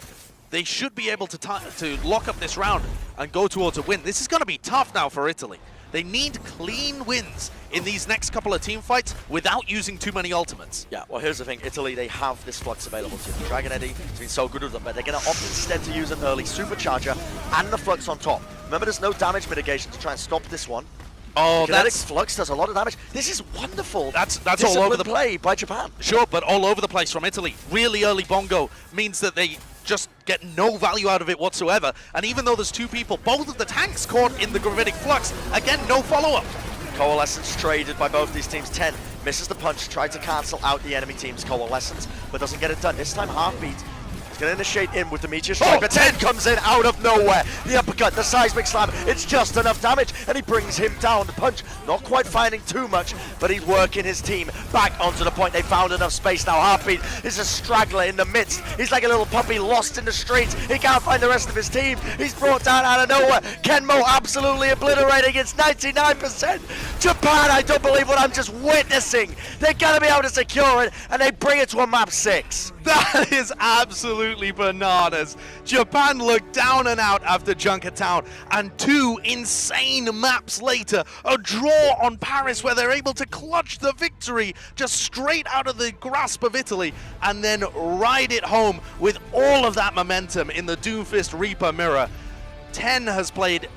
they should be able to lock up this round and go towards a win. This is going to be tough now for Italy. They need clean wins in these next couple of team fights without using too many ultimates. Yeah, well, here's the thing. Italy, they have this Flux available to them. Dragon Eddy has been so good with them, but they're going to opt instead to use an early Supercharger and the Flux on top. Remember, there's no damage mitigation to try and stop this one. Oh, Kinetic Flux does a lot of damage. This is wonderful. That's all over the play by Japan. Sure, but all over the place from Italy. Really early bongo means that they just get no value out of it whatsoever. And even though there's 2 people, both of the tanks caught in the Gravitic Flux, again, no follow-up. Coalescence traded by both these teams. 10 misses the punch, tried to cancel out the enemy team's Coalescence, but doesn't get it done. This time Heartbeat is going to initiate in with the Meteor Strike, but 10 comes in out of nowhere. The uppercut, the seismic slam, it's just enough damage, and he brings him down. The punch not quite finding too much, but he's working his team back onto the point. They found enough space now. Heartbeat is a straggler in the midst. He's like a little puppy lost in the streets. He can't find the rest of his team. He's brought down out of nowhere. Kenmo absolutely obliterating. It's 99%. Japan, I don't believe what I'm just witnessing. They're going to be able to secure it, and they bring it to a map 6. That is absolutely bananas. Japan looked down and out after Junkertown, and 2 insane maps later, a draw on Paris where they're able to clutch the victory just straight out of the grasp of Italy and then ride it home with all of that momentum in the Doomfist Reaper mirror. 10 has played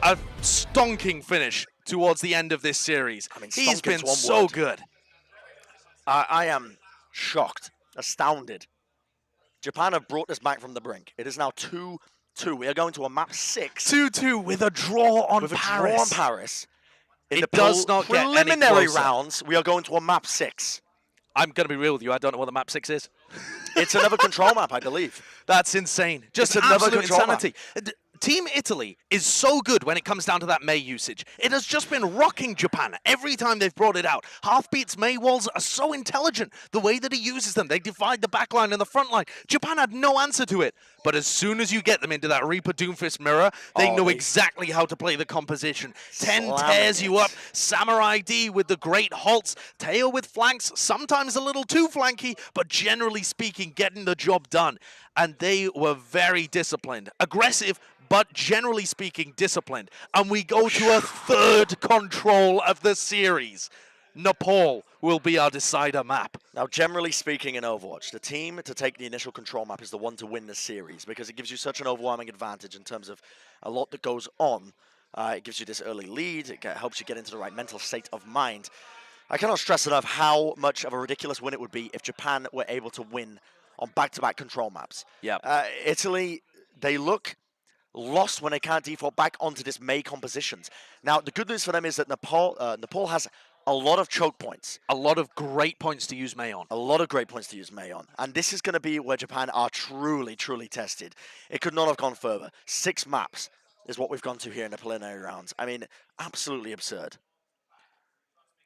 a stonking finish towards the end of this series. I mean, he's been stonking's one so word. good. I am shocked, astounded. Japan have brought this back from the brink. It is now 2-2. We are going to a map 6. 2-2 with a draw on with Paris. a draw on Paris. In It the does not get any preliminary closer. rounds, we are going to a map 6. I'm going to be real with you. I don't know what the map 6 is. It's another control map, I believe. That's insane. Just It's another absolute control map. insanity. Team Italy is so good when it comes down to that Mei usage. It has just been rocking Japan every time they've brought it out. Halfbeat's Mei walls are so intelligent. The way that he uses them, they divide the backline and the front line. Japan had no answer to it. But as soon as you get them into that Reaper Doomfist mirror, they know exactly how to play the composition. 10 Slamming tears you it. up. Samurai D with the great halts. Teo with flanks, sometimes a little too flanky, but generally speaking, getting the job done. And they were very disciplined. Aggressive, but generally speaking, disciplined. And we go to a third control of the series. Nepal will be our decider map. Now, generally speaking in Overwatch, the team to take the initial control map is the one to win the series because it gives you such an overwhelming advantage in terms of a lot that goes on. It gives you this early lead. It helps you get into the right mental state of mind. I cannot stress enough how much of a ridiculous win it would be if Japan were able to win on back-to-back control maps. Yeah. Italy, they look lost when they can't default back onto this Mei compositions. Now, the good news for them is that Nepal has a lot of choke points. A lot of great points to use Mei on. A lot of great points to use Mei on. And this is going to be where Japan are truly, truly tested. It could not have gone further. 6 maps is what we've gone to here in the preliminary rounds. I mean, absolutely absurd.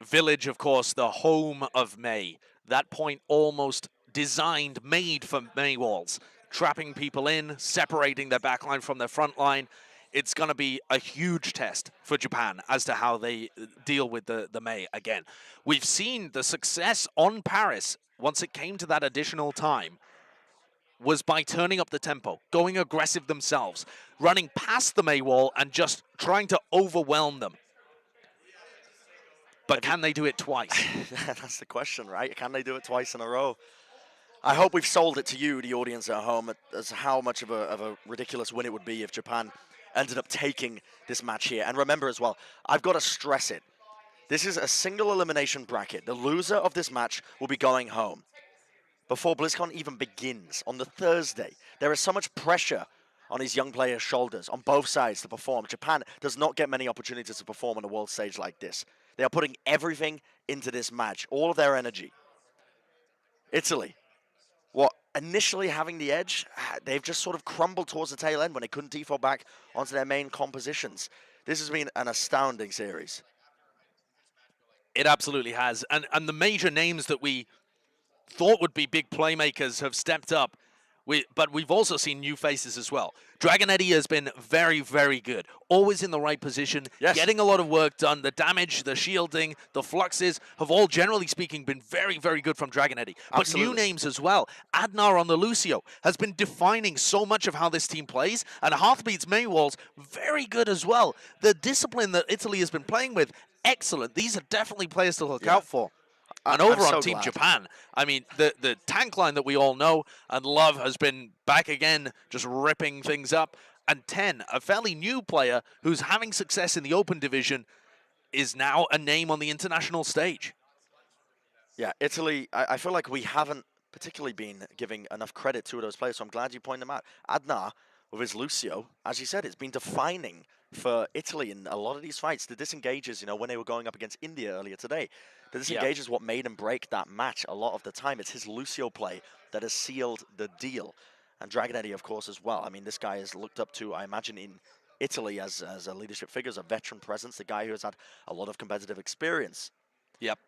Village, of course, the home of Mei. That point almost designed, made for Mei walls. Trapping people in, separating their backline from their front line. It's going to be a huge test for Japan as to how they deal with the Mei again. We've seen the success on Paris, once it came to that additional time, was by turning up the tempo, going aggressive themselves, running past the Mei wall and just trying to overwhelm them. But can they do it twice? That's the question, right? Can they do it twice in a row? I hope we've sold it to you, the audience at home, as how much of a ridiculous win it would be if Japan ended up taking this match here. And remember as well, I've got to stress it. This is a single elimination bracket. The loser of this match will be going home before BlizzCon even begins on the Thursday. There is so much pressure on these young players' shoulders on both sides to perform. Japan does not get many opportunities to perform on a world stage like this. They are putting everything into this match, all of their energy. Italy, what initially having the edge, they've just sort of crumbled towards the tail end when they couldn't default back onto their main compositions. This has been an astounding series. It absolutely has. And the major names that we thought would be big playmakers have stepped up. But we've also seen new faces as well. Dragon Eddie has been very, very good. Always in the right position, yes. Getting a lot of work done. The damage, the shielding, the fluxes have all, generally speaking, been very, very good from Dragon Eddie. But Absolutely. new names as well. Adnar on the Lucio has been defining so much of how this team plays. And Heartbeat's Mei walls, very good as well. The discipline that Italy has been playing with, excellent. These are definitely players to look out for. And over on Team Japan, I mean, the tank line that we all know and love has been back again, just ripping things up. And 10, a fairly new player who's having success in the open division, is now a name on the international stage. Yeah, Italy, I feel like we haven't particularly been giving enough credit to those players, so I'm glad you pointed them out. Adnar, with his Lucio. As you said, it's been defining for Italy in a lot of these fights. The disengages, when they were going up against India earlier today, the disengage is what made and break that match a lot of the time. It's his Lucio play that has sealed the deal. And Dragon Eddie, of course, as well. I mean, this guy is looked up to, I imagine, in Italy as a leadership figure, as a veteran presence, the guy who has had a lot of competitive experience. Yep.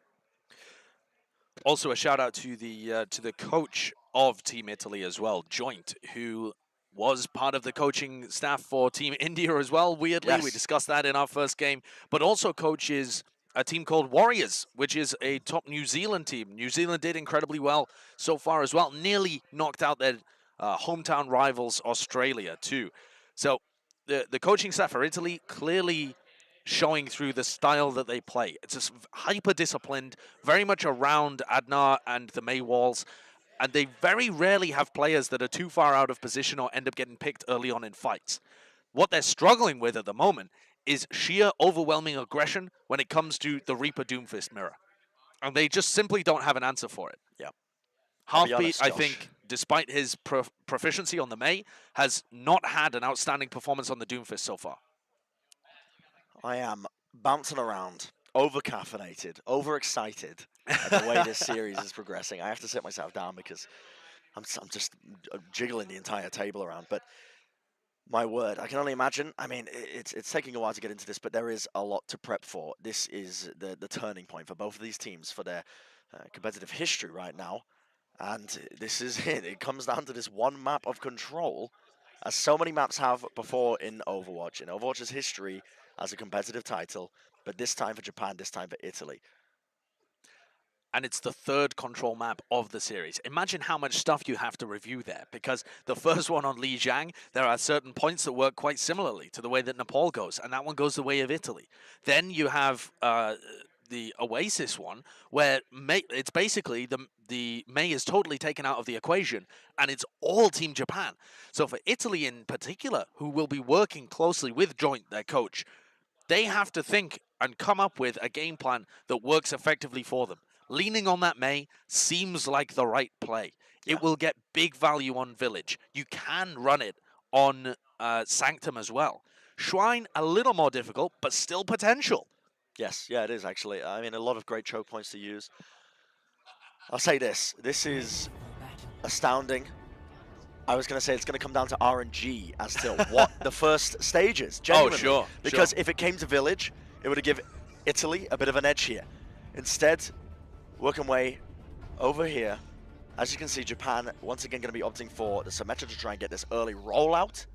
Also, a shout out to the coach of Team Italy as well, Joint, who was part of the coaching staff for Team India as well. Weirdly, we discussed that in our first game, but also coaches a team called Warriors, which is a top New Zealand team. New Zealand did incredibly well so far as well, nearly knocked out their hometown rivals Australia too. So the coaching staff for Italy clearly showing through the style that they play. It's just hyper disciplined, very much around Adnar and the Mei walls, and they very rarely have players that are too far out of position or end up getting picked early on in fights. What they're struggling with at the moment is sheer overwhelming aggression when it comes to the Reaper Doomfist mirror. And they just simply don't have an answer for it. Yeah. Heartbeat, I think, despite his proficiency on the Mei, has not had an outstanding performance on the Doomfist so far. I am bouncing around, over-caffeinated, overexcited at the way this series is progressing. I have to sit myself down because I'm just jiggling the entire table around. But my word, I can only imagine. I mean, it's taking a while to get into this, but there is a lot to prep for. This is the turning point for both of these teams for their competitive history right now. And this is it. It comes down to this one map of control, as so many maps have before in Overwatch. In Overwatch's history as a competitive title, but this time for Japan, this time for Italy. And it's the third control map of the series. Imagine how much stuff you have to review there, because the first one on Lijiang, there are certain points that work quite similarly to the way that Nepal goes, and that one goes the way of Italy. Then you have the Oasis one, where it's basically the Mei is totally taken out of the equation, and it's all Team Japan. So for Italy in particular, who will be working closely with Joint, their coach, they have to think and come up with a game plan that works effectively for them. Leaning on that Mei seems like the right play. Yeah. It will get big value on Village. You can run it on Sanctum as well. Shrine, a little more difficult, but still potential. Yes, yeah, it is actually. I mean, a lot of great choke points to use. I'll say this. This is astounding. I was going to say it's going to come down to RNG as to what the first stage is. Genuinely. Oh, sure. Because if it came to Village, it would have given Italy a bit of an edge here. Instead, working way over here. As you can see, Japan once again going to be opting for the Symmetra to try and get this early rollout.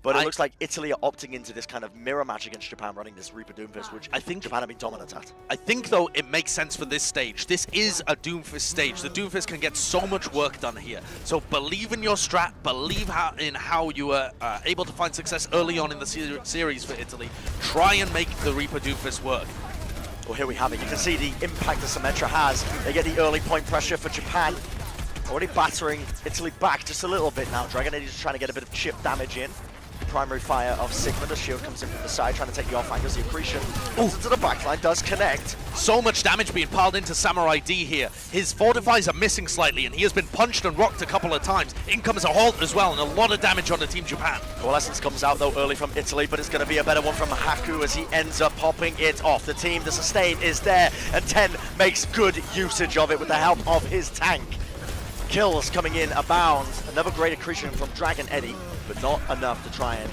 But it looks like Italy are opting into this kind of mirror match against Japan, running this Reaper Doomfist, which I think Japan have been dominant at. I think, though, it makes sense for this stage. This is a Doomfist stage. The Doomfist can get so much work done here. So believe in your strat, believe in how you were able to find success early on in the series for Italy. Try and make the Reaper Doomfist work. Well, here we have it. You can see the impact the Symmetra has. They get the early point pressure for Japan. Already battering Italy back just a little bit now. Dragon Eddie just trying to get a bit of chip damage in. Primary fire of Sigma. The shield comes in from the side, trying to take the off angles. The accretion comes into the backline, does connect. So much damage being piled into Samurai D here. His fortifies are missing slightly, and he has been punched and rocked a couple of times. In comes a halt as well, and a lot of damage on the Team Japan. Coalescence comes out, though, early from Italy, but it's going to be a better one from Haku as he ends up popping it off. The team, the sustain is there, and 10 makes good usage of it with the help of his tank. Kills coming in abound. Another great accretion from Dragon Eddie, but not enough to try and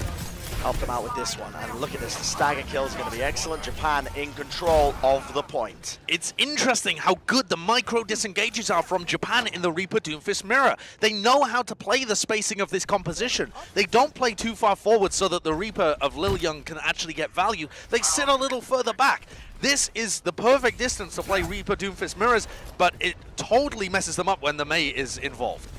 help them out with this one. And look at this, the stagger kills are going to be excellent. Japan in control of the point. It's interesting how good the micro disengages are from Japan in the Reaper Doomfist mirror. They know how to play the spacing of this composition. They don't play too far forward so that the Reaper of Lil Young can actually get value. They sit a little further back. This is the perfect distance to play Reaper Doomfist mirrors, but it totally messes them up when the Mei is involved.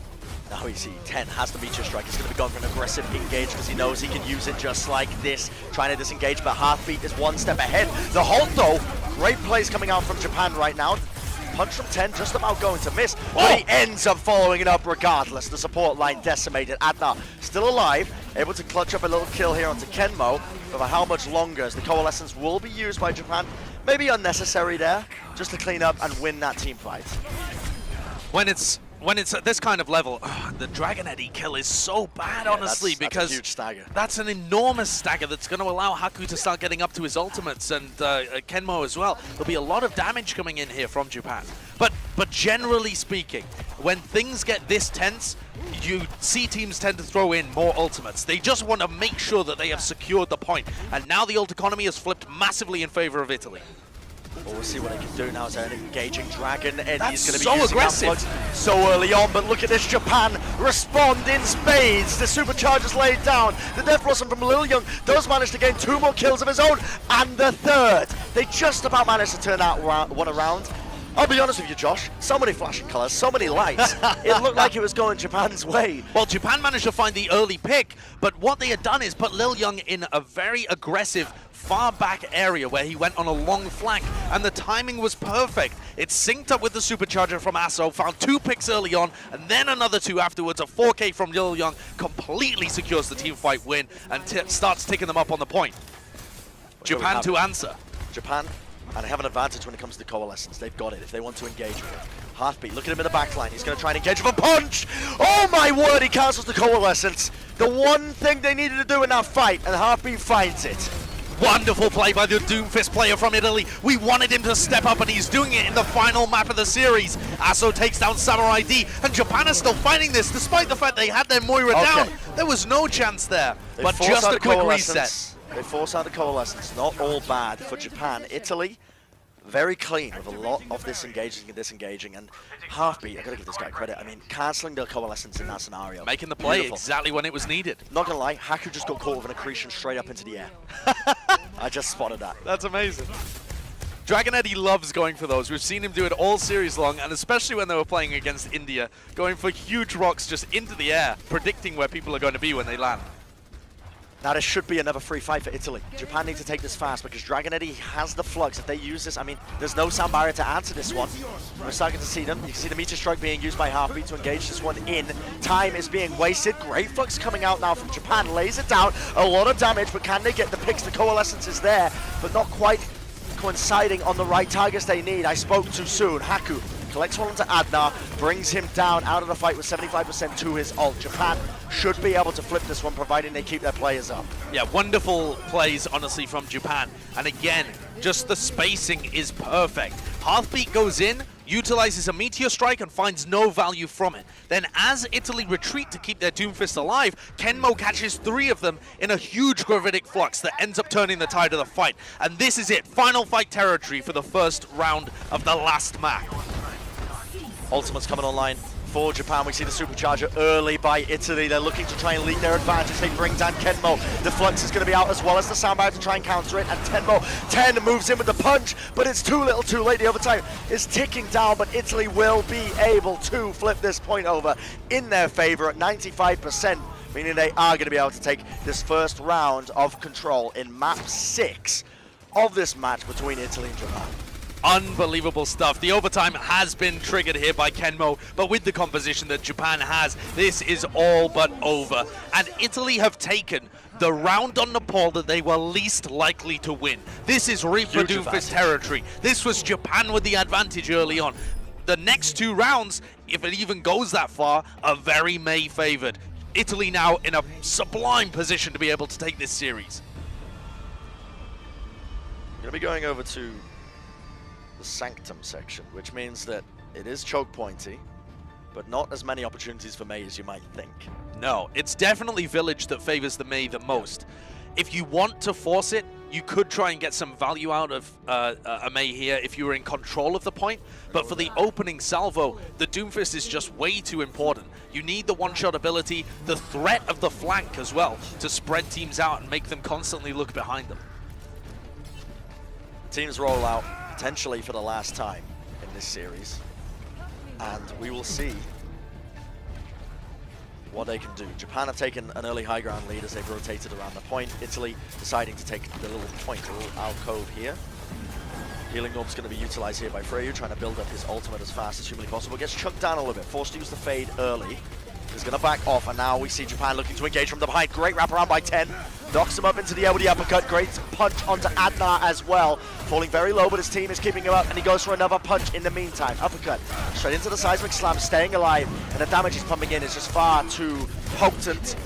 Now we see 10 has the meteor strike. He's going to be going for an aggressive engage because he knows he can use it just like this. Trying to disengage, but Heartbeat is one step ahead. The halt, though, great plays coming out from Japan right now. Punch from 10, just about going to miss, but he ends up following it up regardless. The support line decimated. Adna still alive, able to clutch up a little kill here onto Kenmo. But for how much longer, as the Coalescence will be used by Japan. Maybe unnecessary there, just to clean up and win that team fight. When it's when it's at this kind of level, the Dragon Eddy kill is so bad, honestly, that's because a huge stagger. that's an enormous stagger that's going to allow Haku to start getting up to his ultimates, and Kenmo as well. There'll be a lot of damage coming in here from Japan. But generally speaking, when things get this tense, you see teams tend to throw in more ultimates. They just want to make sure that they have secured the point. And now the ult economy has flipped massively in favor of Italy. Well, we'll see what they can do now. Is an engaging Dragon. Eddie's That's going to be so using aggressive. that flood so early on, but look at this. Japan respond in spades. The supercharger's laid down. The Death Blossom from Lil Young does manage to gain 2 more kills of his own, and the 3rd. They just about managed to turn that one around. I'll be honest with you, Josh. So many flashing colors, so many lights. It looked like it was going Japan's way. Well, Japan managed to find the early pick, but what they had done is put Lil Young in a very aggressive far back area where he went on a long flank, and the timing was perfect. It synced up with the supercharger from Asso, found 2 picks early on, and then another 2 afterwards. A 4K from Lil Young completely secures the team fight win and starts ticking them up on the point. Japan to answer. Japan, and they have an advantage when it comes to the coalescence. They've got it if they want to engage with it. Heartbeat, look at him in the backline. He's going to try and engage with a punch. Oh my word, he cancels the coalescence. The one thing they needed to do in that fight, and Heartbeat finds it. Wonderful play by the Doomfist player from Italy. We wanted him to step up, and he's doing it in the final map of the series. Asso takes down Samurai D, and Japan is still fighting this, despite the fact they had their Moira down. There was no chance there, but just a quick reset. They force out the coalescence. Not all bad for Japan. Italy, very clean with a lot of this engaging, and Heartbeat, I gotta give this guy credit. I mean, cancelling the coalescence in that scenario. Making the play Beautiful. exactly when it was needed. Not gonna lie, Haku just got caught with an accretion straight up into the air. I just spotted that. That's amazing. Dragon Eddy loves going for those. We've seen him do it all series long, and especially when they were playing against India, going for huge rocks just into the air, predicting where people are going to be when they land. Now this should be another free fight for Italy. Japan need to take this fast because Dragon Eddy has the flux. If they use this, I mean, there's no sound barrier to answer this one. We're starting to see them. You can see the meteor strike being used by Heartbeat to engage this one in. Time is being wasted. Great flux coming out now from Japan. Lays it down. A lot of damage, but can they get the picks? The coalescence is there, but not quite coinciding on the right targets they need. I spoke too soon. Haku collects one onto Adnar, brings him down out of the fight with 75% to his ult. Japan should be able to flip this one, providing they keep their players up. Yeah, wonderful plays, honestly, from Japan. And again, just the spacing is perfect. Heartbeat goes in, utilizes a meteor strike and finds no value from it. Then as Italy retreat to keep their Doomfist alive, Kenmo catches 3 of them in a huge gravitic flux that ends up turning the tide of the fight. And this is it, final fight territory for the first round of the last map. Ultimate's coming online for Japan. We see the supercharger early by Italy. They're looking to try and lead their advantage. They bring down Kenmo. The flux is going to be out as well as the soundbite to try and counter it. And Tenmo, 10 moves in with the punch, but it's too little too late. The overtime is ticking down, but Italy will be able to flip this point over in their favor at 95%, meaning they are going to be able to take this first round of control in map 6 of this match between Italy and Japan. Unbelievable stuff. The overtime has been triggered here by Kenmo, but with the composition that Japan has, this is all but over. And Italy have taken the round on Nepal that they were least likely to win. This is Reaper Doomfist territory. This was Japan with the advantage early on. The next 2 rounds, if it even goes that far, are very May favored. Italy now in a sublime position to be able to take this series. I'm going to be going over to the Sanctum section, which means that it is choke pointy, but not as many opportunities for May as you might think. No, it's definitely Village that favors the May the most. If you want to force it, you could try and get some value out of a May here if you were in control of the point, but for the opening salvo, the Doomfist is just way too important. You need the one-shot ability, the threat of the flank as well, to spread teams out and make them constantly look behind them. Teams roll out potentially for the last time in this series, and we will see what they can do. Japan have taken an early high ground lead as they've rotated around the point. Italy deciding to take the little point, a little alcove here. Healing Orb's going to be utilized here by Freyu, trying to build up his ultimate as fast as humanly possible. Gets chucked down a little bit, forced to use the fade early. is going to back off, and now we see Japan looking to engage from the behind. Great wraparound by 10. Knocks him up into the air with the uppercut. Great punch onto Adnar as well. Falling very low, but his team is keeping him up, and he goes for another punch in the meantime. Uppercut straight into the seismic slam, staying alive, and the damage he's pumping in is just far too potent.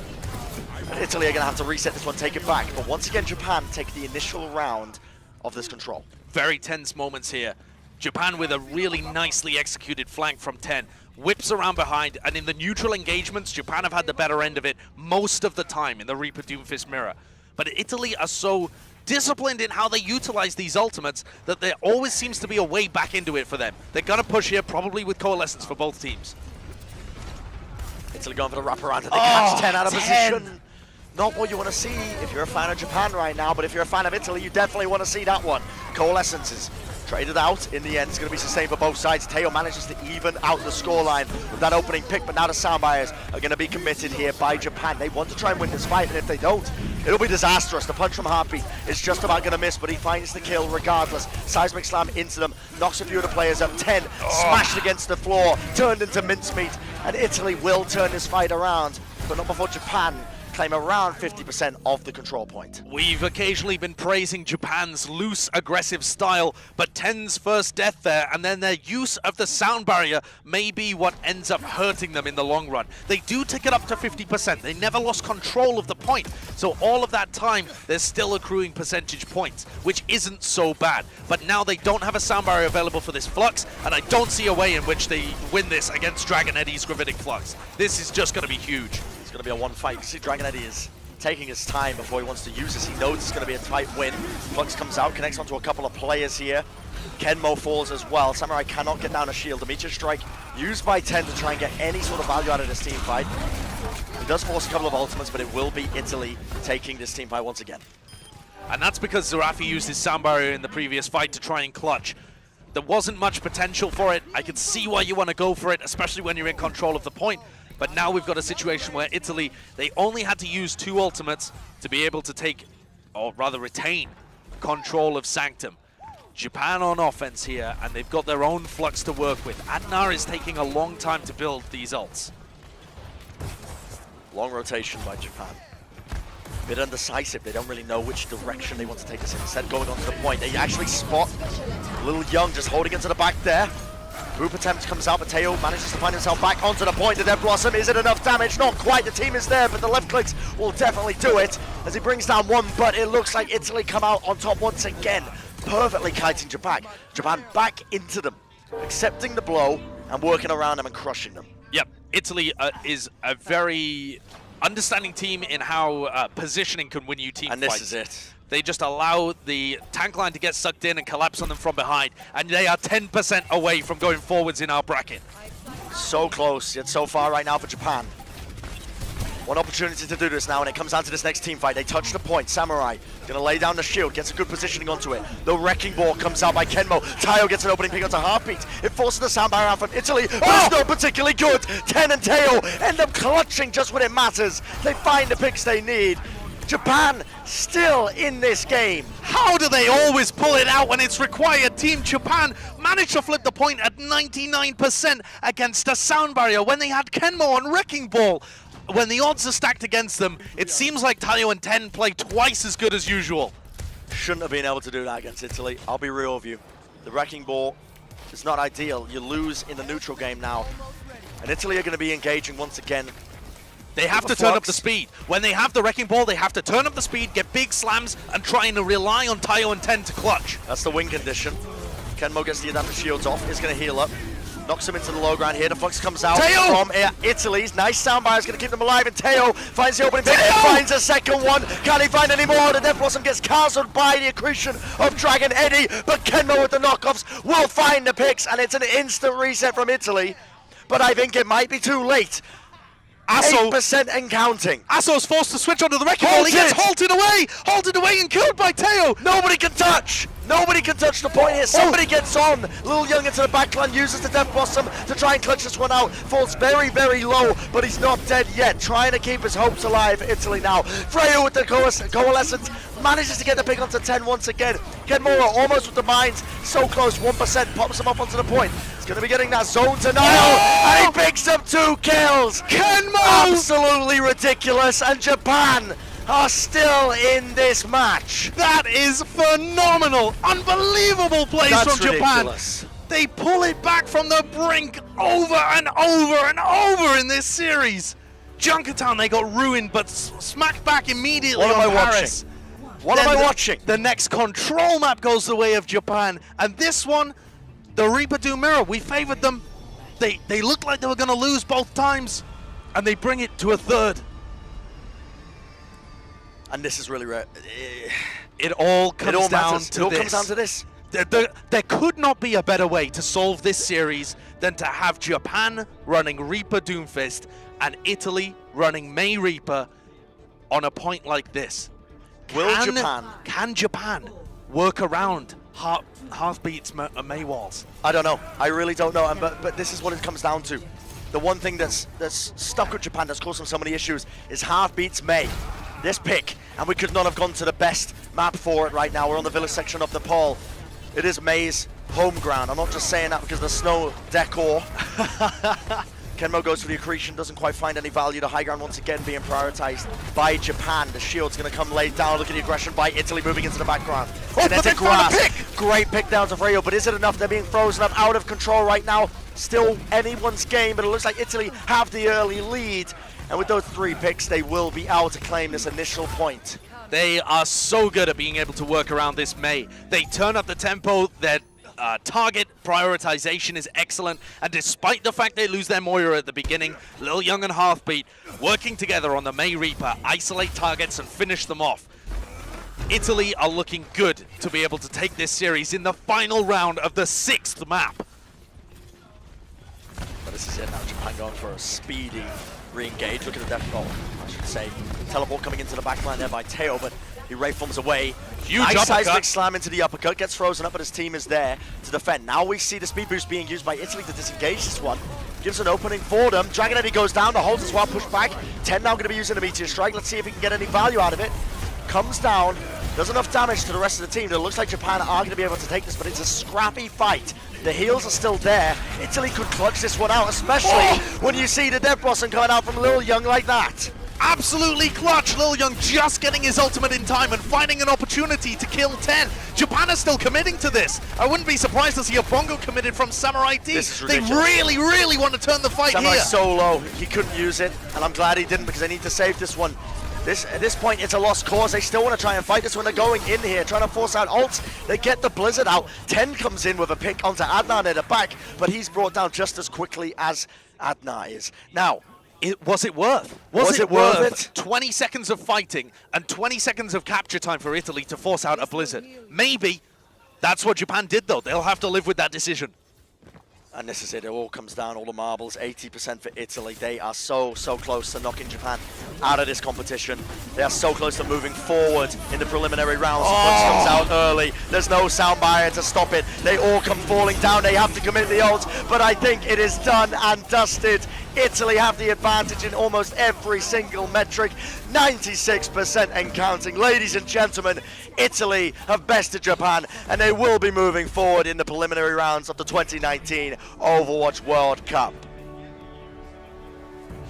Italy are going to have to reset this one, take it back. But once again, Japan take the initial round of this control. Very tense moments here. Japan with a really nicely executed flank from 10. Whips around behind, and in the neutral engagements, Japan have had the better end of it most of the time in the Reaper Doomfist mirror. But Italy are so disciplined in how they utilize these ultimates that there always seems to be a way back into it for them. They're going to push here, probably with Coalescence for both teams. Italy going for the wraparound, and they catch 10 out of position. Not what you want to see if you're a fan of Japan right now, but if you're a fan of Italy, you definitely want to see that one. Coalescence is traded out. In the end, it's going to be sustained for both sides. Teo manages to even out the scoreline with that opening pick, but now the sound buyers are going to be committed here by Japan. They want to try and win this fight, and if they don't, it'll be disastrous. The punch from Heartbeat is just about going to miss, but he finds the kill regardless. Seismic slam into them, knocks a few of the players up. 10 smashed against the floor, turned into mincemeat, and Italy will turn this fight around, but not before Japan claim around 50% of the control point. We've occasionally been praising Japan's loose, aggressive style, but 10's first death there, and then their use of the sound barrier may be what ends up hurting them in the long run. They do take it up to 50%. They never lost control of the point, so all of that time, they're still accruing percentage points, which isn't so bad. But now they don't have a sound barrier available for this Flux, and I don't see a way in which they win this against Dragon Eddie's Gravitic Flux. This is just going to be huge. It's going to be a one fight. You see Dragon Eddie is taking his time before he wants to use this. He knows it's going to be a tight win. Flux comes out, connects onto a couple of players here. Kenmo falls as well. Samurai cannot get down a shield. The Meteor Strike used by 10 to try and get any sort of value out of this team fight. He does force a couple of ultimates, but it will be Italy taking this team fight once again. And that's because Zerafi used his sound barrier in the previous fight to try and clutch. There wasn't much potential for it. I can see why you want to go for it, especially when you're in control of the point. But now we've got a situation where Italy, they only had to use 2 ultimates to be able to take, or rather retain, control of Sanctum. Japan on offense here, and they've got their own Flux to work with. Adnar is taking a long time to build these ults. Long rotation by Japan. Bit undecisive. They don't really know which direction they want to take this in. Instead, going on to the point. They actually spot Little Young just holding into the back there. Group attempt comes out, but Teo manages to find himself back onto the point. The Dead Blossom, is it enough damage? Not quite, the team is there, but the left clicks will definitely do it as he brings down one, but it looks like Italy come out on top once again, perfectly kiting Japan. Japan back into them, accepting the blow and working around them and crushing them. Yep, Italy is a very understanding team in how positioning can win you team and fights. This is it. They just allow the tank line to get sucked in and collapse on them from behind, and they are 10% away from going forwards in our bracket. So close, yet so far right now for Japan. One opportunity to do this now, and it comes down to this next team fight. They touch the point. Samurai gonna lay down the shield, gets a good positioning onto it. The Wrecking Ball comes out by Kenmo. Teo gets an opening pick onto Heartbeat. It forces the sound barrier out from Italy, but it's not particularly good. 10 and Teo end up clutching just when it matters. They find the picks they need. Japan still in this game. How do they always pull it out when it's required? Team Japan managed to flip the point at 99% against a sound barrier when they had Kenmo on Wrecking Ball. When the odds are stacked against them, it seems like Teo and 10 play twice as good as usual. Shouldn't have been able to do that against Italy. I'll be real with you. The Wrecking Ball is not ideal. You lose in the neutral game now. And Italy are going to be engaging once again. They have to turn up the speed. When they have the Wrecking Ball, they have to turn up the speed, get big slams, and trying to rely on Teo and 10 to clutch. That's the win condition. Kenmo gets the adaptive shields off. He's going to heal up. Knocks him into the low ground here. The Flux comes out from Italy's. Nice sound bar is going to keep them alive. And Teo finds the opening pick. Finds a second one. Can he find any more? The Death Blossom gets castled by the accretion of Dragon Eddie. But Kenmo with the knockoffs will find the picks. And it's an instant reset from Italy. But I think it might be too late. 8% and counting. Asso's forced to switch onto the Wrecking Ball. He gets halted away and killed by Teo. Nobody can touch. Nobody can touch the point here. Somebody gets on. Lil Young into the backline, uses the Death Blossom to try and clutch this one out. Falls very, very low, but he's not dead yet. Trying to keep his hopes alive. Italy now. Freya with the coalescence manages to get the pick onto 10 once again. Kenmora almost with the mines. So close, 1%. Pops him up onto the point. He's going to be getting that zone denial, and he picks up 2 kills. Kenmo! Absolutely ridiculous, and Japan are still in this match. That is phenomenal! Unbelievable plays That's from Japan. ridiculous. They pull it back from the brink over and over and over in this series. Junkertown, they got ruined, but smacked back immediately What am on I Paris. What Then am I watching? The next control map goes the way of Japan, and this one, the Reaper Doom Mirror, we favored them. They looked like they were going to lose both times, and they bring it to a third. And this is really rare. It all comes down matters. to It all this. comes down to this. There could not be a better way to solve this series than to have Japan running Reaper Doomfist and Italy running May Reaper on a point like this. Can Japan work around Heartbeat's May walls? I don't know. I really don't know. But this is what it comes down to. The one thing that's stuck with Japan, that's caused them so many issues, is Heartbeat's May. This pick, and we could not have gone to the best map for it right now. We're on the village section of Nepal. It is May's home ground. I'm not just saying that because of the snow decor. Kenmo goes for the accretion, doesn't quite find any value. The high ground once again being prioritized by Japan. The shield's going to come laid down. Look at the aggression by Italy moving into the background. Oh, and but they found a pick! Great pick down to Freyo, but is it enough? They're being frozen up, out of control right now. Still anyone's game, but it looks like Italy have the early lead. And with those 3 picks, they will be out to claim this initial point. They are so good at being able to work around this May. They turn up the tempo, their target prioritization is excellent, and despite the fact they lose their Moira at the beginning, Lil Young and Heartbeat working together on the May Reaper, isolate targets and finish them off. Italy are looking good to be able to take this series in the final round of the 6th map. But this is it now, Japan going for a speedy re-engage. Look at the death roll, I should say. Teleport coming into the backline there by Teo, but he ray forms away. Huge nice uppercut. seismic slam into the uppercut, gets frozen up, but his team is there to defend. Now we see the speed boost being used by Italy to disengage this one. Gives an opening for them. Dragon Eddy goes down, the holds as well, push back. 10 now going to be using a Meteor Strike. Let's see if he can get any value out of it. Comes down, does enough damage to the rest of the team. It looks like Japan are going to be able to take this, but it's a scrappy fight. The heals are still there. Italy could clutch this one out, especially when you see the Death Blossom coming out from Lil Young like that. Absolutely clutch. Lil Young just getting his ultimate in time and finding an opportunity to kill 10. Japan is still committing to this. I wouldn't be surprised to see a bongo committed from Samurai D. This is They ridiculous. really want to turn the fight Samurai here. so low, he couldn't use it, and I'm glad he didn't because they need to save this one. At this point, it's a lost cause. They still want to try and fight this one. They're going in here, trying to force out ults. They get the Blizzard out. 10 comes in with a pick onto Adnan in the back, but he's brought down just as quickly as Adnan is. Now, Was it worth? Was it worth it? 20 seconds of fighting and 20 seconds of capture time for Italy to force out a Blizzard. Maybe. That's what Japan did, though. They'll have to live with that decision. and this is it, it all comes down, all the marbles, 80% for Italy. They are so close to knocking Japan out of this competition. They are so close to moving forward in the preliminary rounds. The punch comes out early. There's no sound barrier to stop it. They all come falling down. They have to commit the odds, but I think it is done and dusted. Italy have the advantage in almost every single metric, 96% and counting. Ladies and gentlemen, Italy have bested Japan, and they will be moving forward in the preliminary rounds of the 2019 Overwatch World Cup.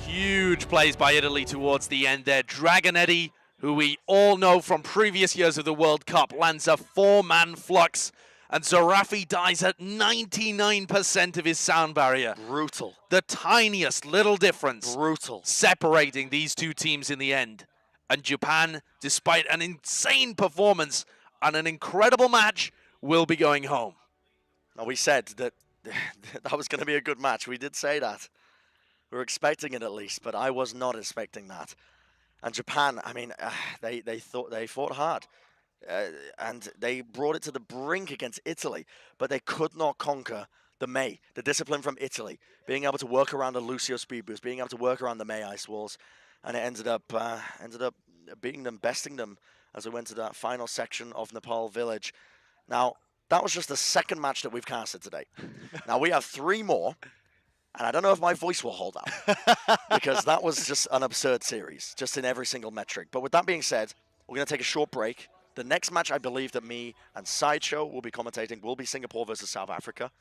Huge plays by Italy towards the end there. Dragon Eddy, who we all know from previous years of the World Cup, lands a 4-man flux, and Zorafi dies at 99% of his sound barrier. Brutal. The tiniest little difference Brutal. separating these two teams in the end. And Japan, despite an insane performance and an incredible match, will be going home. Now, we said that that was going to be a good match. We did say that. We were expecting it at least, but I was not expecting that. And Japan, I mean, they fought hard. And they brought it to the brink against Italy, but they could not conquer the May, the discipline from Italy, being able to work around the Lucio speed boost, being able to work around the May ice walls, and it ended up beating them, besting them as we went to that final section of Nepal Village. Now, that was just the second match that we've casted today. Now, we have 3 more, and I don't know if my voice will hold out, because that was just an absurd series, just in every single metric. But with that being said, we're going to take a short break. The next match I believe that me and Sideshow will be commentating will be Singapore versus South Africa.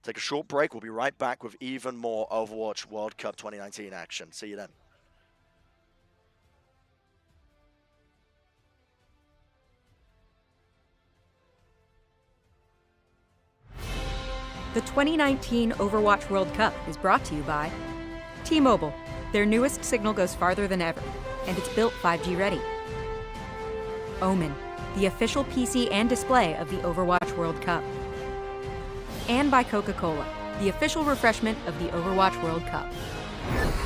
Take a short break. We'll be right back with even more Overwatch World Cup 2019 action. See you then. The 2019 Overwatch World Cup is brought to you by T-Mobile. Their newest signal goes farther than ever, and it's built 5G ready. Omen, the official PC and display of the Overwatch World Cup. And by Coca-Cola, the official refreshment of the Overwatch World Cup.